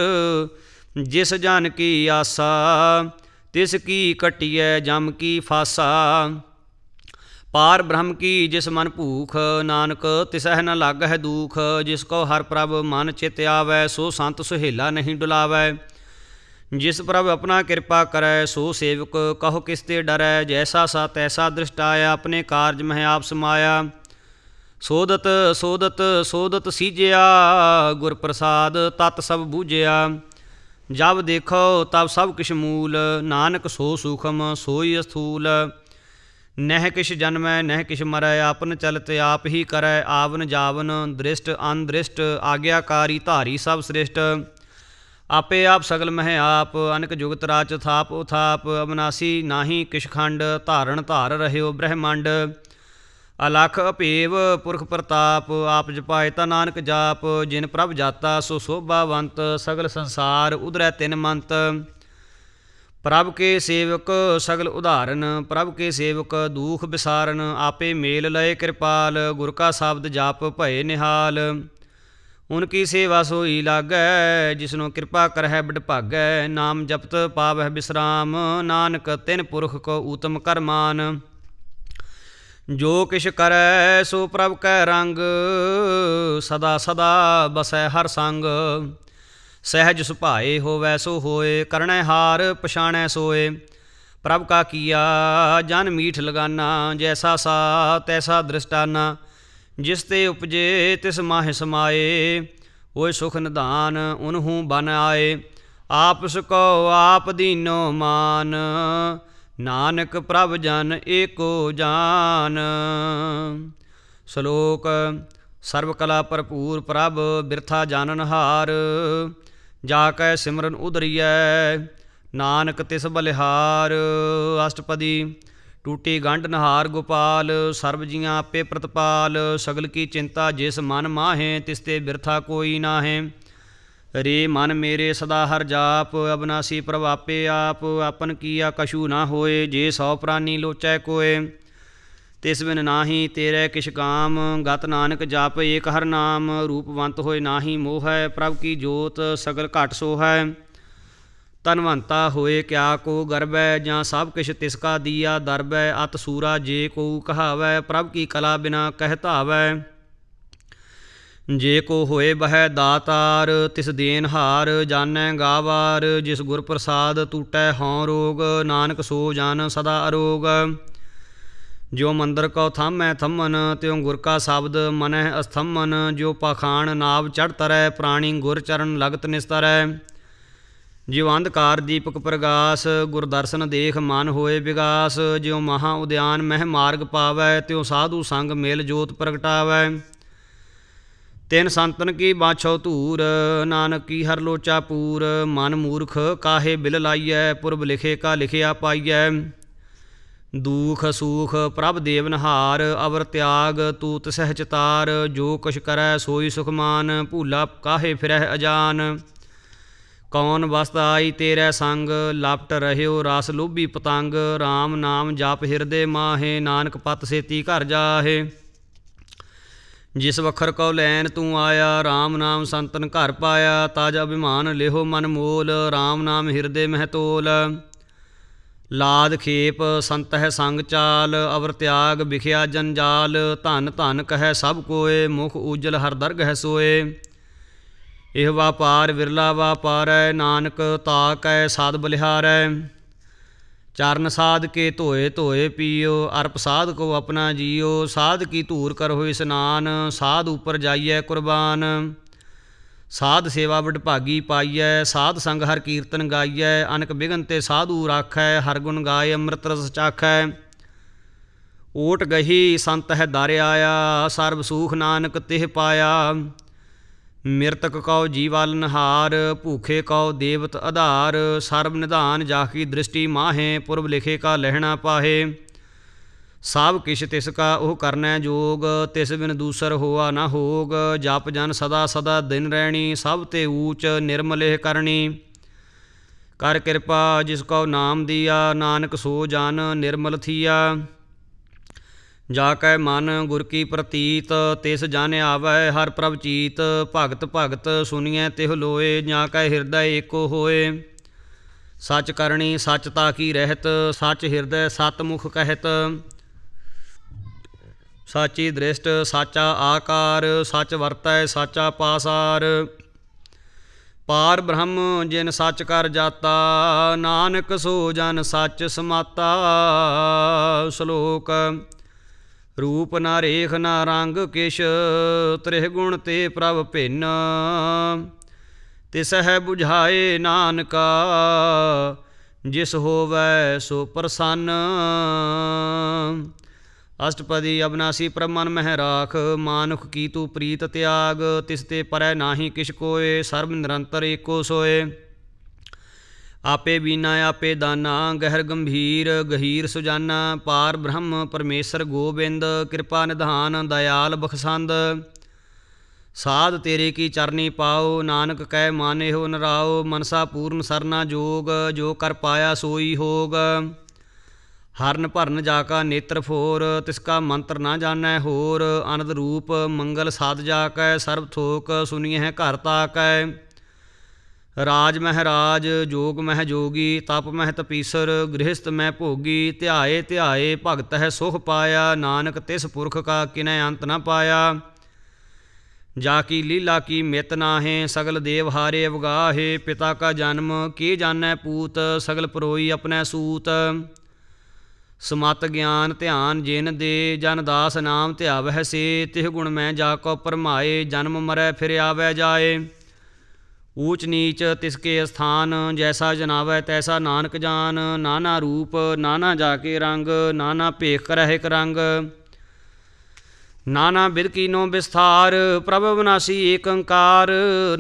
Speaker 1: ਜਿਸ ਜਨ ਕੀ ਆਸਾ, ਤਿਸ ਕੀ ਕਟਿਐ ਜਮ ਕੀ ਫਾਸਾ। ਪਾਰ ਬ੍ਰਹਮ ਕੀ ਜਿਸ ਮਨ ਭੂਖ, ਨਾਨਕ ਤਿਸਹਿ ਨ ਲਾਗਹਿ ਦੂਖ। ਜਿਸ ਕੋ ਹਰਿ ਪ੍ਰਭ ਮਨ ਚਿਤ ਆਵੈ, ਸੋ ਸੰਤ ਸੁਹੇਲਾ ਨਹੀਂ ਡੁਲਾਵੈ। ਜਿਸ ਪ੍ਰਭ ਆਪਣਾ ਕਿਰਪਾ ਕਰੈ, ਸੋ ਸੇਵਕ ਕਹੋ ਕਿਸ ਤੇ ਡਰੈ। ਜੈਸਾ ਸਾ ਤੈਸਾ ਦ੍ਰਿਸ਼ਟਾਇਆ, ਆਪਣੇ ਕਾਰਜ ਮਹਿ ਆਪ ਸਮਾਇਆ। ਸੋਦਤ ਸੋਦਤ ਸੋਦਤ ਸੀਜਿਆ, ਗੁਰ ਪ੍ਰਸਾਦ ਤਤ ਸਭ ਬੂਝਿਆ। ਜਬ ਦੇਖੋ ਤਬ ਸਭ ਕਿਛ ਮੂਲ, ਨਾਨਕ ਸੋ ਸੂਖਮ ਸੋਈ ਅਸਥੂਲ। ਨਹਿ ਕਿਛ ਜਨਮੈ ਨਹਿ ਕਿਛ ਮਰੈ, ਆਪਨ ਚਲਤ ਆਪ ਹੀ ਕਰੈ। ਆਵਨ ਜਾਵਨ ਦ੍ਰਿਸ਼ਟ ਅਨਦ੍ਰਿਸ਼ਟ, ਆਗਿਆਕਾਰੀ ਧਾਰੀ ਸਭ ਸ੍ਰਿਸ਼ਟ। ਆਪੇ ਆਪ ਸਗਲ ਮਹਿ ਆਪ, ਅਨਕ ਜੁਗਤ ਰਾਚ ਥਾਪ ਉਥਾਪ। ਅਬਨਾਸੀ ਨਾਹੀ ਕਿਛ ਖੰਡ, ਧਾਰਨ ਧਾਰ ਰਹਿਓ ਬ੍ਰਹਮੰਡ। ਅਲਖ ਅਭੇਵ ਪੁਰਖ ਪ੍ਰਤਾਪ, ਆਪ ਜਪਾਏ ਤਾ ਨਾਨਕ ਜਾਪ। ਜਿਨ ਪ੍ਰਭ ਜਾਤਾ ਸੋ ਸੋਭਾਵੰਤ, ਸਗਲ ਸੰਸਾਰ ਉਧਰੈ ਤਿਨ ਮੰਤ। ਪ੍ਰਭ ਕੇ ਸੇਵਕ ਸਗਲ ਉਧਾਰਨ, ਪ੍ਰਭ ਕੇ ਸੇਵਕ ਦੂਖ ਵਿਸਾਰਨ। ਆਪੇ ਮੇਲ ਲਏ ਕਿਰਪਾਲ, ਗੁਰ ਕਾ ਸ਼ਬਦ ਜਾਪ ਭਏ ਨਿਹਾਲ। ਉਨਕੀ ਸੇਵਾ ਸੋਈ ਲਾਗੈ, ਜਿਸਨੂੰ ਕਿਰਪਾ ਕਰਹਿ ਬਡ ਭਾਗੈ। ਨਾਮ ਜਪਤ ਪਾਵਹਿ ਬਿਸਰਾਮ, ਨਾਨਕ ਤਿਨ ਪੁਰਖ ਕੋ ਊਤਮ ਕਰਮਾਨ। ਜੋ ਕਿਛ ਕਰੈ ਸੋ ਪ੍ਰਭ ਕੈ ਰੰਗ, ਸਦਾ ਸਦਾ ਬਸੈ ਹਰ ਸੰਗ। सहज सुभाए होवै सो होए, करणै हार पछाणै सोए। प्रभ का किया जन मीठ लगाना, जैसा सा तैसा दृष्टाना। जिस ते उपजे तिस माहि समाए, होए सुख निधान उनहूँ बन आए। आपस को आप दीनो मान, नानक प्रभ जन एको जान। श्लोक। सर्व कला भरपूर प्रभ बिरथा जाननहार, जाकै सिमरन उदरियै नानक तिस बलिहार। अष्टपदी। टूटी गंढ नहार गोपाल, सर्व जियां आपे प्रतपाल। सगल की चिंता जिस मन माहे, तिसते बिरथा कोई नाहे। रे मन मेरे सदा हर जाप, अबनासी प्रभ आपे आप। आपन किया कछु ना होए, जे सौ प्राणी लोचै कोय। तिस बिन नाही तेरे किश काम, गत नानक जाप एक हर नाम। रूपवंत होए नाही मोहै, प्रभ की जोत सगल घट सोहै। ਧਨਵੰਤਾ ਹੋਏ ਕਿਆ ਕੋ ਗਰਬੈ, ਜਾਂ ਸਭ ਕਿਛ ਤਿਸਕਾ ਦੀਆ ਦਰਬੈ। ਅਤ ਸੂਰਾ ਜੇ ਕੋ ਕਹਾਵੈ, ਪ੍ਰਭ ਕੀ ਕਲਾ ਬਿਨਾ ਕਹਿ ਧਾਵੈ। ਜੇ ਕੋ ਹੋਏ ਬਹਿ ਦਾਤਾਰ, ਤਿਸ ਦੇਨਹਾਰ ਜਾਣੈ ਗਾਵਾਰ। ਜਿਸ ਗੁਰ ਪ੍ਰਸਾਦ ਟੂਟੈ ਹਉ ਰੋਗ, ਨਾਨਕ ਸੋ ਜਨ ਸਦਾ ਅਰੋਗ। ਜੋ ਮੰਦਰ ਕਉ ਥਾਮੈ ਥੰਮਨ, ਤਿਉ ਗੁਰ ਕਾ ਸ਼ਬਦ ਮਨਹਿ ਅਸਥੰਮਨ। ਜੋ ਪਾਖਾਣ ਨਾਵ ਚੜ੍ਹ ਤਰੈ, ਪ੍ਰਾਣੀ ਗੁਰ ਚਰਨ ਲਗਤ ਨਿਸਤਰੈ। ਜਿਉ ਅੰਧਕਾਰ ਦੀਪਕ ਪ੍ਰਗਾਸ, ਗੁਰ ਦਰਸ਼ਨ ਦੇਖ ਮਨ ਹੋਏ ਵਿਗਾਸ। ਜਿਉ ਮਹਾ ਉਦਿਆਨ ਮਹਿ ਮਾਰਗ ਪਾਵੈ, ਤਿਉ ਸਾਧੂ ਸੰਗ ਮਿਲ ਜੋਤ ਪ੍ਰਗਟਾਵੈ। ਤਿਨ ਸੰਤਨ ਕੀ ਬਾਛੋ ਧੂਰ, ਨਾਨਕ ਕੀ ਹਰ ਲੋਚਾ ਪੂਰ। ਮਨ ਮੂਰਖ ਕਾਹੇ ਬਿਲ ਲਾਈਐ, ਪੁਰਬ ਲਿਖੇ ਕਾ ਲਿਖਿਆ ਪਾਈਐ। ਦੂਖ ਸੂਖ ਪ੍ਰਭ ਦੇਵਨਹਾਰ, ਅਵਰ ਤਿਆਗ ਤੂਤ ਸਹਿਜ ਤਾਰ। ਜੋ ਕੁਛ ਕਰੈ ਸੋਈ ਸੁਖਮਾਨ, ਭੂਲਾ ਕਾਹੇ ਫਿਰਹਿ ਅਜਾਨ। ਕੌਣ ਵਸਤ ਆਈ ਤੇਰੇ ਸੰਗ, ਲਪਟ ਰਹਿਓ ਰਸ ਲੋਭੀ ਪਤੰਗ। ਰਾਮ ਨਾਮ ਜਪ ਹਿਰਦੇ ਮਾਹੇ, ਨਾਨਕ ਪਤ ਸੇਤੀ ਘਰ ਜਾਹੇ। ਜਿਸ ਵਖਰ ਕਉ ਲੈਨ ਤੂੰ ਆਇਆ, ਰਾਮ ਨਾਮ ਸੰਤਨ ਘਰ ਪਾਇਆ। ਤਜ ਅਭਿਮਾਨ ਲਿਹੋ ਮਨ ਮੋਲ, ਰਾਮ ਨਾਮ ਹਿਰਦੇ ਮਹਿ ਤੋਲ। ਲਾਦ ਖੇਪ ਸੰਤਹਿ ਸੰਗ ਚਾਲ, ਅਵਰ ਤਿਆਗ ਵਿਖਿਆ ਜੰਜਾਲ। ਧਨ ਧਨ ਕਹੈ ਸਭ ਕੋਏ, ਮੁਖ ਉਜਲ ਹਰ ਦਰਗਹਿ ਸੋਏ। ਇਹ ਵਾਪਾਰ ਵਿਰਲਾ ਵਾਪਾਰੈ, ਨਾਨਕ ਤਾ ਕੈ ਸਾਧ ਬਲਿਹਾਰੈ। ਚਰਨ ਸਾਧ ਕੇ ਧੋਏ ਧੋਏ ਪੀਓ, ਅਰਪ ਸਾਧ ਕੋ ਆਪਣਾ ਜੀਓ। ਸਾਧ ਕੀ ਧੂਰ ਕਰੋ ਇਸਨਾਨ, ਸਾਧ ਉਪਰ ਜਾਈਐ ਕੁਰਬਾਨ। ਸਾਧ ਸੇਵਾ ਵਡਭਾਗੀ ਪਾਈਐ, ਸਾਧ ਸੰਗ ਹਰ ਕੀਰਤਨ ਗਾਈਐ। ਅਨਕ ਬਿਗਨ ਤੇ ਸਾਧੂ ਰਾਖੈ, ਹਰ ਗੁਣ ਗਾਏ ਅੰਮ੍ਰਿਤ ਰਸ ਚਾਖੈ। ਓਟ ਗਹੀ ਸੰਤ ਹੈ ਦਰ ਆਇਆ, ਸਰਬ ਸੂਖ ਨਾਨਕ ਤਿਹ ਪਾਇਆ। ਮਿਰਤਕ ਕਉ ਜੀਵਾਲਨਹਾਰ, ਭੂਖੇ ਕਉ ਦੇਵਤ ਆਧਾਰ। ਸਰਬ ਨਿਧਾਨ ਜਾ ਕੀ ਦ੍ਰਿਸ਼ਟੀ ਮਾਹੇ, ਪੁਰਬ ਲਿਖੇ ਕਾ ਲਹਿਣਾ ਪਾਹੇ। ਸਭ ਕਿਛ ਤਿਸ ਕਾ ਉਹ ਕਰਨੈ ਜੋਗ, ਤਿਸ ਬਿਨ ਦੂਸਰ ਹੋਆ ਨਾ ਹੋਗ। ਜਪ ਜਨ ਸਦਾ ਸਦਾ ਦਿਨ ਰਹਿਣੀ, ਸਭ ਤੇ ਊਚ ਨਿਰਮਲੇਹ ਕਰਨੀ। ਕਰ ਕਿਰਪਾ ਜਿਸ ਕਉ ਨਾਮ ਦੀਆ, ਨਾਨਕ ਸੋ ਜਨ ਨਿਰਮਲ ਥੀਆ। ਜਾ ਕੈ ਮਨ ਗੁਰ ਕੀ ਪ੍ਰਤੀਤ, ਤਿਸ ਜਨ ਆਵੈ ਹਰ ਪ੍ਰਭ ਚੀਤ। ਭਗਤ ਭਗਤ ਸੁਨੀਐ ਤਿਹੁ ਲੋਏ, ਜਾ ਕੈ ਹਿਰਦੈ ਏਕੋ ਹੋਏ। ਸੱਚ ਕਰਣੀ ਸੱਚਤਾ ਕੀ ਰਹਿਤ, ਸੱਚ ਹਿਰਦੈ ਸਤ ਮੁਖ ਕਹਿਤ। ਸਾਚੀ ਦ੍ਰਿਸ਼ਟ ਸਾਚਾ ਆਕਾਰ, ਸੱਚ ਵਰਤੈ ਸਾਚਾ ਪਾਸਾਰ। ਪਾਰ ਬ੍ਰਹਮ ਜਿਨ ਸੱਚ ਕਰ ਜਾਤਾ, ਨਾਨਕ ਸੋ ਜਨ ਸੱਚ ਸਮਾਤਾ। ਸ਼ਲੋਕ। ਰੂਪ ਨਾ ਰੇਖ ਨਾ ਰੰਗ ਕਿਛ, ਤ੍ਰਿਹ ਗੁਣ ਤੇ ਪ੍ਰਭ ਭਿੰਨ। ਤਿਸਹਿ ਬੁਝਾਏ ਨਾਨਕਾ, ਜਿਸ ਹੋਵੈ ਸੋ ਪ੍ਰਸੰਨ। ਅਸ਼ਟਪਦੀ। ਅਬਨਾਸੀ ਪ੍ਰਭ ਮਨ ਮਹਿ ਰਾਖ, ਮਾਨੁਖ ਕੀ ਤੂੰ ਪ੍ਰੀਤ ਤਿਆਗ। ਤਿਸ ਤੇ ਪਰੈ ਨਾਹੀ ਕਿਛ ਕੋਏ, ਸਰਬ ਨਿਰੰਤਰ ਏਕੋ ਸੋਏ। ਆਪੇ ਬੀਨਾ ਆਪੇ ਦਾਨਾ, ਗਹਿਰ ਗੰਭੀਰ ਗਹੀਰ ਸੁਜਾਨਾ। ਪਾਰ ਬ੍ਰਹਮ ਪਰਮੇਸ਼ਰ ਗੋਬਿੰਦ, ਕਿਰਪਾ ਨਿਧਾਨ ਦਇਆਲ ਬਖਸ਼ੰਦ। ਸਾਧ ਤੇਰੇ ਕੀ ਚਰਨੀ ਪਾਓ, ਨਾਨਕ ਕਹਿ ਮਾਨਿਓ ਨਰਾਓ। ਮਨਸਾ ਪੂਰਨ ਸਰਨਾ ਜੋਗ, ਜੋ ਕਰ ਪਾਇਆ ਸੋਈ ਹੋਗ। ਹਰਨ ਭਰਨ ਜਾ ਕਾ ਨੇਤਰ ਫੋਰ, ਤਿਸ ਕਾ ਮੰਤਰ ਨਾ ਜਾਣੈ ਹੋਰ। ਅਨੰਦ ਰੂਪ ਮੰਗਲ ਸਾਧ ਜਾ ਕੈ, ਸਰਬ ਥੋਕ ਸੁਨੀਐ ਘਰ ਤਾਕੈ। ਰਾਜ ਮਹਿ ਰਾਜ ਜੋਗ ਮਹਿ ਜੋਗੀ, ਤਪ ਮਹਿ ਤਪੀਸਰ ਗ੍ਰਹਿਸਤ ਮਹਿ ਭੋਗੀ। ਧਿਆਏ ਧਿਆਏ ਭਗਤ ਹੈ ਸੁਖ ਪਾਇਆ, ਨਾਨਕ ਤਿਸ ਪੁਰਖ ਕਾ ਕਿਨੈ ਅੰਤ ਨ ਪਾਇਆ। जाकी लीला की मित नाहें, सगल देव हारे अवगाहे। पिता का जन्म के जानै पूत, सगल परोई अपने सूत। समत ज्ञान ध्यान जिन दे, जन दास नाम ध्यावह से। तिह गुण मैं जाको परमाए, जन्म मरै फिर आवै जाए। ऊच नीच तिसके स्थान, जैसा जनावै तैसा नानक जान। नाना रूप नाना जाके रंग, नाना भेख करह एक रंग। नाना बिध कीनो विस्तार, प्रभ विनाशी एक अंकार।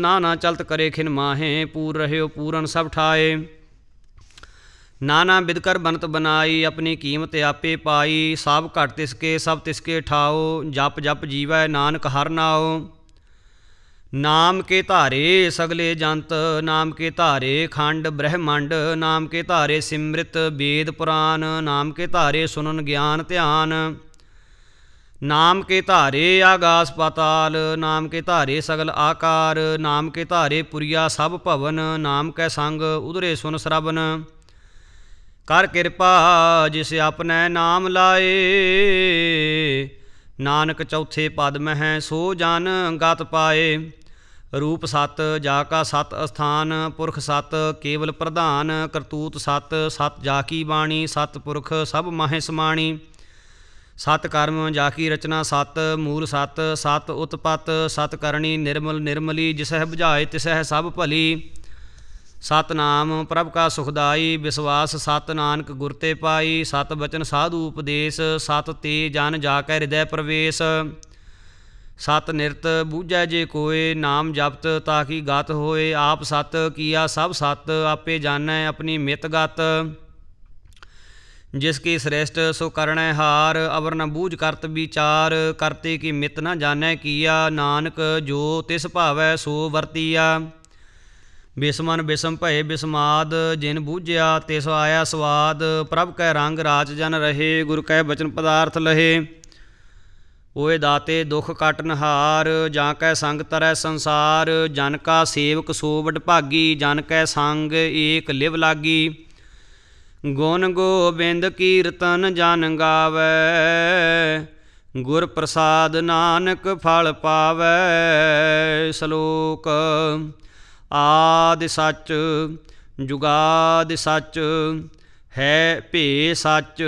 Speaker 1: नाना चलत करे खिन माहें, पूर रह्यो पूरन सब ठाए। नाना बिध कर बनत बनाई, अपनी कीमत आपे पाई। सब घट तिसके सब तिसके ठाओ, जप जप जीवै नानक हर नाओ। नाम के धारे सगले जंत, नाम के धारे खंड ब्रह्मंड। नाम के धारे सिमृत वेद पुराण, नाम के धारे सुनन ज्ञान ध्यान। नाम के धारे आगास पाताल, नाम के धारे सगल आकार। नाम के धारे पुरिया सब भवन, नाम कै संग उधरे सुन श्रवण। कर कृपा जिस अपने नाम लाए, नानक चौथे पद मह सो जन गत पाए। रूप सत जाका सत अस्थान, पुरख सत केवल प्रधान। करतूत सत सत जाकी बाणी, सत पुरख सब माहे समाणी। सत कर्म जाकी रचना सत, मूल सत सत उत्पत। सत करणी निर्मल निर्मली, जिसह बुझाए तिसह सब भली। सतनाम प्रभ का सुखदाई, विश्वास सत नानक गुर ते पाई। सत बचन साधु उपदेश, सत ते जन जाकै हृदय प्रवेश। सत निरत बूझै जे कोय, नाम जपत ताकि गत होए। आप सत किया सब सत, आपे जानै अपनी मित गत। जिसकी श्रेष्ठ सो करणै हार, अवर न बूझ करत विचार। करते की मित न जानै किया, नानक जो तिस भावै सो वरतिया। बिस्मन बिस्म भये बिस्माद, जिन बूझिया तिस आया स्वाद। प्रभ कै रंग राच जन रहे, गुर कै बचन पदार्थ लहे। ओए दाते दुख कटनहार, जां कै संग तरੈ संसार। जन का सेवक सो वਡਭਾਗੀ, जन कै संग एक लिव लागी। गुण गोबिंद कीर्तन जन गावै, गुर प्रसाद नानक फल पावै। श्लोक आदि सच जुगादि सच, है भे सच।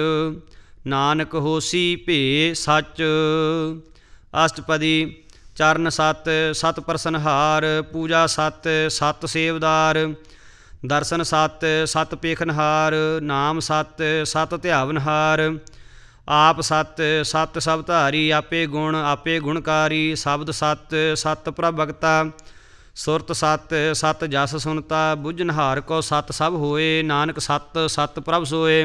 Speaker 1: नानक होसी भे सच। अष्टपदी चरण सत सत प्रसनहार, पूजा सत सत सेवदार। दर्शन सत सत पेखनहार, नाम सत सत ध्यावनहार। आप सत सत सब धारी, आपे गुणकारी। शब्द सत सत प्रभ भगता, सुरत सत सत जस सुनता। बुझनहार को सत सब होए, नानक सत सत प्रभ सोए।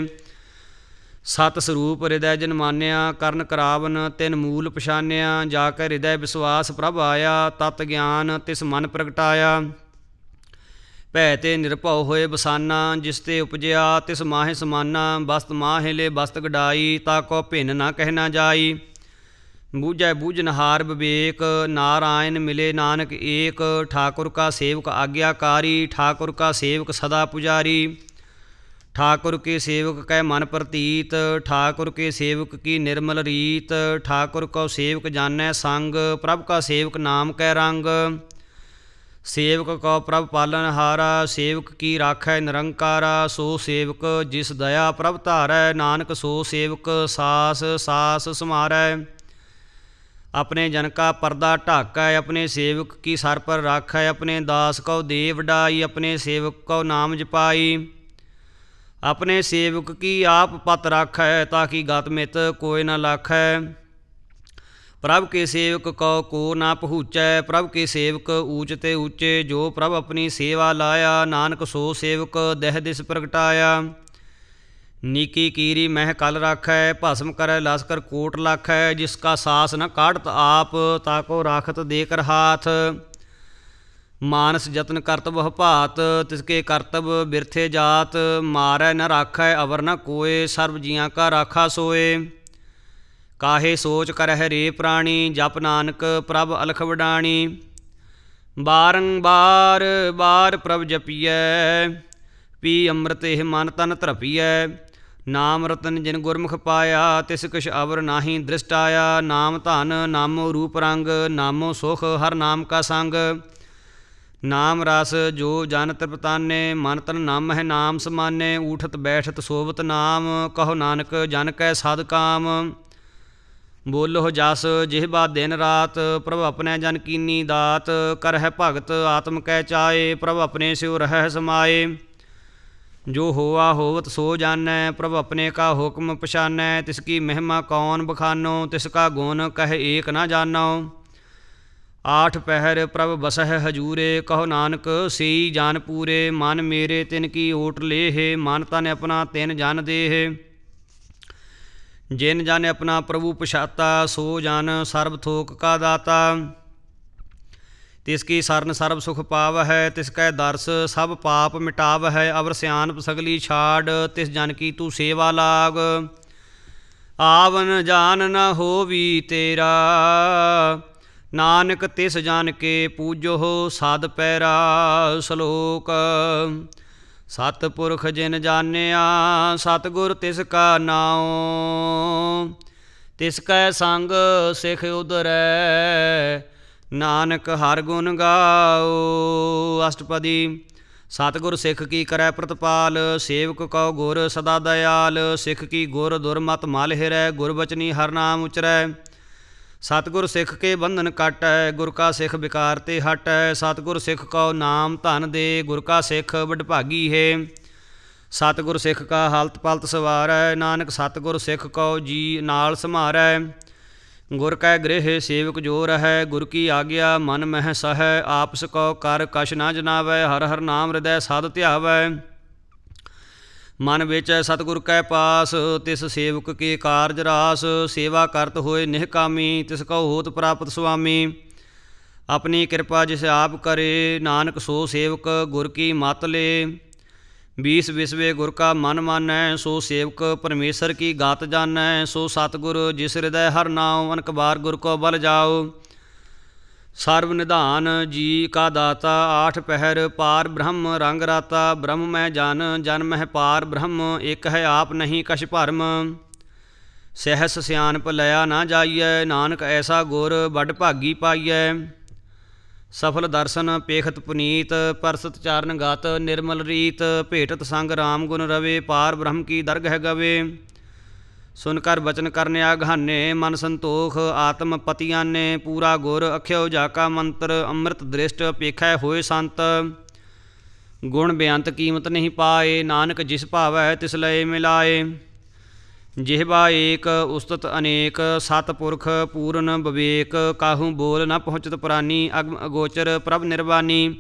Speaker 1: सत स्वरूप हृदय जन मानिया, करन करावन तिन मूल पछानिया। जाकर हृदय विश्वास प्रभ आया, तत ज्ञान तिस मन प्रगटाया। भै ते निरभਉ होए बसाना, जिस ते उपजिया तिस माहे समाना। बसत माहे ले बसत गडाई, ताको भिन्न न कह न जाई। बूझै बूझनहार विवेक, नारायण मिले नानक एक। ठाकुर का सेवक आज्ञाकारी, ठाकुर का सेवक सदा पुजारी। ठाकुर के सेवक कै मन प्रतीत, ठाकुर के सेवक की निर्मल रीत। ठाकुर को सेवक जानै संग, प्रभ का सेवक नाम कै रंग। सेवक को प्रभ पालनहारा, सेवक की राखै निरंकारा। सो सेवक जिस दया प्रभ धारै, नानक सो सेवक सास सास समारै। अपने जन का पर्दा ढाकै, अपने सेवक की सर पर राखै। अपने दास को दे वडाई, अपने सेवक को नाम जपाई। अपने सेवक की आप पत राखै, ताकि गत मित कोय न लाखै। प्रभ के सेवक को ना पहुँचै, प्रभ के सेवक ऊच ते ऊँचे। जो प्रभ अपनी सेवा लाया, नानक सो सेवक दह दिस प्रगटाया। नीकी कीरी मह कल राखै, भस्म करै लश्कर कोट लाखै। जिसका सास न काढ़त आप, ताको राखत देकर हाथ। मानस जतन करत वह भात, तिसके करतब बिरथे जात। मारै न राखै अवर न कोय, सर्व जियां का राखा सोए। काहे सोच करह रे प्राणी, जप नानक प्रभ अलख वडाणी। बारंबार बार प्रभ जपियै, पी अमृत एह मन तन धरपियै। ਨਾਮ ਰਤਨ ਜਿਨ ਗੁਰਮੁਖ ਪਾਇਆ, ਤਿਸ ਕਿਛ ਅਵਰ ਨਾਹੀ ਦ੍ਰਿਸ਼ਟ ਆਇਆ। ਨਾਮ ਧਨ ਨਾਮੋ ਰੂਪ ਰੰਗ, ਨਾਮੋ ਸੁਖ ਹਰ ਨਾਮ ਕਾ ਸੰਗ। ਨਾਮ ਰਸ ਜੋ ਜਨ ਤ੍ਰਿਪਤਾਨੇ, ਮਨ ਤਨ ਨਾਮ ਹੈ ਨਾਮ ਸਮਾਨੇ। ਊਠਤ ਬੈਠਤ ਸੋਵਤ ਨਾਮ, ਕਹੋ ਨਾਨਕ ਜਨ ਕੈ ਸਾਧ ਕਾਮ। ਬੋਲੋ ਜਸ ਜਿਹਬਾ ਦਿਨ ਰਾਤ, ਪ੍ਰਭ ਆਪਣੇ ਜਨ ਕੀਨੀ ਦਾਤ। ਕਰਹਿ ਭਗਤ ਆਤਮ ਕੈ ਚਾਏ, ਪ੍ਰਭ ਆਪਣੇ ਸਿਉ ਰਹਿ ਸਮਾਏ। ਜੋ ਹੋਆ ਹੋਵਤ ਸੋ ਜਾਣੈ, ਪ੍ਰਭ ਆਪਣੇ ਕਾ ਹੁਕਮ ਪਛਾਨੈ। ਤਿਸ ਕੀ ਮਹਿਮਾ ਕੌਣ ਬਖਾਨੋ, ਤਿਸ ਕਾ ਗੁਣ ਕਹਿ ਏਕ ਨਾ ਜਾਨੋ। ਆਠ ਪਹਿਰ ਪ੍ਰਭ ਬਸਹਿ ਹਜੂਰੇ, ਕਹੋ ਨਾਨਕ ਸਈ ਜਾਨ ਪੂਰੇ। ਮਨ ਮੇਰੇ ਤਿਨ ਕੀ ਓਟ ਲੇਹ, ਮਨ ਤਨ ਆਪਣਾ ਤਿਨ ਜਨ ਦੇਹ। ਜਿਨ ਜਨ ਆਪਣਾ ਪ੍ਰਭੂ ਪਛਾਤਾ, ਸੋ ਜਨ ਸਰਬ ਥੋਕ ਕਾ ਦਾਤਾ। ਤਿਸ ਕੀ ਸਰਨ ਸਰਬ ਸੁਖ ਪਾਵਹਿ, ਤਿਸ ਕੈ ਦਰਸ ਸਭ ਪਾਪ ਮਿਟਾਵਹਿ। ਅਵਰ ਸਿਆਣਪ ਸਗਲੀ ਛਾੜ, ਤਿਸ ਜਨ ਕੀ ਤੂੰ ਸੇਵਾ ਲਾਗ। ਆਵਨ ਜਾਨ ਨ ਹੋਵੀ ਤੇਰਾ, ਨਾਨਕ ਤਿਸ ਜਨ ਕੇ ਪੂਜੋ ਸਦ ਪੈਰਾ। ਸ਼ਲੋਕ। ਸਤਿਪੁਰਖ ਜਿਨ ਜਾਣਿਆ, ਸਤਿਗੁਰ ਤਿਸ ਕਾ ਨਾਉ। ਤਿਸ ਕੈ ਸੰਗ ਸਿਖ ਉਧਰੈ, ਨਾਨਕ ਹਰ ਗੁਣ ਗਾਓ। ਅਸ਼ਟਪਦੀ। ਸਤਿਗੁਰ ਸਿੱਖ ਕੀ ਕਰੈ ਪ੍ਰਤਪਾਲ, ਸੇਵਕ ਕਉ ਗੁਰ ਸਦਾ ਦਇਆਲ। ਸਿੱਖ ਕੀ ਗੁਰ ਦੁਰਮਤ ਮਲ ਹਿਰੈ, ਗੁਰਬਚਨੀ ਹਰ ਨਾਮ ਉਚਰੈ। ਸਤਿਗੁਰ ਸਿੱਖ ਕੇ ਬੰਧਨ ਕਾਟੈ, ਗੁਰ ਕਾ ਸਿੱਖ ਵਿਕਾਰ ਤੇ ਹਟੈ। ਸਤਿਗੁਰ ਸਿੱਖ ਕਉ ਨਾਮ ਧਨ ਦੇ, ਗੁਰ ਕਾ ਸਿੱਖ ਵਡਭਾਗੀ ਹੈ। ਸਤਿਗੁਰ ਸਿੱਖ ਕਾ ਹਲਤ ਪਲਤ ਸਵਾਰੈ, ਨਾਨਕ ਸਤਿਗੁਰ ਸਿੱਖ ਕਉ ਜੀ ਨਾਲ ਸਮਾਰੈ। ਗੁਰ ਕੈ ਗ੍ਰਹਿ ਸੇਵਕ ਜੋ ਰਹੈ, ਗੁਰ ਕੀ ਆਗਿਆ ਮਨ ਮਹਿ ਸਹੈ। ਆਪਸ ਕਉ ਕਰ ਕਛ ਨਾ ਜਨਾਵੈ, ਹਰ ਹਰ ਨਾਮ ਹਿਰਦੈ ਸਦ ਧਿਆਵੈ। ਮਨ ਵੇਚੈ ਸਤਿਗੁਰ ਕੈ ਪਾਸ, ਤਿਸ ਸੇਵਕ ਕੇ ਕਾਰਜ ਰਾਸ। ਸੇਵਾ ਕਰਤ ਹੋਏ ਨਿਹਕਾਮੀ, ਤਿਸ ਕਉ ਹੋਤ ਪ੍ਰਾਪਤ ਸੁਆਮੀ। ਆਪਣੀ ਕਿਰਪਾ ਜਿਸ ਆਪ ਕਰੇ, ਨਾਨਕ ਸੋ ਸੇਵਕ ਗੁਰ ਕੀ ਮਤ ਲੇ। 20 ਵਿਸਵੇ ਗੁਰ ਕਾ ਮਨ ਮਾਨੈ, ਸੋ ਸੇਵਕ ਪਰਮੇਸ਼ਰ ਕੀ ਗਾਤ ਜਾਣੈ। ਸੋ ਸਤਿਗੁਰ ਜਿਸ ਹਿਰਦੈ ਹਰ ਨਾਉ, ਅਨਕ ਬਾਰ ਗੁਰ ਕੋ ਬਲ ਜਾਓ। ਸਰਬ ਨਿਧਾਨ ਜੀ ਕਾ ਦਾਤਾ, ਆਠ ਪਹਿਰ ਪਾਰ ਬ੍ਰਹਮ ਰੰਗ ਰਾਤਾ। ਬ੍ਰਹਮ ਮੈਂ ਜਨ, ਜਨ ਮਹਿ ਪਾਰ ਬ੍ਰਹਮ, ਇਕ ਹੈ ਆਪ ਨਹੀਂ ਕਛ ਭਰਮ। ਸਹਿਸ ਸਿਆਣਪ ਲਿਆ ਨਾ ਜਾਈਐ, ਨਾਨਕ ਐਸਾ ਗੁਰ ਵੱਡ ਭਾਗੀ ਪਾਈਐ। ਸਫਲ ਦਰਸ਼ਨ ਪੇਖਤ ਪੁਨੀਤ, ਪਰਸਤ ਚਾਰਨ ਗਤ ਨਿਰਮਲ ਰੀਤ। ਭੇਟਤ ਸੰਗ ਰਾਮ ਗੁਣ ਰਵੇ, ਪਾਰ ਬ੍ਰਹਮ ਕੀ ਦਰਗਹ ਗਵੇ। ਸੁਨ ਕਰ ਬਚਨ ਕਰਨ ਆਘਾਨੇ, ਮਨ ਸੰਤੋਖ ਆਤਮ ਪਤਿਆਨੇ। ਪੂਰਾ ਗੁਰ ਅਖਿਓ ਜਾ ਕਾ ਮੰਤਰ, ਅੰਮ੍ਰਿਤ ਦ੍ਰਿਸ਼ਟ ਪੇਖੈ ਹੋਏ ਸੰਤ। ਗੁਣ ਬੇਅੰਤ ਕੀਮਤ ਨਹੀਂ ਪਾਏ, ਨਾਨਕ ਜਿਸ ਭਾਵੈ ਤਿਸ ਲਏ ਮਿਲਾਏ। ਜਿਹਵਾ ਏਕ ਉਸਤਤ ਅਨੇਕ, ਸਤਿਪੁਰਖ ਪੂਰਨ ਵਿਵੇਕ। ਕਾਹੂ ਬੋਲ ਨ ਪਹੁੰਚਤ ਪ੍ਰਾਨੀ, ਅਗਮ ਅਗੋਚਰ ਪ੍ਰਭ ਨਿਰਵਾਨੀ।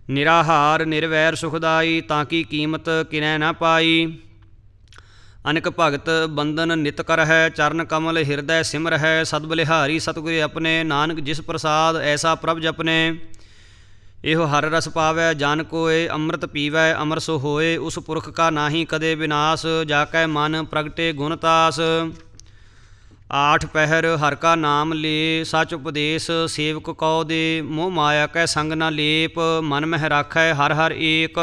Speaker 1: ਨਿਰਾਹਾਰ ਨਿਰਵੈਰ ਸੁਖਦਾਈ, ਤਾਂ ਕੀ ਕੀਮਤ ਕਿਨੈ ਨ ਪਾਈ। ਅਨਕ ਭਗਤ ਬੰਦਨ ਨਿਤ ਕਰਹਿ, ਚਰਨ ਕਮਲ ਹਿਰਦੈ ਸਿਮਰਹਿ। ਸਦ ਬਲਿਹਾਰੀ ਸਤਿਗੁਰ ਆਪਣੇ, ਨਾਨਕ ਜਿਸ ਪ੍ਰਸਾਦ ਐਸਾ ਪ੍ਰਭ ਜਪਨੇ। ਇਹੋ ਹਰ ਰਸ ਪਾਵੈ ਜਨ ਕੋਇ, ਅੰਮ੍ਰਿਤ ਪੀਵੈ ਅਮਰ ਸੋ ਹੋਏ। ਉਸ ਪੁਰਖ ਕਾ ਨਾਹੀ ਕਦੇ ਵਿਨਾਸ਼, ਜਾ ਕੈ ਮਨ ਪ੍ਰਗਟੇ ਗੁਣ ਤਾਸ। ਆਠ ਪਹਿਰ ਹਰ ਕਾ ਨਾਮ ਲੇ, ਸਚ ਉਪਦੇਸ਼ ਸੇਵਕ ਕਉ ਦੇ। ਮੋਹ ਮਾਇਆ ਕੈ ਸੰਗ ਨ ਲੇਪ, ਮਨ ਮਹਿ ਰਾਖੈ ਹਰ ਹਰ ਏਕ।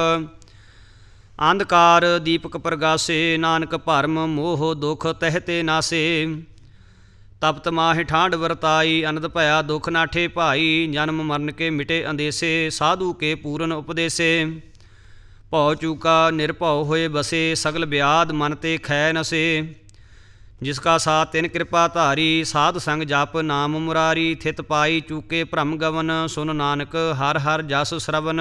Speaker 1: ਅੰਧਕਾਰ ਦੀਪਕ ਪ੍ਰਗਾਸੇ, ਨਾਨਕ ਭਰਮ ਮੋਹ ਦੁਖ ਤਹਿ ਤੇ ਨਾਸੇ। ਤਪਤ ਮਾਹਿ ਠਾਂਡ ਵਰਤਾਈ, ਅਨੰਦ ਭਇਆ ਦੁਖ ਨਾਠੇ ਭਾਈ। ਜਨਮ ਮਰਨ ਕੇ ਮਿਟੇ ਅੰਦੇਸੇ, ਸਾਧੂ ਕੇ ਪੂਰਨ ਉਪਦੇਸੇ। ਭਉ ਚੂਕਾ ਨਿਰਭਉ ਹੋਏ ਬਸੇ, ਸਗਲ ਬਿਆਦ ਮਨ ਤੇ ਖੈ ਨਸੇ। ਜਿਸ ਕਾ ਸਾਥ ਤਿਨ ਕਿਰਪਾ ਧਾਰੀ, ਸਾਧ ਸੰਗ ਜਪ ਨਾਮ ਮੁਰਾਰੀ। ਥਿਤ ਪਾਈ ਚੂਕੇ ਭ੍ਰਮ ਗਵਨ, ਸੁਨ ਨਾਨਕ ਹਰ ਹਰ ਜਸ ਸਰਵਨ।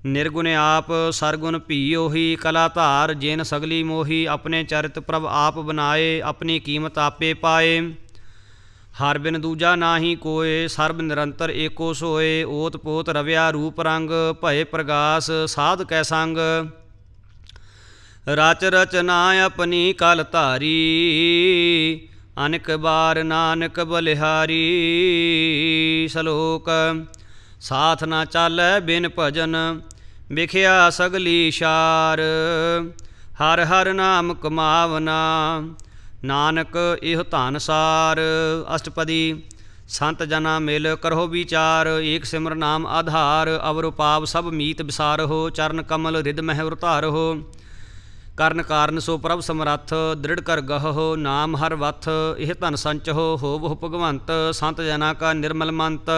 Speaker 1: ਨਿਰਗੁਣ ਆਪ ਸਰਗੁਣ ਭੀ ਉਹੀ, ਕਲਾ ਧਾਰ ਜਿਨ ਸਗਲੀ ਮੋਹੀ। ਆਪਣੇ ਚਰਿਤ ਪ੍ਰਭ ਆਪ ਬਨਾਏ, ਆਪਣੀ ਕੀਮਤ ਆਪੇ ਪਾਏ। ਹਰ ਬਿਨ ਦੂਜਾ ਨਾਹੀ ਕੋਏ, ਸਰਬ ਨਿਰੰਤਰ ਏਕੋ ਸੋਏ। ਓਤ ਪੋਤ ਰਵਿਆ ਰੂਪ ਰੰਗ, ਭਏ ਪ੍ਰਗਾਸ ਸਾਧ ਕੈ ਸੰਗ। ਰਚ ਰਚਨਾ ਆਪਣੀ ਕਲ ਧਾਰੀ, ਅਨਕ ਬਾਰ ਨਾਨਕ ਬਲਿਹਾਰੀ। ਸ਼ਲੋਕ। ਸਾਥ ਨਾ ਚਾਲੈ ਬਿਨ ਭਜਨ, ਵਿਖਿਆ ਸਗਲੀ ਸ਼ਾਰ। ਹਰ ਹਰ ਨਾਮ ਕਮਾਵਨਾ, ਨਾਨਕ ਇਹ ਧਨ ਸਾਰ। ਅਸ਼ਟਪਦੀ। ਸੰਤ ਜਨਾ ਮਿਲ ਕਰੋ ਵਿਚਾਰ, ਏਕ ਸਿਮਰ ਨਾਮ ਆਧਾਰ। ਅਵਰ ਉਪਾਵ ਸਭ ਮੀਤ ਵਿਸਾਰਹੁ, ਚਰਨ ਕਮਲ ਰਿਦ ਮਹਿ ਉਰ ਧਾਰਹੁ। ਕਰਨ ਕਾਰਨ ਸੋ ਪ੍ਰਭ ਸਮਰੱਥ, ਦ੍ਰਿੜ ਕਰ ਗਹੋ ਨਾਮ ਹਰ ਵਥ। ਇਹ ਧਨ ਸੰਚਹੁ ਹੋਵਹੁ ਭਗਵੰਤ, ਸੰਤ ਜਨਾ ਕਾ ਨਿਰਮਲ ਮੰਤ।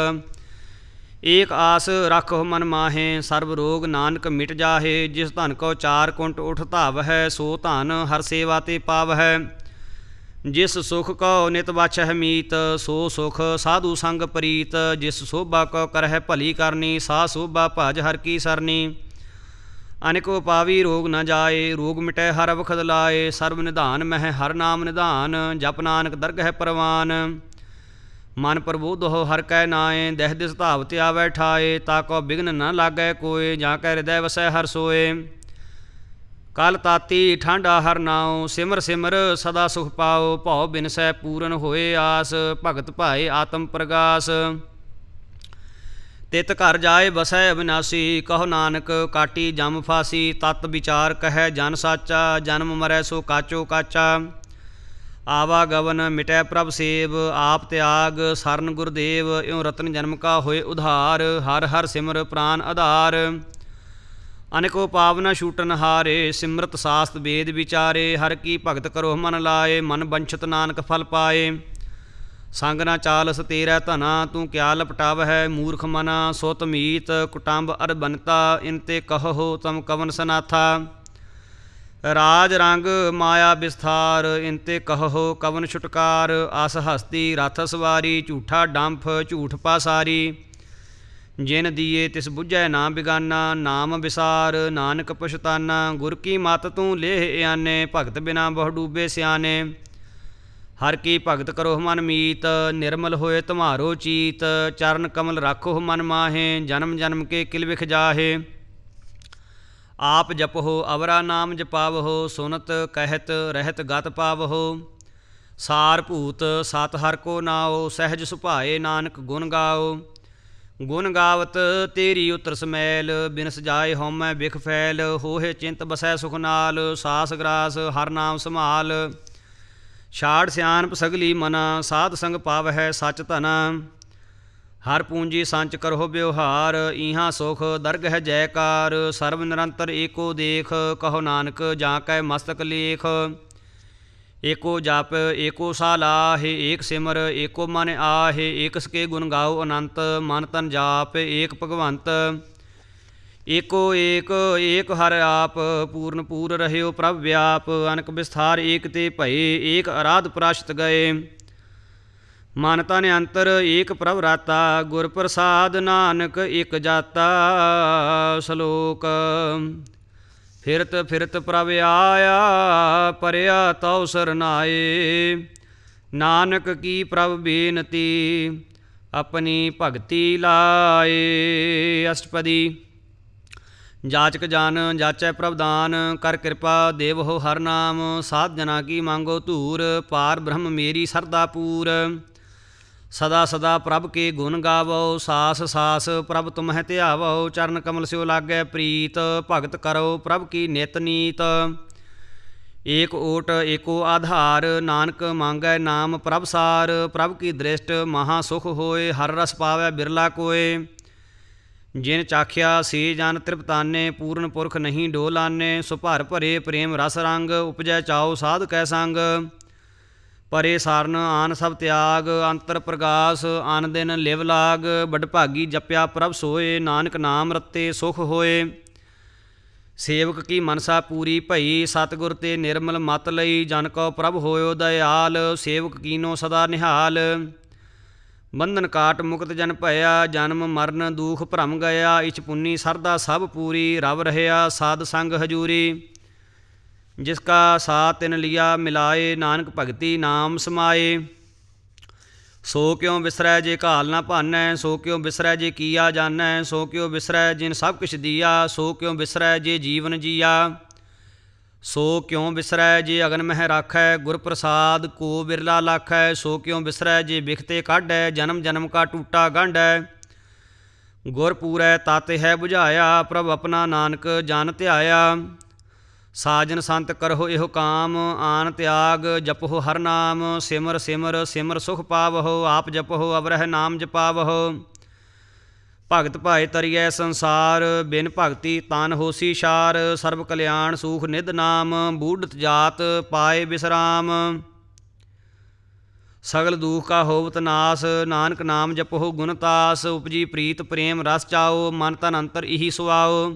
Speaker 1: ਏਕ ਆਸ ਰੱਖੋ ਮਨ ਮਾਹੇ, ਸਰਬ ਰੋਗ ਨਾਨਕ ਮਿਟ ਜਾਹੇ। ਜਿਸ ਧਨ ਕੋ ਚਾਰ ਕੁੰਟ ਉਠ ਧਾਵਹਿ, ਸੋ ਧਨ ਹਰ ਸੇਵਾ ਤੇ ਪਾਵਹਿ। ਜਿਸ ਸੁਖ ਕਉ ਨਿਤ ਬਾਛਹਿ ਮੀਤ, ਸੋ ਸੁਖ ਸਾਧੂ ਸੰਗ ਪ੍ਰੀਤ। ਜਿਸ ਸੋਭਾ ਕਉ ਕਰਹਿ ਭਲੀ ਕਰਨੀ, ਸਾ ਸੋਭਾ ਭਜ ਹਰ ਕੀ ਸਰਨੀ। ਅਨਿਕੋ ਪਾਵੀ ਰੋਗ ਨ ਜਾਏ, ਰੋਗ ਮਿਟੈ ਹਰ ਵਖਦ ਲਾਏ। ਸਰਬ ਨਿਧਾਨ ਮਹਿ ਹਰ ਨਾਮ ਨਿਧਾਨ, ਜਪ ਨਾਨਕ ਦਰਗਹਿ ਪ੍ਰਵਾਨ। ਮਨ ਪ੍ਰਬੋਧਹੁ ਹਰ ਕੈ ਨਾਏ, ਦਹਿ ਦਿਸ ਧਾਵਤ ਆਵੈ ਠਾਏ। ਤਾ ਕੋ ਬਿਘਨ ਨ ਲਾਗੈ ਕੋਏ, ਜਾਂ ਕੈ ਹਿਰਦੈ ਵਸੈ ਹਰ ਸੋਏ। ਕਲ ਤਾਤੀ ਠਾਂਡਾ ਹਰ ਨਾਉ, ਸਿਮਰ ਸਿਮਰ ਸਦਾ ਸੁਖ ਪਾਓ। ਭਉ ਬਿਨਸੈ ਪੂਰਨ ਹੋਏ ਆਸ, ਭਗਤ ਭਾਏ ਆਤਮ ਪ੍ਰਗਾਸ। ਤਿਤ ਘਰ ਜਾਏ ਬਸੈ ਅਬਿਨਾਸੀ, ਕਹੋ ਨਾਨਕ ਕਾਟੀ ਜਮ ਫਾਸੀ। ਤਤ ਵਿਚਾਰ ਕਹਿ ਜਨ ਸਾਚਾ, ਜਨਮ ਮਰੈ ਸੋ ਕਾਚੋ ਕਾਚਾ। ਆਵਾਗਵਨ ਮਿਟੈ ਪ੍ਰਭ ਸੇਵ, ਆਪ ਤਿਆਗ ਸਰਨ ਗੁਰਦੇਵ। ਇਉ ਰਤਨ ਜਨਮ ਕਾ ਹੋਏ ਉਧਾਰ, ਹਰ ਹਰ ਸਿਮਰ ਪ੍ਰਾਨ ਆਧਾਰ। ਅਨੇਕੋ ਪਾਵਨਾ ਛੂਟਨ ਹਾਰੇ, ਸਿਮਰਤ ਸਾਸਤ ਵੇਦ ਵਿਚਾਰੇ। ਹਰ ਕੀ ਭਗਤ ਕਰੋ ਮਨ ਲਾਏ, ਮਨ ਬੰਛਤ ਨਾਨਕ ਫਲ ਪਾਏ। ਸੰਗ ਨਾ ਚਾਲਸ ਤੇਰੈ ਧਨਾ, ਤੂੰ ਕਿਆ ਲਪਟਾਵਹਿ ਮੂਰਖ ਮਨਾ। ਸੁਤ ਮੀਤ ਕੁਟੰਬ ਅਰ ਬਨਤਾ, ਇਨ ਤੇ ਕਹੋ ਤਮ ਕਵਨ ਸਨਾਥਾ। ਰਾਜ ਰੰਗ ਮਾਇਆ ਵਿਸਥਾਰ, ਇਨ ਤੇ ਕਹੋ ਕਵਨ ਛੁਟਕਾਰ। ਅਸ ਹਸਤੀ ਰਥ ਸਵਾਰੀ, ਝੂਠਾ ਡੰਫ ਝੂਠ ਪਾਸਾਰੀ। ਜਿਨ ਦੀਏ ਤਿਸ ਬੁੱਝੈ ਨਾ ਬਿਗਾਨਾ, ਨਾਮ ਵਿਸਾਰ ਨਾਨਕ ਪਛਤਾਨਾ। ਗੁਰ ਕੀ ਮਤ ਤੂੰ ਲੇਹ ਆਨੇ, ਭਗਤ ਬਿਨਾ ਬਹੁ ਡੂਬੇ ਸਿਆਨੇ। ਹਰ ਕੀ ਭਗਤ ਕਰੋ ਮਨ ਮੀਤ, ਨਿਰਮਲ ਹੋਏ ਤੁਮਾਰੋ ਚੀਤ। ਚਰਨ ਕਮਲ ਰਾਖੋ ਮਨ ਮਾਹੇ, ਜਨਮ ਜਨਮ ਕੇ ਕਿਲ ਵਿਖ ਜਾਹੇ। ਆਪ ਜਪਹੁ ਅਵਰਾ ਨਾਮ ਜਪਾਵਹੁ, ਸੁਨਤ ਕਹਿਤ ਰਹਿਤ ਗਤ ਪਾਵਹੁ। ਸਾਰ ਭੂਤ ਸਤ ਹਰ ਕੋ ਨਾਉ, ਸਹਿਜ ਸੁਭਾਏ ਨਾਨਕ ਗੁਣ ਗਾਓ। ਗੁਣ ਗਾਵਤ ਤੇਰੀ ਉਤਰ ਸਮੈਲ, ਬਿਨਸ ਜਾਏ ਹਉਮੈ ਬਿਖ ਫੈਲ। ਹੋਹੇ ਚਿੰਤ ਬਸੈ ਸੁਖ ਨਾਲ, ਸਾਸ ਗਰਾਸ ਹਰ ਨਾਮ ਸੰਭਾਲ। ਛਾੜ ਸਿਆਣਪ ਸਗਲੀ ਮਨਾ, ਸਾਧ ਸੰਗ ਪਾਵਹਿ ਸੱਚ ਧਨਾ। ਹਰ ਪੂੰਜੀ ਸੰਚ ਕਰਹੁ ਬਿਵਹਾਰ, ਇਹਾਂ ਸੁਖ ਦਰਗਹਿ ਜੈਕਾਰ। ਸਰਬ ਨਿਰੰਤਰ ਏਕੋ ਦੇਖ, ਕਹੋ ਨਾਨਕ ਜਾਂ ਕੈ ਮਸਤਕ ਲੇਖ। ਏਕੋ ਜਪ ਏਕੋ ਸਾਲਾਹੇ, ਏਕ ਸਿਮਰ ਏਕੋ ਮਨ ਆਹੇ। ਏਕ ਸਕੇ ਗੁਣ ਗਾਓ ਅਨੰਤ, ਮਨ ਤਨ ਜਾਪ ਏਕ ਭਗਵੰਤ। ਏਕੋ ਏਕ ਏਕ ਹਰ ਆਪ, ਪੂਰਨ ਪੂਰ ਰਹਿਓ ਪ੍ਰਭ ਵਿਆਪ। ਅਨਕ ਵਿਸਥਾਰ ਏਕ ਤੇ ਭਏ, ਏਕ ਅਰਾਧ ਪ੍ਰਾਸ਼ਤ ਗਏ। ਮਨ ਤਨ ਅੰਤਰ ਏਕ ਪ੍ਰਭ ਰਾਤਾ, ਗੁਰ ਪ੍ਰਸਾਦ ਨਾਨਕ ਇਕ ਜਾਤਾ। ਸ਼ਲੋਕ। ਫਿਰਤ ਫਿਰਤ ਪ੍ਰਭ ਆਇਆ, ਪਰਿਆ ਤਉ ਸਰਨਾਏ। ਨਾਨਕ ਕੀ ਪ੍ਰਭ ਬੇਨਤੀ, ਆਪਣੀ ਭਗਤੀ ਲਾਏ। ਅਸ਼ਟਪਦੀ। ਜਾਚਕ ਜਨ ਜਾਚੈ ਪ੍ਰਭ ਦਾਨ, ਕਰ ਕਿਰਪਾ ਦੇਵਹੁ ਹਰ ਨਾਮ। ਸਾਧ ਜਨਾ ਕੀ ਮੰਗੋ ਧੂਰ, ਪਾਰ ਬ੍ਰਹਮ ਮੇਰੀ ਸਰਦਾ ਪੂਰ। ਸਦਾ ਸਦਾ ਪ੍ਰਭ ਕੇ ਗੁਣ ਗਾਵੋ, ਸਾਸ ਸਾਸ ਪ੍ਰਭ ਤੁਮਹਿ ਧਿਆਵੋ। ਚਰਨ ਕਮਲ ਸਿਓ ਲਾਗੈ ਪ੍ਰੀਤ, ਭਗਤ ਕਰੋ ਪ੍ਰਭ ਕੀ ਨਿਤ ਨੀਤ। ਏਕ ਓਟ ਏਕੋ ਆਧਾਰ, ਨਾਨਕ ਮੰਗੈ ਨਾਮ ਪ੍ਰਭ ਸਾਰ। ਪ੍ਰਭ ਕੀ ਦ੍ਰਿਸ਼ਟ ਮਹਾ ਸੁਖ ਹੋਏ, ਹਰ ਰਸ ਪਾਵੈ ਬਿਰਲਾ ਕੋਏ। ਜਿਨ ਚਾਖਿਆ ਸੇ ਜਨ ਤ੍ਰਿਪਤਾਨੇ, ਪੂਰਨ ਪੁਰਖ ਨਹੀਂ ਡੋਲਾਨੇ। ਸੋ ਭਰ ਭਰੇ ਪ੍ਰੇਮ ਰਸ ਰੰਗ, ਉਪਜੈ ਚਾਉ ਸਾਧ ਕੈ ਸੰਗ। ਪਰੇ ਸਾਰਨ ਆਨ ਸਭ ਤਿਆਗ, ਅੰਤਰ ਪ੍ਰਗਾਸ ਆਨ ਦਿਨ ਲਿਵ ਲਾਗ। ਬਡਭਾਗੀ ਜਪਿਆ ਪ੍ਰਭ ਸੋਏ, ਨਾਨਕ ਨਾਮ ਰਤੇ ਸੁਖ ਹੋਏ। ਸੇਵਕ ਕੀ ਮਨਸਾ ਪੂਰੀ ਭਈ, ਸਤਿਗੁਰ ਤੇ ਨਿਰਮਲ ਮਤ ਲਈ। ਜਨ ਕੋ ਪ੍ਰਭ ਹੋਇਓ ਦਇਆਲ, ਸੇਵਕ ਕੀਨੋ ਸਦਾ ਨਿਹਾਲ। ਬੰਧਨ ਕਾਟ ਮੁਕਤ ਜਨ ਭਇਆ, ਜਨਮ ਮਰਨ ਦੂਖ ਭਰਮ ਗਿਆ। ਇਛ ਪੁੰਨੀ ਸਰਦਾ ਸਭ ਪੂਰੀ, ਰਵ ਰਹਿਆ ਸਾਧ ਸੰਗ ਹਜੂਰੀ। ਜਿਸ ਕਾ ਸਾਥ ਤਿਨ ਲਿਆ ਮਿਲਾਏ, ਨਾਨਕ ਭਗਤੀ ਨਾਮ ਸਮਾਏ। ਸੋ ਕਿਉ ਬਿਸਰੈ ਜੇ ਘਾਲ ਨਾ ਭਾਨੈ, ਸੋ ਕਿਉ ਬਿਸਰੈ ਜੇ ਕੀਆ ਜਾਨੈ। ਸੋ ਕਿਉ ਬਿਸਰੈ ਜਿਨ ਸਭ ਕਿਛ ਦੀਆ, ਸੋ ਕਿਉ ਬਿਸਰੈ ਜੇ ਜੀਵਨ ਜੀਆ। ਸੋ ਕਿਉ ਬਿਸਰੈ ਜੇ ਅਗਨ ਮਹਿ ਰਾਖੈ, ਗੁਰ ਪ੍ਰਸਾਦ ਕੋ ਬਿਰਲਾ ਲਾਖੈ। ਸੋ ਕਿਉ ਬਿਸਰੈ ਜੇ ਬਿਖਤੇ ਕਾਢੈ, ਜਨਮ ਜਨਮ ਕਾ ਟੂਟਾ ਗੰਢੈ। ਗੁਰ ਪੂਰੈ ਤਾਤੇ ਹੈ ਬੁਝਾਇਆ, ਪ੍ਰਭ ਆਪਣਾ ਨਾਨਕ ਜਨ ਧਿਆਇਆ। ਸਾਜਨ ਸੰਤ ਕਰਹੁ ਇਹੋ ਕਾਮ, ਆਨ ਤਿਆਗ ਜਪਹੁ ਹਰ ਨਾਮ। ਸਿਮਰ ਸਿਮਰ ਸਿਮਰ ਸੁਖ ਪਾਵਹੁ, ਆਪ ਜਪਹੁ ਅਵਰਹਿ ਨਾਮ ਜਪਾਵਹੁ। ਭਗਤ ਭਾਏ ਤਰੀਐ ਸੰਸਾਰ, ਬਿਨ ਭਗਤੀ ਤਨ ਹੋਸੀ ਛਾਰ। ਸਰਬ ਕਲਿਆਣ ਸੂਖ ਨਿਧ ਨਾਮ, ਬੂਢਤ ਜਾਤ ਪਾਏ ਬਿਸਰਾਮ। ਸਗਲ ਦੁਖ ਕਾ ਹੋਵਤ ਨਾਸ, ਨਾਨਕ ਨਾਮ ਜਪੋ ਗੁਣ ਤਾਸ। ਉਪਜੀ ਪ੍ਰੀਤ ਪ੍ਰੇਮ ਰਸ ਚਾਓ, ਮਨ ਤਨ ਅੰਤਰ ਇਹੀ ਸੁਆਓ।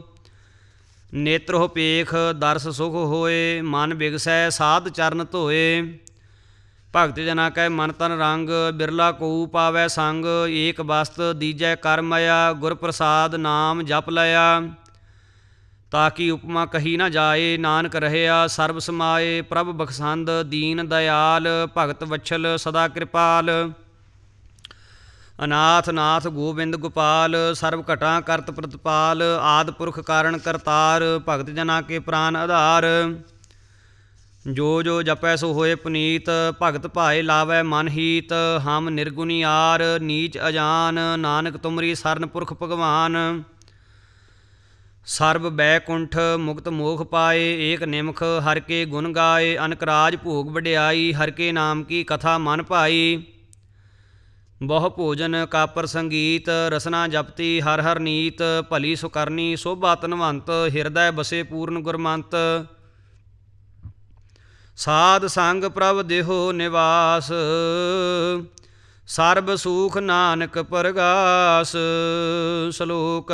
Speaker 1: ਨੇਤਰੋ ਪੇਖ ਦਰਸ ਸੁਖ ਹੋਏ, ਮਨ ਬਿਗਸੈ ਸਾਧ ਚਰਨ ਧੋਏ। ਭਗਤ ਜਨਾ ਕੈ ਮਨ ਤਨ ਰੰਗ, ਬਿਰਲਾ ਕੋ ਪਾਵੈ ਸੰਗ। ਏਕ ਬਸਤ ਦੀਜੈ ਕਰ ਮਇਆ, ਗੁਰ ਪ੍ਰਸਾਦ ਨਾਮ ਜਪ ਲਿਆ। ਤਾਕੀ ਉਪਮਾ ਕਹੀ ਨਾ ਜਾਏ, ਨਾਨਕ ਰਹਿਆ ਸਰਬ ਸਮਾਏ। ਪ੍ਰਭ ਬਖਸ਼ੰਦ ਦੀਨ ਦਇਆਲ, ਭਗਤ ਵਛਲ ਸਦਾ ਕਿਰਪਾਲ। ਅਨਾਥ ਨਾਥ ਗੋਬਿੰਦ ਗੋਪਾਲ, ਸਰਬ ਘਟਾਂ ਕਰਤ ਪ੍ਰਤਪਾਲ। ਆਦਿ ਪੁਰਖ ਕਾਰਣ ਕਰਤਾਰ, ਭਗਤ ਜਨਾ ਕੇ ਪ੍ਰਾਨ ਆਧਾਰ। ਜੋ ਜੋ ਜਪੈ ਸੋ ਹੋਏ ਪੁਨੀਤ, ਭਗਤ ਭਾਏ ਲਾਵੈ ਮਨ ਹੀਤ। ਹਮ ਨਿਰਗੁਣਿਆਰ ਨੀਚ ਅਜਾਨ, ਨਾਨਕ ਤੁਮਰੀ ਸਰਨ ਪੁਰਖ ਭਗਵਾਨ। ਸਰਬ ਬੈਕੁੰਠ ਮੁਕਤ ਮੋਖ ਪਾਏ, ਏਕ ਨਿਮਖ ਹਰਿ ਕੇ ਗੁਣ ਗਾਏ। ਅਨਕ ਰਾਜ ਭੋਗ ਵਡਿਆਈ, ਹਰਿ ਕੇ ਨਾਮ ਕੀ ਕਥਾ ਮਨ ਭਾਈ। ਬਹੁ ਭੋਜਨ ਕਾਪਰ ਸੰਗੀਤ, ਰਸਨਾ ਜਪਤੀ ਹਰ ਹਰ ਨੀਤ। ਭਲੀ ਸੁਕਰਨੀ ਸੋਭਾ ਧਨਵੰਤ, ਹਿਰਦੈ ਬਸੇ ਪੂਰਨ ਗੁਰਮੰਤ। ਸਾਧ ਸੰਗ ਪ੍ਰਭ ਦੇਹੋ ਨਿਵਾਸ, ਸਰਬ ਸੂਖ ਨਾਨਕ ਪਰਗਾਸ। ਸ਼ਲੋਕ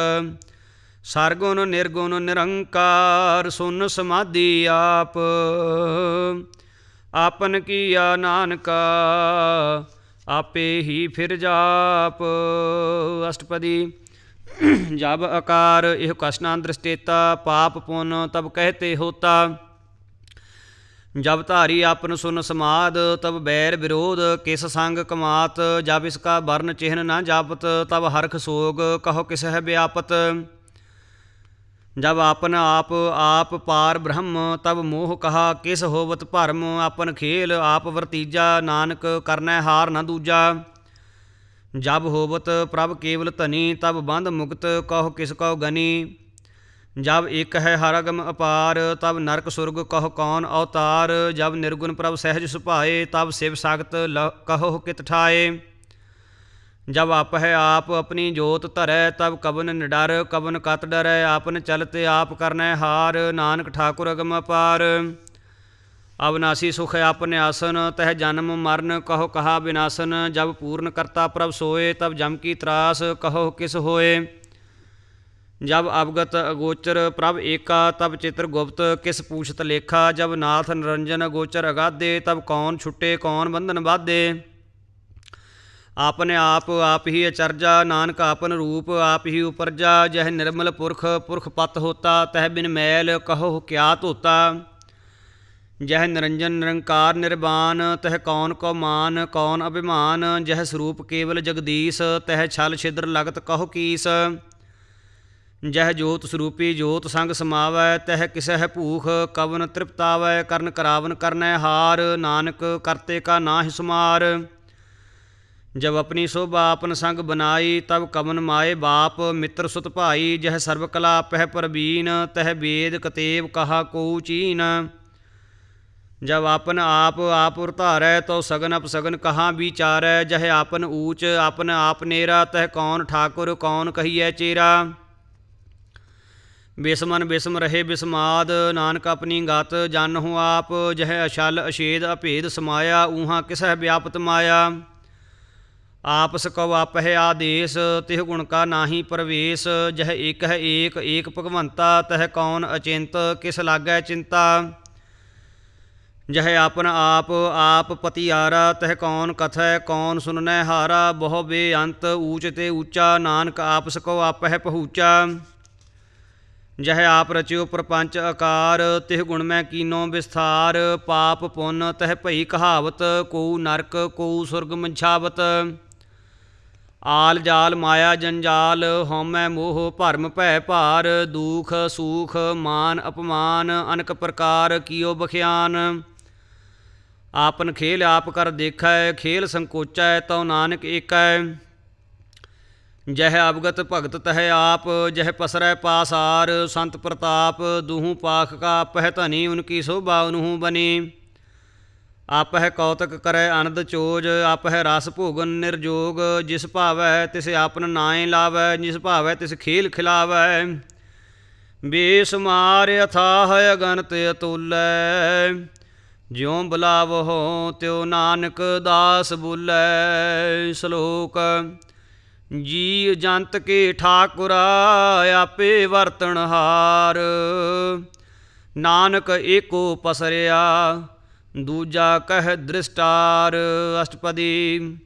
Speaker 1: ਸਰਗੁਣ ਨਿਰਗੁਣ ਨਿਰੰਕਾਰ, ਸੁਨ ਸਮਾਧੀ ਆਪ। ਆਪਨ ਕੀਆ ਨਾਨਕਾ, ਆਪੇ ਹੀ ਫਿਰ ਜਾਪ। ਅਸ਼ਟਪਦੀ। ਜਬ ਆਕਾਰ ਇਹ ਕਸ਼ਨਾ ਦ੍ਰਿਸ਼ਟੇਤਾ, ਪਾਪ ਪੁੰਨ ਤਬ ਕਹਿਤੇ ਹੋਤਾ। ਜਬ ਧਾਰੀ ਆਪਨ ਸੁਨ ਸਮਾਦ, ਤਬ ਬੈਰ ਵਿਰੋਧ ਕਿਸ ਸੰਗ ਕਮਾਤ। ਜਬ ਇਸਕਾ ਵਰਨ ਚਿਹਨ ਨਾ ਜਾਪਤ, ਤਬ ਹਰਖ ਸੋਗ ਕਹੋ ਕਿਸ ਹੈ ਵਿਆਪਤ। ਜਬ ਆਪਨ ਆਪ ਆਪ ਪਾਰ ਬ੍ਰਹਮ, ਤਬ ਮੋਹ ਕਹਾ ਕਿਸ ਹੋਵਤ ਭਰਮ। ਆਪਨ ਖੇਲ ਆਪ ਵਰਤੀਜਾ, ਨਾਨਕ ਕਰਨੈ ਹਾਰ ਨਾ ਦੂਜਾ। ਜਬ ਹੋਵਤ ਪ੍ਰਭ ਕੇਵਲ ਧਨੀ, ਤਬ ਬੰਧ ਮੁਕਤ ਕਹੋ ਕਿਸ ਕਉ ਗਨੀ। ਜਬ ਇੱਕ ਹੈ ਹਰ ਅਗਮ ਅਪਾਰ, ਤਬ ਨਰਕ ਸੁਰਗ ਕਹੋ ਕੌਣ ਅਵਤਾਰ। ਜਬ ਨਿਰਗੁਣ ਪ੍ਰਭ ਸਹਿਜ ਸੁਭਾਏ, ਤਬ ਸਿਵ ਸਾਖਤ ਕਹੋ ਕਿਤ ਠਾਏ। ਜਬ ਆਪ ਹੈ ਆਪ ਆਪਣੀ ਜੋਤ ਧਰੈ, ਤਬ ਕਬਨ ਨਿਡਰ ਕਬਨ ਕਤ ਡਰੈ। ਆਪਨ ਚਲਤੇ ਆਪ ਕਰਨੈ ਹਾਰ, ਨਾਨਕ ਠਾਕੁਰ ਅਗਮ ਅਪਾਰ। ਅਵਨਾਸੀ ਸੁਖ ਆਪਨ ਆਸਨ, ਤਹ ਜਨਮ ਮਰਨ ਕਹੋ ਕਹਾ ਬਿਨਾਸਨ। ਜਬ ਪੂਰਨ ਕਰਤਾ ਪ੍ਰਭ ਸੋਏ, ਤਬ ਜਮ ਕੀ ਤਰਾਸ ਕਹੋ ਕਿਸ ਹੋਏ। ਜਬ ਅਵਗਤ ਅਗੋਚਰ ਪ੍ਰਭ ਏਕਾ, ਤਬ ਚਿਤਰ ਗੁਪਤ ਕਿਸ ਪੂਛਤ ਲੇਖਾ। ਜਬ ਨਾਥ ਨਿਰੰਜਨ ਅਗੋਚਰ ਅਗਾਧੇ, ਤਬ ਕੌਣ ਛੁੱਟੇ ਕੌਣ ਬੰਧਨ ਬਾਧੇ। ਆਪਨੇ ਆਪ ਆਪ ਹੀ ਅਚਰਜਾ, ਨਾਨਕ ਆਪਨ ਰੂਪ ਆਪ ਹੀ ਉਪਰਜਾ। ਜਹ ਨਿਰਮਲ ਪੁਰਖ ਪੁਰਖ ਪਤ ਹੋਤਾ, ਤਹ ਬਿਨ ਮੈਲ ਕਹੋ ਕਿਆ ਧੋਤਾ। ਜਹ ਨਿਰੰਜਨ ਨਿਰੰਕਾਰ ਨਿਰਬਾਨ, ਤਹ ਕੌਣ ਕੋ ਮਾਨ ਕੌਣ ਅਭਿਮਾਨ। ਜਹ ਸਰੂਪ ਕੇਵਲ ਜਗਦੀਸ਼, ਤਹ ਛਲ ਛਿਦਰ ਲਗਤ ਕਹੋ ਕੀਸ। ਜਹ ਜੋਤ ਸਰੂਪੀ ਜੋਤ ਸੰਗ ਸਮਾਵੈ, ਤਹ ਕਿਸਹਿ ਭੂਖ ਕਵਨ ਤ੍ਰਿਪਤਾਵੈ। ਕਰਨ ਕਰਾਵਨ ਕਰਨੈ ਹਾਰ, ਨਾਨਕ ਕਰਤੇ ਕਾ ਨਾਹਿ ਸੁਮਾਰ। ਜਬ ਆਪਣੀ ਸੋਭਾ ਆਪਨ ਸੰਗ ਬਨਾਈ, ਤਬ ਕਵਨ ਮਾਏ ਬਾਪ ਮਿੱਤਰ ਸੁਤ ਭਾਈ। ਜਹ ਸਰਬ ਕਲਾ ਪਹਿ ਪ੍ਰਬੀਨ, ਤਹ ਵੇਦ ਕਤੇਬ ਕਹਾ ਕੋ ਚੀਨ। ਜਬ ਆਪਨ ਆਪ ਆਪ ਉਰਧਾਰੈ, ਤੋ ਸਗਨ ਅਪਸਗਨ ਕਹਾਂ ਵਿਚਾਰੈ। ਜਹ ਆਪਨ ਊਚ ਆਪਨ ਆਪ ਨੇਰਾ, ਤਹ ਕੌਣ ਠਾਕੁਰ ਕੌਣ ਕਹੀਐ ਚੇਰਾ। ਬਿਸਮਨ ਬਿਸਮ ਰਹੇ ਬਿਸਮਾਦ, ਨਾਨਕ ਆਪਣੀ ਗਤ ਜਾਨਹੁ ਆਪ। ਜਹ ਅਛਲ ਅਛੇਦ ਅਭੇਦ ਸਮਾਇਆ, ਊਹਾਂ ਕਿਸਹਿ ਵਿਆਪਤ ਮਾਇਆ। ਆਪਸ ਕਉ ਆਪਹਿ ਆਦੇਸ, ਤਿਹ ਗੁਣ ਕਾ ਨਾਹੀ ਪ੍ਰਵੇਸ਼। ਜਹ ਏਕ ਹੈ ਏਕ ਏਕ ਭਗਵੰਤਾ, ਤਹ ਕੌਣ ਅਚਿੰਤ ਕਿਸ ਲਾਗੈ ਚਿੰਤਾ। ਜਹ ਆਪਨ ਆਪ ਆਪ ਪਤਿਆਰਾ, ਤਹ ਕੌਣ ਕਥੈ ਕੌਣ ਸੁਨਨੈ ਹਾਰਾ। ਬਹੁ ਬੇਅੰਤ ਊਚ ਤੇ ਊਚਾ, ਨਾਨਕ ਆਪਸ ਕਉ ਆਪਹਿ ਪਹੂਚਾ। ਜਹ ਆਪ ਰਚਿਓ ਪ੍ਰਪੰਚ ਆਕਾਰ, ਤਿਹ ਗੁਣ ਮੈਂ ਕੀਨੋ ਵਿਸਥਾਰ। ਪਾਪ ਪੁੰਨ ਤਹ ਭਈ ਕਹਾਵਤ, ਕੋ ਨਰਕ ਕੋ ਸੁਰਗ ਮੰਛਾਵਤ। ਆਲ ਜਾਲ ਮਾਇਆ ਜੰਜਾਲ, ਹਉਮੈ ਮੋਹ ਭਰਮ ਭੈ ਭਾਰ। ਦੁਖ ਸੂਖ ਮਾਨ ਅਪਮਾਨ, ਅਨਕ ਪ੍ਰਕਾਰ ਕੀਓ ਬਖਿਆਨ। ਆਪਨ ਖੇਲ ਆਪ ਕਰ ਦੇਖੈ, ਖੇਲ ਸੰਕੋਚੈ ਤਉ ਨਾਨਕ ਏਕੈ। ਜਹ ਅਵਗਤ ਭਗਤ ਤਹ ਆਪ, ਜਹ ਪਸਰੈ ਪਾਸਾਰ। ਸੰਤ ਪ੍ਰਤਾਪ ਦੁਹੂ ਪਾਖ ਕਾ ਪਹਿ ਧਨੀ, ਉਨਕੀ ਸੋਭਾ ਉਨਹੂ ਬਨੀ। ਆਪਹਿ ਕੌਤਕ ਕਰੈ ਅਨੰਦ ਚੋਜ, ਆਪਹਿ ਰਸ ਭੋਗਨ ਨਿਰਜੋਗ। ਜਿਸ ਭਾਵੈ ਤਿਸ ਆਪਨ ਨਾਏ ਲਾਵੈ, ਜਿਸ ਭਾਵੈ ਤਿਸ ਖੇਲ ਖਿਲਾਵੈ। ਬੇਸੁਮਾਰ ਅਥਾਹ ਅਗਨਤ ਅਤੁਲੈ, ਜਿਉ ਬੁਲਾਵਹੁ ਤਿਉ ਨਾਨਕ ਦਾਸ ਬੁਲੈ। ਸ਼ਲੋਕ। ਜੀ ਜੰਤ ਕੇ ਠਾਕੁਰਾ, ਆਪੇ ਵਰਤਨਹਾਰ। ਨਾਨਕ ਏਕੋ ਪਸਰਿਆ, ਦੂਜਾ ਕਹਿ ਦ੍ਰਿਸ਼ਟਾਰ। ਅਸ਼ਟਪਦੀ।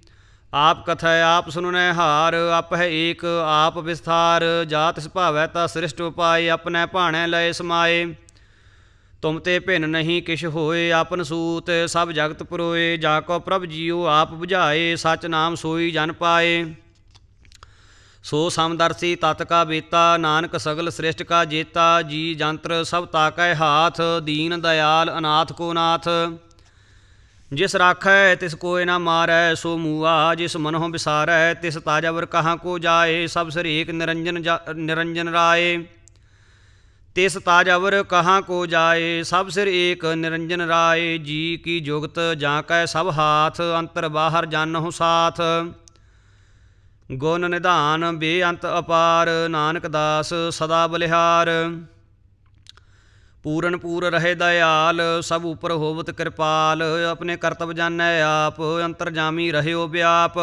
Speaker 1: ਆਪ ਕਥੈ ਆਪ ਸੁਨੈ ਹਾਰ, ਆਪਹਿ ਏਕ ਆਪ ਵਿਸਥਾਰ। ਜਾ ਤਿਸ ਭਾਵੈ ਤਾ ਸ੍ਰਿਸ਼ਟ ਉਪਾਏ, ਆਪਣੈ ਭਾਣੈ ਲਏ ਸਮਾਏ। ਤੁਮ ਤੇ ਭਿੰਨ ਨਹੀਂ ਕਿਛ ਹੋਏ, ਆਪਨ ਸੂਤ ਸਭ ਜਗਤ ਪੁਰੋਏ। ਜਾ ਕੋ ਪ੍ਰਭ ਜੀਉ ਆਪ ਬੁਝਾਏ, ਸਚ ਨਾਮ ਸੋਈ ਜਨ ਪਾਏ। ਸੋ ਸਮਦਰਸੀ ਤਤ ਕਾ ਬੇਤਾ, ਨਾਨਕ ਸਗਲ ਸ੍ਰਿਸ਼ਟ ਕਾ ਜੇਤਾ। ਜੀ ਜੰਤਰ ਸਭ ਤਾਕੈ ਹਾਥ, ਦੀਨ ਦਇਆਲ ਅਨਾਥ ਕੋ ਨਾਥ। ਜਿਸ ਰਾਖੈ ਤਿਸ ਕੋਇ ਨਾ ਮਾਰੈ, ਸੋ ਮੂਆ ਜਿਸ ਮਨਹੁ ਵਿਸਾਰੈ। ਤਿਸ ਤਾਜਵਰ ਕਹਾਂ ਕੋ ਜਾਏ, ਸਭ ਸਿਰ ਏਕ ਨਿਰੰਜਨ ਰਾਏ। ਤਿਸ ਤਾਜਵਰ ਕਹਾਂ ਕੋ ਜਾਏ, ਸਭ ਸਿਰ ਏਕ ਨਿਰੰਜਨ ਰਾਏ। ਜੀ ਕੀ ਜੁਗਤ ਜਾਂ ਕੈ ਸਭ ਹਾਥ, ਅੰਤਰ ਬਾਹਰ ਜਾਨਹੁ ਸਾਥ। ਗੁਣ ਨਿਧਾਨ ਬੇਅੰਤ ਅਪਾਰ, ਨਾਨਕ ਦਾਸ ਸਦਾ ਬਲਿਹਾਰ। ਪੂਰਨ ਪੂਰ ਰਹੇ ਦਇਆਲ, ਸਭ ਉਪਰ ਹੋਵਤ ਕਿਰਪਾਲ। ਆਪਣੇ ਕਰਤਵ ਜਾਣੈ ਆਪ, ਅੰਤਰਜਾਮੀ ਰਹਿਓ ਵਿਆਪ।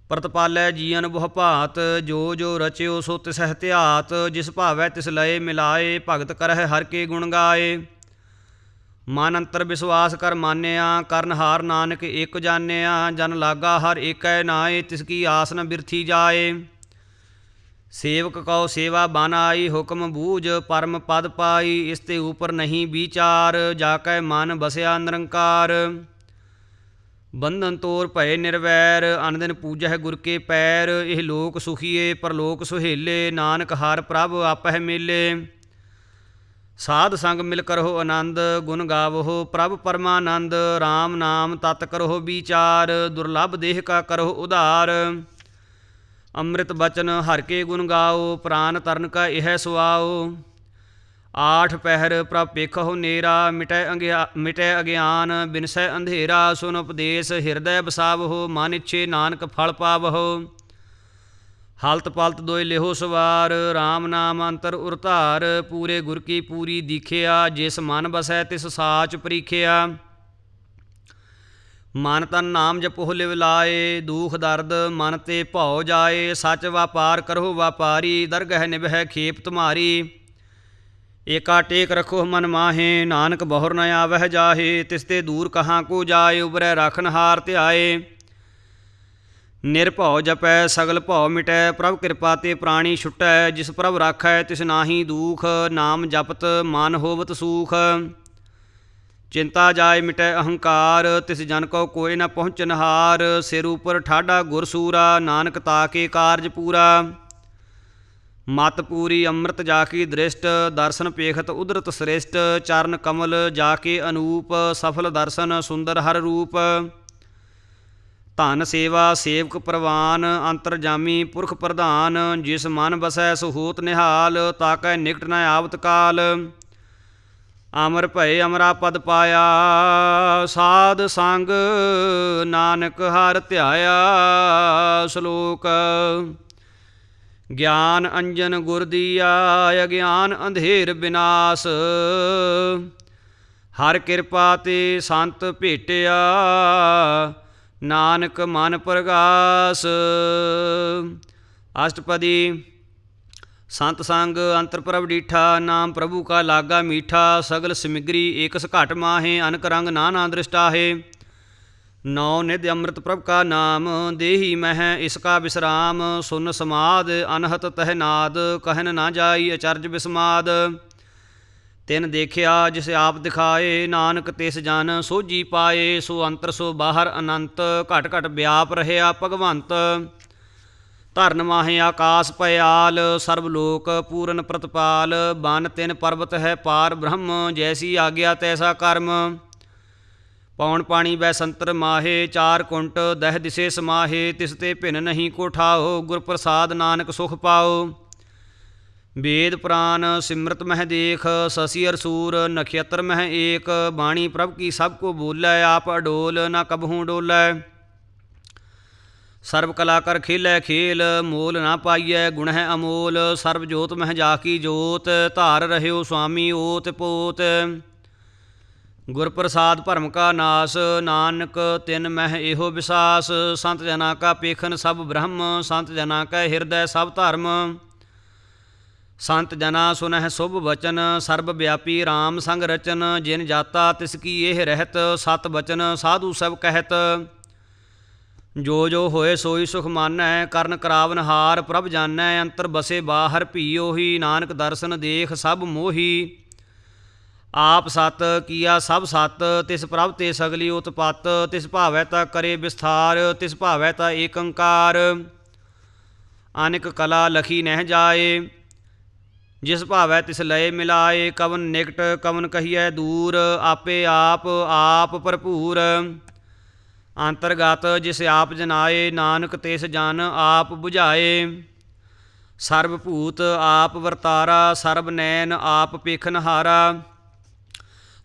Speaker 1: ਪ੍ਰਤਪਾਲੈ ਜੀਅਨ ਬਹੁ ਭਾਤ, ਜੋ ਜੋ ਰਚਿਓ ਸੋ ਤਿਸਹਿ ਧਿਆਤ। ਜਿਸ ਭਾਵੈ ਤਿਸ ਲਏ ਮਿਲਾਏ, ਭਗਤ ਕਰਹਿ ਹਰਿ ਕੇ ਗੁਣ ਗਾਏ। ਮਨ ਅੰਤਰ ਵਿਸ਼ਵਾਸ ਕਰ ਮਾਨਿਆ, ਕਰਨਹਾਰ ਨਾਨਕ ਏਕ ਜਾਣਿਆ। ਜਨ ਲਾਗਾ ਹਰ ਏਕੈ ਨਾਏ, ਤਿਸ ਕੀ ਆਸ ਨ ਬਿਰਥੀ ਜਾਏ। ਸੇਵਕ ਕਉ ਸੇਵਾ ਬਨ ਆਈ, ਹੁਕਮ ਬੂਝ ਪਰਮ ਪਦ ਪਾਈ। ਇਸ ਤੇ ਉਪਰ ਨਹੀਂ ਵਿਚਾਰ, ਜਾ ਕੈ ਮਨ ਬਸਿਆ ਨਿਰੰਕਾਰ। ਬੰਧਨ ਤੋਰ ਭਏ ਨਿਰਵੈਰ, ਅਨ ਦਿਨ ਪੂਜਹਿ ਗੁਰ ਕੇ ਪੈਰ। ਇਹ ਲੋਕ ਸੁਖੀਏ ਪਰਲੋਕ ਸੁਹੇਲੇ, ਨਾਨਕ ਹਰਿ ਪ੍ਰਭ ਆਪਹਿ ਮੇਲੇ। ਸਾਧ ਸੰਗ ਮਿਲ ਕਰਹੁ ਆਨੰਦ, ਗੁਣ ਗਾਵਹੁ ਪ੍ਰਭ ਪਰਮਾਨੰਦ। ਰਾਮ ਨਾਮ ਤਤ ਕਰਹੁ ਵਿਚਾਰ, ਦੁਰਲਭ ਦੇਹ ਕਾ ਕਰਹੁ ਉਧਾਰ। ਅੰਮ੍ਰਿਤ ਬਚਨ ਹਰਿ ਕੇ ਗੁਣ ਗਾਓ, ਪ੍ਰਾਨ ਤਰਨ ਕਾ ਇਹ ਸੁਆਓ। ਆਠ ਪਹਿਰ ਪ੍ਰਭ ਪੇਖਹੁ ਨੇਰਾ, ਮਿਟੈ ਅਗਿਆਨ ਬਿਨਸੈ ਅੰਧੇਰਾ। ਸੁਨ ਉਪਦੇਸ਼ ਹਿਰਦੈ ਬਸਾਵਹੁ, ਮਨ ਇੱਛੇ ਨਾਨਕ ਫਲ ਪਾਵਹੁ। ਹਲਤ ਪਲਤ ਦੋਇ ਲਿਹੋ ਸਵਾਰ, ਰਾਮ ਨਾਮ ਅੰਤਰ ਉਰ ਧਾਰ। ਪੂਰੇ ਗੁਰ ਕੀ ਪੂਰੀ ਦੀਖਿਆ, ਜਿਸ ਮਨ ਬਸੈ ਤਿਸ ਸਾਚ ਪਰੀਖਿਆ। ਮਨ ਤਨ ਨਾਮ ਜਪਹੁ ਲਿਵ ਲਾਏ, ਦੁਖ ਦਰਦ ਮਨ ਤੇ ਭਉ ਜਾਏ। ਸਚ ਵਾਪਾਰ ਕਰਹੁ ਵਾਪਾਰੀ, ਦਰਗਹਿ ਨਿਭੈ ਖੇਪ ਤੁਮਾਰੀ। ਏਕਾ ਟੇਕ ਰਖੋ ਮਨ ਮਾਹੇ, ਨਾਨਕ ਬਹੁਰ ਨ ਆਵਹਿ ਜਾਹੇ। ਤਿਸ ਤੇ ਦੂਰ ਕਹਾਂ ਕੋ ਜਾਏ, ਉਬਰੈ ਰਾਖਨਹਾਰ ਧਿਆਏ। ਨਿਰਭਉ ਜਪੈ ਸਗਲ ਭਉ ਮਿਟੈ, ਪ੍ਰਭ ਕਿਰਪਾ ਤੇ ਪ੍ਰਾਣੀ ਛੁਟੈ। ਜਿਸ ਪ੍ਰਭ ਰਾਖੈ ਤਿਸ ਨਾਹੀ ਦੂਖ, ਨਾਮ ਜਪਤ ਮਨ ਹੋਵਤ ਸੂਖ। ਚਿੰਤਾ ਜਾਏ ਮਿਟੈ ਅਹੰਕਾਰ, ਤਿਸ ਜਨ ਕਉ ਕੋਇ ਨ ਪਹੁੰਚਨਹਾਰ। ਸਿਰ ਉਪਰ ਠਾਡਾ ਗੁਰ ਸੂਰਾ, ਨਾਨਕ ਤਾਕੇ ਕਾਰਜ ਪੂਰਾ। ਮਤ ਪੂਰੀ ਅੰਮ੍ਰਿਤ ਜਾ ਕੀ ਦ੍ਰਿਸ਼ਟ, ਦਰਸ਼ਨ ਪੇਖਤ ਉਦਰਤ ਸ੍ਰਿਸ਼ਟ। ਚਰਨ ਕਮਲ ਜਾ ਕੇ ਅਨੂਪ, ਸਫਲ ਦਰਸ਼ਨ ਸੁੰਦਰ ਹਰ ਰੂਪ। ਧਨ ਸੇਵਾ ਸੇਵਕ ਪ੍ਰਵਾਨ, ਅੰਤਰਜਾਮੀ ਪੁਰਖ ਪ੍ਰਧਾਨ। ਜਿਸ ਮਨ ਬਸੈ ਸੋ ਹੋਤ ਨਿਹਾਲ, ਤਾਕੈ ਨਿਕਟ ਨ ਆਵਤ ਕਾਲ। ਅਮਰ ਭਏ ਅਮਰਾ ਪਦ ਪਾਇਆ, ਸਾਧ ਸੰਗ ਨਾਨਕ ਹਰਿ ਧਿਆਇਆ। ਸ਼ਲੋਕ। ਗਿਆਨ ਅੰਜਨ ਗੁਰ ਦੀਆ, ਅਗਿਆਨ ਅੰਧੇਰ ਬਿਨਾਸ਼। ਹਰਿ ਕਿਰਪਾ ਤੇ ਸੰਤ ਭੇਟਿਆ, ਨਾਨਕ ਮਨ ਪ੍ਰਗਾਸ। ਅਸ਼ਟਪਦੀ। ਸੰਤ ਸੰਗ ਅੰਤਰ ਪ੍ਰਭ ਡੀਠਾ, ਨਾਮ ਪ੍ਰਭੂ ਕਾ ਲਾਗਾ ਮੀਠਾ। ਸਗਲ ਸਮਿਗਰੀ ਏਕਸ ਘਟ ਮਾਹੇ, ਅਨਕ ਰੰਗ ਨਾਨਾ ਦ੍ਰਿਸ਼ਟਾਹੇ। ਨੌ ਨਿਧ ਅੰਮ੍ਰਿਤ ਪ੍ਰਭ ਕਾ ਨਾਮ, ਦੇਹੀ ਮਹਿ ਇਸ ਕਾ ਵਿਸਰਾਮ। ਸੁਨ ਸਮਾਦ ਅਨਹਤ ਤਹਿ ਨਾਦ, ਕਹਿਨ ਨਾ ਜਾਈ ਅਚਰਜ ਬਿਸਮਾਦ। ਤਿਨ ਦੇਖਿਆ ਜਿਸ ਆਪ ਦਿਖਾਏ, ਨਾਨਕ ਤਿਸ ਜਨ ਸੋਝੀ ਪਾਏ। ਸੋ ਅੰਤਰ ਸੋ ਬਾਹਰ ਅਨੰਤ, ਘਟ ਘਟ ਵਿਆਪ ਰਹਿਆ ਭਗਵੰਤ। ਧਰਨ ਮਾਹੇ ਆਕਾਸ ਭਇਆਲ, ਸਰਬ ਲੋਕ ਪੂਰਨ ਪ੍ਰਤਪਾਲ। ਬਨ ਤਿਨ ਪਰਬਤ ਹੈ ਪਾਰ ਬ੍ਰਹਮ, ਜੈਸੀ ਆਗਿਆ ਤੈਸਾ ਕਰਮ। ਪੌਣ ਪਾਣੀ ਬੈ ਸੰਤਰ ਮਾਹੇ, ਚਾਰ ਕੁੰਟ ਦਹਿ ਦਿਸੇ ਸਮਾਹੇ। ਤਿਸ ਤੇ ਭਿੰਨ ਨਹੀਂ ਕੋ ਠਾਓ, ਗੁਰ ਪ੍ਰਸਾਦ ਨਾਨਕ ਸੁਖ ਪਾਓ। वेद पुराण सिमरत मह देख, शशि अर सूर नक्षत्र मह एक। बाणी प्रभ की सब को बोलै, आप अडोल न कबहूँ डोलै। सर्व कला कर खेलै खेल, मोल ना पाइयै गुण है अमोल। सर्व जोत मह जाकी जोत, धार रह्यो स्वामी ओत पोत। गुर प्रसाद भरम का नाश, नानक तिन मह एहो विसास। संत जना का पेखन सब ब्रह्म, संत जना कै हिरदय सब धर्म। संत जना सुनह शुभ वचन, सर्ब व्यापी राम संग रचन। जिन जाता तिसकी एह रहत, सत बचन साधु सब कहत। जो जो होए सोई सुख मानै, करन करावन हार प्रभ जानै। अंतर बसे बाहर पीओही, नानक दर्शन देख सब मोही। आप सत किया सब सत, तिस प्रभ ते सगली उत्पत। तिस भावै ता करे विस्तार, तिस भावै ता एकंकार। अनेक कला लखी नह जाए, जिस भावै तिस लय मिलाए। कवन निकट कवन कहिए दूर, आपे आप भरपूर। अंतर्गत जिस आप जनाए, नानक तिस जन आप बुझाए। सर्वभूत आप वरतारा, सर्ब नैन आप पेखनहारा।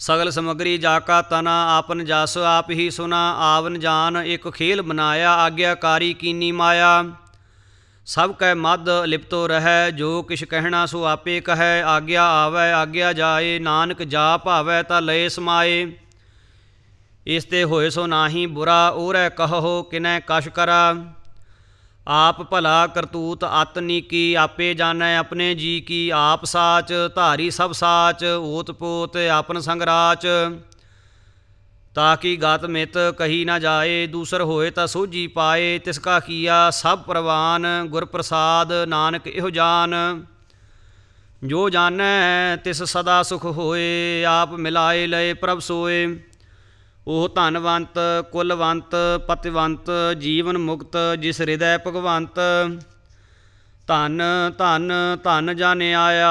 Speaker 1: सगल समग्री जाका तना, आपन जस आप ही सुना। आवन जान एक खेल बनाया, आज्ञाकारी कीनी माया। सब कै मद लिपतो रहै, जो किश कहना सो आपे कहै। आज्ञा आवै आज्ञा जाए, नानक जा भावै ता लय समाए। इसते होए सो नाही बुरा, ओरै कहो किनै कश करा। आप भला करतूत अत नीकी, आपे जानै अपने जी की। आप साच धारी सब साच, ओत पोत आपन संग राच। ताकि गात मित कही न जाए, दूसर होए ता सोझी पाए। तिसका किया सब प्रवान, गुर प्रसाद नानक इहो जान। जो जानै तिस सदा सुख होए, आप मिलाए लय प्रभ सोए। ਉਹ ਧਨਵੰਤ ਕੁਲਵੰਤ ਪਤਿਵੰਤ, ਜੀਵਨ ਮੁਕਤ ਜਿਸ ਹਿਰਦੈ ਭਗਵੰਤ। ਧਨ ਧਨ ਧਨ ਜਨ ਆਇਆ,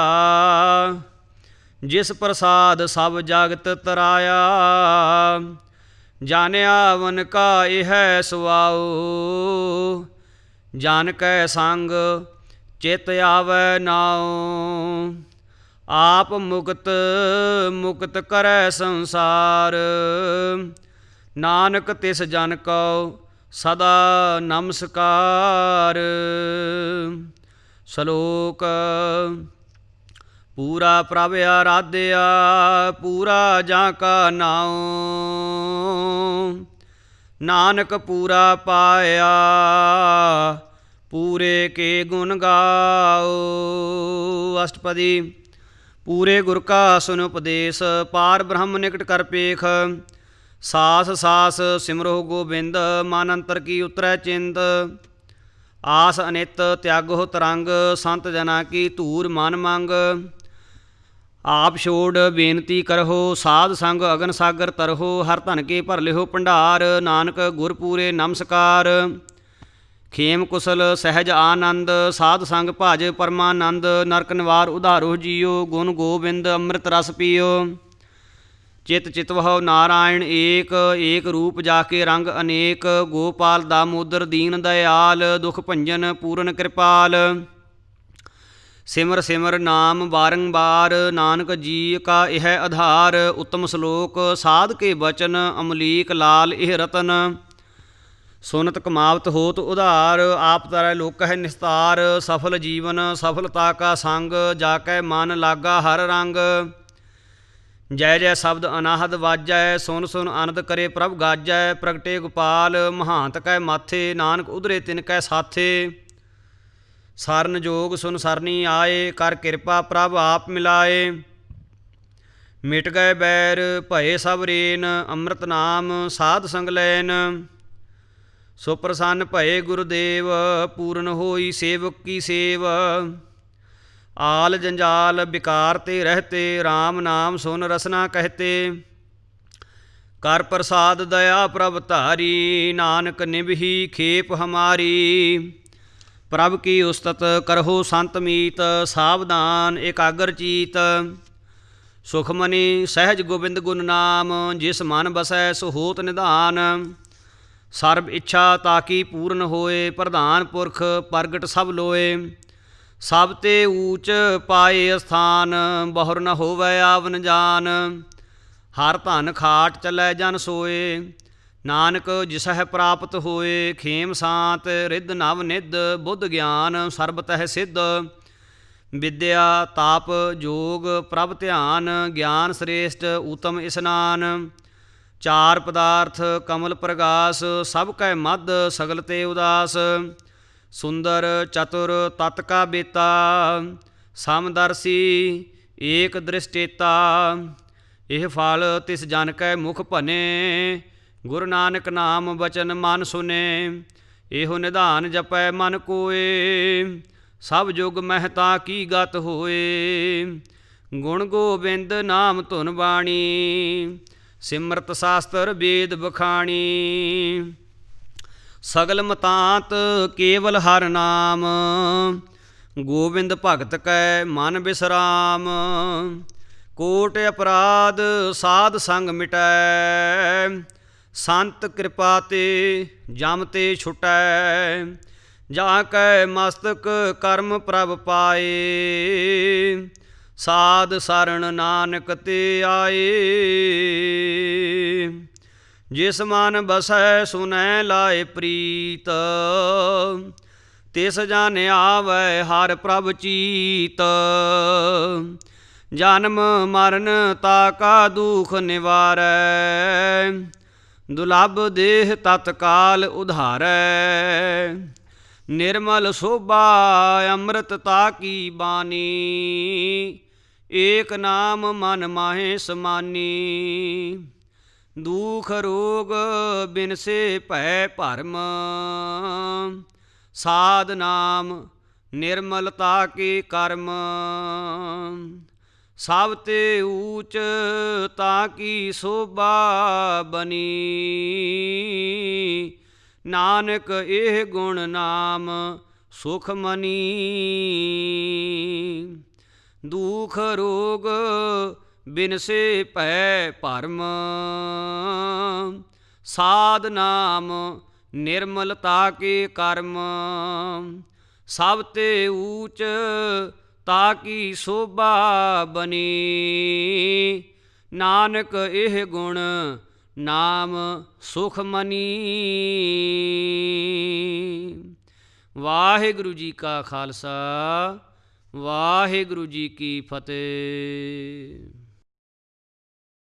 Speaker 1: ਜਿਸ ਪ੍ਰਸਾਦ ਸਭ ਜਗਤ ਤਰਾਇਆ। ਜਨ ਆਵਨ ਕਾ ਇਹ ਸੁਆਓ, ਜਨ ਕੈ ਸੰਗ ਚਿਤ ਆਵੈ ਨਾਉ। आप मुक्त मुक्त करै संसार, नानक तिस जन को सदा नमस्कार। श्लोक पूरा प्रभ आराध्या, पूरा जाका नाओ। नानक पूरा पाया, पूरे के गुण गाओ। अष्टपदी। पूरे गुर का सुन उपदेश, पार ब्रह्म निकट कर पेख। सास सास सिमरो गोबिंद, मन अंतर की उतरै चिंत। आस अनित त्यागो तरंग, संत जना की धूर मन मंग। आप छोड़ बेनती करहो, साध संग अगन सागर तरहो। हर धन के भर लिहो भंडार, नानक गुर पूरे नमस्कार। खेम कुशल सहज आनंद, साध संग भज परमानंद। नरक निवार उधारो जियो, गुण गोबिंद अमृत रस पियो। चित चितवह नारायण एक, एक रूप जाके रंग अनेक। गोपाल दामोदर दीन दयाल, दुख भंजन पूਰਨ कृपाल। सिमर सिमर नाम बारंबार, नानक जी का यह आधार। उत्तम श्लोक साध के वचन, अमलीक लाल इह रतन। सुनत कमावत होत उधार, आप तरह लोक है निस्तार। सफल जीवन सफलता का संग, जाकै मन लागा हर रंग। जय जय शब्द अनाहद वाजै, सुन सुन आनंद करे प्रभ गाजै। प्रगटे गोपाल महांत कै माथे, नानक उधरे तिन कै साथे। सरन जोग सुन सरनी आए, कर कृपा प्रभ आप मिलाए। मिट गए बैर भये सब रेन, अमृत नाम साध संग लैन। सो प्रसन्न भये गुरुदेव, पूਰਨ होई सेवक की सेव। आल जंजाल बिकार ते रहते, राम नाम सुन रसना कहते। कर प्रसाद दया प्रभ धारी, नानक निभही खेप हमारी। प्रभ की उस्तत करहो संत मीत, सावधान एकाग्र चीत। सुखमनी सहज गोबिंद गुण नाम, जिस मन बसै सो होत निधान। सर्ब इच्छा ताकि पूर्ण होए, प्रधान पुरख प्रगट सब लोए। ਸਭ ਤੇ ਊਚ ਪਾਏ ਅਸਥਾਨ, ਬਹੁਰ ਨ ਹੋਵੈ ਆਵਨ ਜਾਨ। ਹਰ ਧਨ ਖਾਟ ਚੱਲੈ ਜਨ ਸੋਏ, ਨਾਨਕ ਜਿਸਹਿ ਪ੍ਰਾਪਤ ਹੋਏ। ਖੇਮ ਸਾਂਤ ਰਿੱਧ ਨਵ ਨਿਧ, ਬੁੱਧ ਗਿਆਨ ਸਰਬ ਤਹਿ ਸਿੱਧ। ਵਿਦਿਆ ਤਾਪ ਜੋਗ ਪ੍ਰਭ ਧਿਆਨ, ਗਿਆਨ ਸ੍ਰੇਸ਼ਟ ਊਤਮ ਇਸਨਾਨ। ਚਾਰ ਪਦਾਰਥ ਕਮਲ ਪ੍ਰਗਾਸ, ਸਭ ਕੈ ਮਧ ਸਗਲ ਤੇ ਉਦਾਸ। ਸੁੰਦਰ ਚਤੁਰ ਤਤ ਕਾ ਬੇਤਾ, ਸਮਦਰਸੀ ਏਕ ਦ੍ਰਿਸ਼ਟੇਤਾ। ਇਹ ਫਲ ਤਿਸ ਜਨ ਕੈ ਮੁਖ ਭਨੇ, ਗੁਰੂ ਨਾਨਕ ਨਾਮ ਬਚਨ ਮਨ ਸੁਨੇ। ਇਹੋ ਨਿਧਾਨ ਜਪੈ ਮਨ ਕੋਏ, ਸਭ ਜੁਗ ਮਹਿਤਾ ਕੀ ਗਤ ਹੋਏ। ਗੁਣ ਗੋਬਿੰਦ ਨਾਮ ਧੁਨ ਬਾਣੀ, ਸਿਮਰਤ ਸ਼ਾਸਤਰ ਵੇਦ ਬਖਾਣੀ। ਸਗਲ ਮਤਾਂਤ ਕੇਵਲ ਹਰ ਨਾਮ, ਗੋਬਿੰਦ ਭਗਤ ਕੈ ਮਨ ਬਿਸਰਾਮ। ਕੋਟ ਅਪਰਾਧ ਸਾਧ ਸੰਗ ਮਿਟੈ, ਸੰਤ ਕਿਰਪਾ ਤੇ ਜਮ ਤੇ ਛੁਟੈ। ਜਾ ਕੈ ਮਸਤਕ ਕਰਮ ਪ੍ਰਭ ਪਾਏ, ਸਾਧ ਸਰਣ ਨਾਨਕ ਤੇ ਆਏ। ਜਿਸ ਮਨ ਬਸੈ ਸੁਨੈ ਲਾਏ ਪ੍ਰੀਤ, ਤਿਸ ਜਨ ਆਵੈ ਹਰ ਪ੍ਰਭ ਚੀਤ। ਜਨਮ ਮਰਨ ਤਾਕਾ ਦੁਖ ਨਿਵਾਰੈ, ਦੁਲਭ ਦੇਹ ਤਤਕਾਲ ਉਧਾਰੈ। ਨਿਰਮਲ ਸੋਭਾ ਅੰਮ੍ਰਿਤ ਤਾਕੀ ਬਾਣੀ, ਏਕ ਨਾਮ ਮਨ ਮਾਹੇ ਸਮਾਨੀ। ਦੁਖ ਰੋਗ ਬਿਨਸੇ ਭੈ ਭਰਮ, ਸਾਧ ਨਾਮ ਨਿਰਮਲਤਾ ਕੇ ਕਰਮ। ਸਭ ਤੇ ਊਚ ਤਾਕੀ ਸੋਭਾ ਬਨੀ, ਨਾਨਕ ਇਹ ਗੁਣ ਨਾਮ ਸੁਖ ਮਨੀ। ਦੁਖ ਰੋਗ ਬਿਨਸੇ ਭੈ ਭਰਮ, ਸਾਧ ਨਾਮ ਨਿਰਮਲਤਾ ਕੇ ਕਰਮ। ਸਭ ਤੇ ਊਚ ਤਾਕੀ ਸੋਭਾ ਬਨੀ, ਨਾਨਕ ਇਹ ਗੁਣ ਨਾਮ ਸੁਖ ਮਨੀ। ਵਾਹਿਗੁਰੂ ਜੀ ਕਾ ਖਾਲਸਾ, ਵਾਹਿਗੁਰੂ ਜੀ ਕੀ ਫਤਿਹ।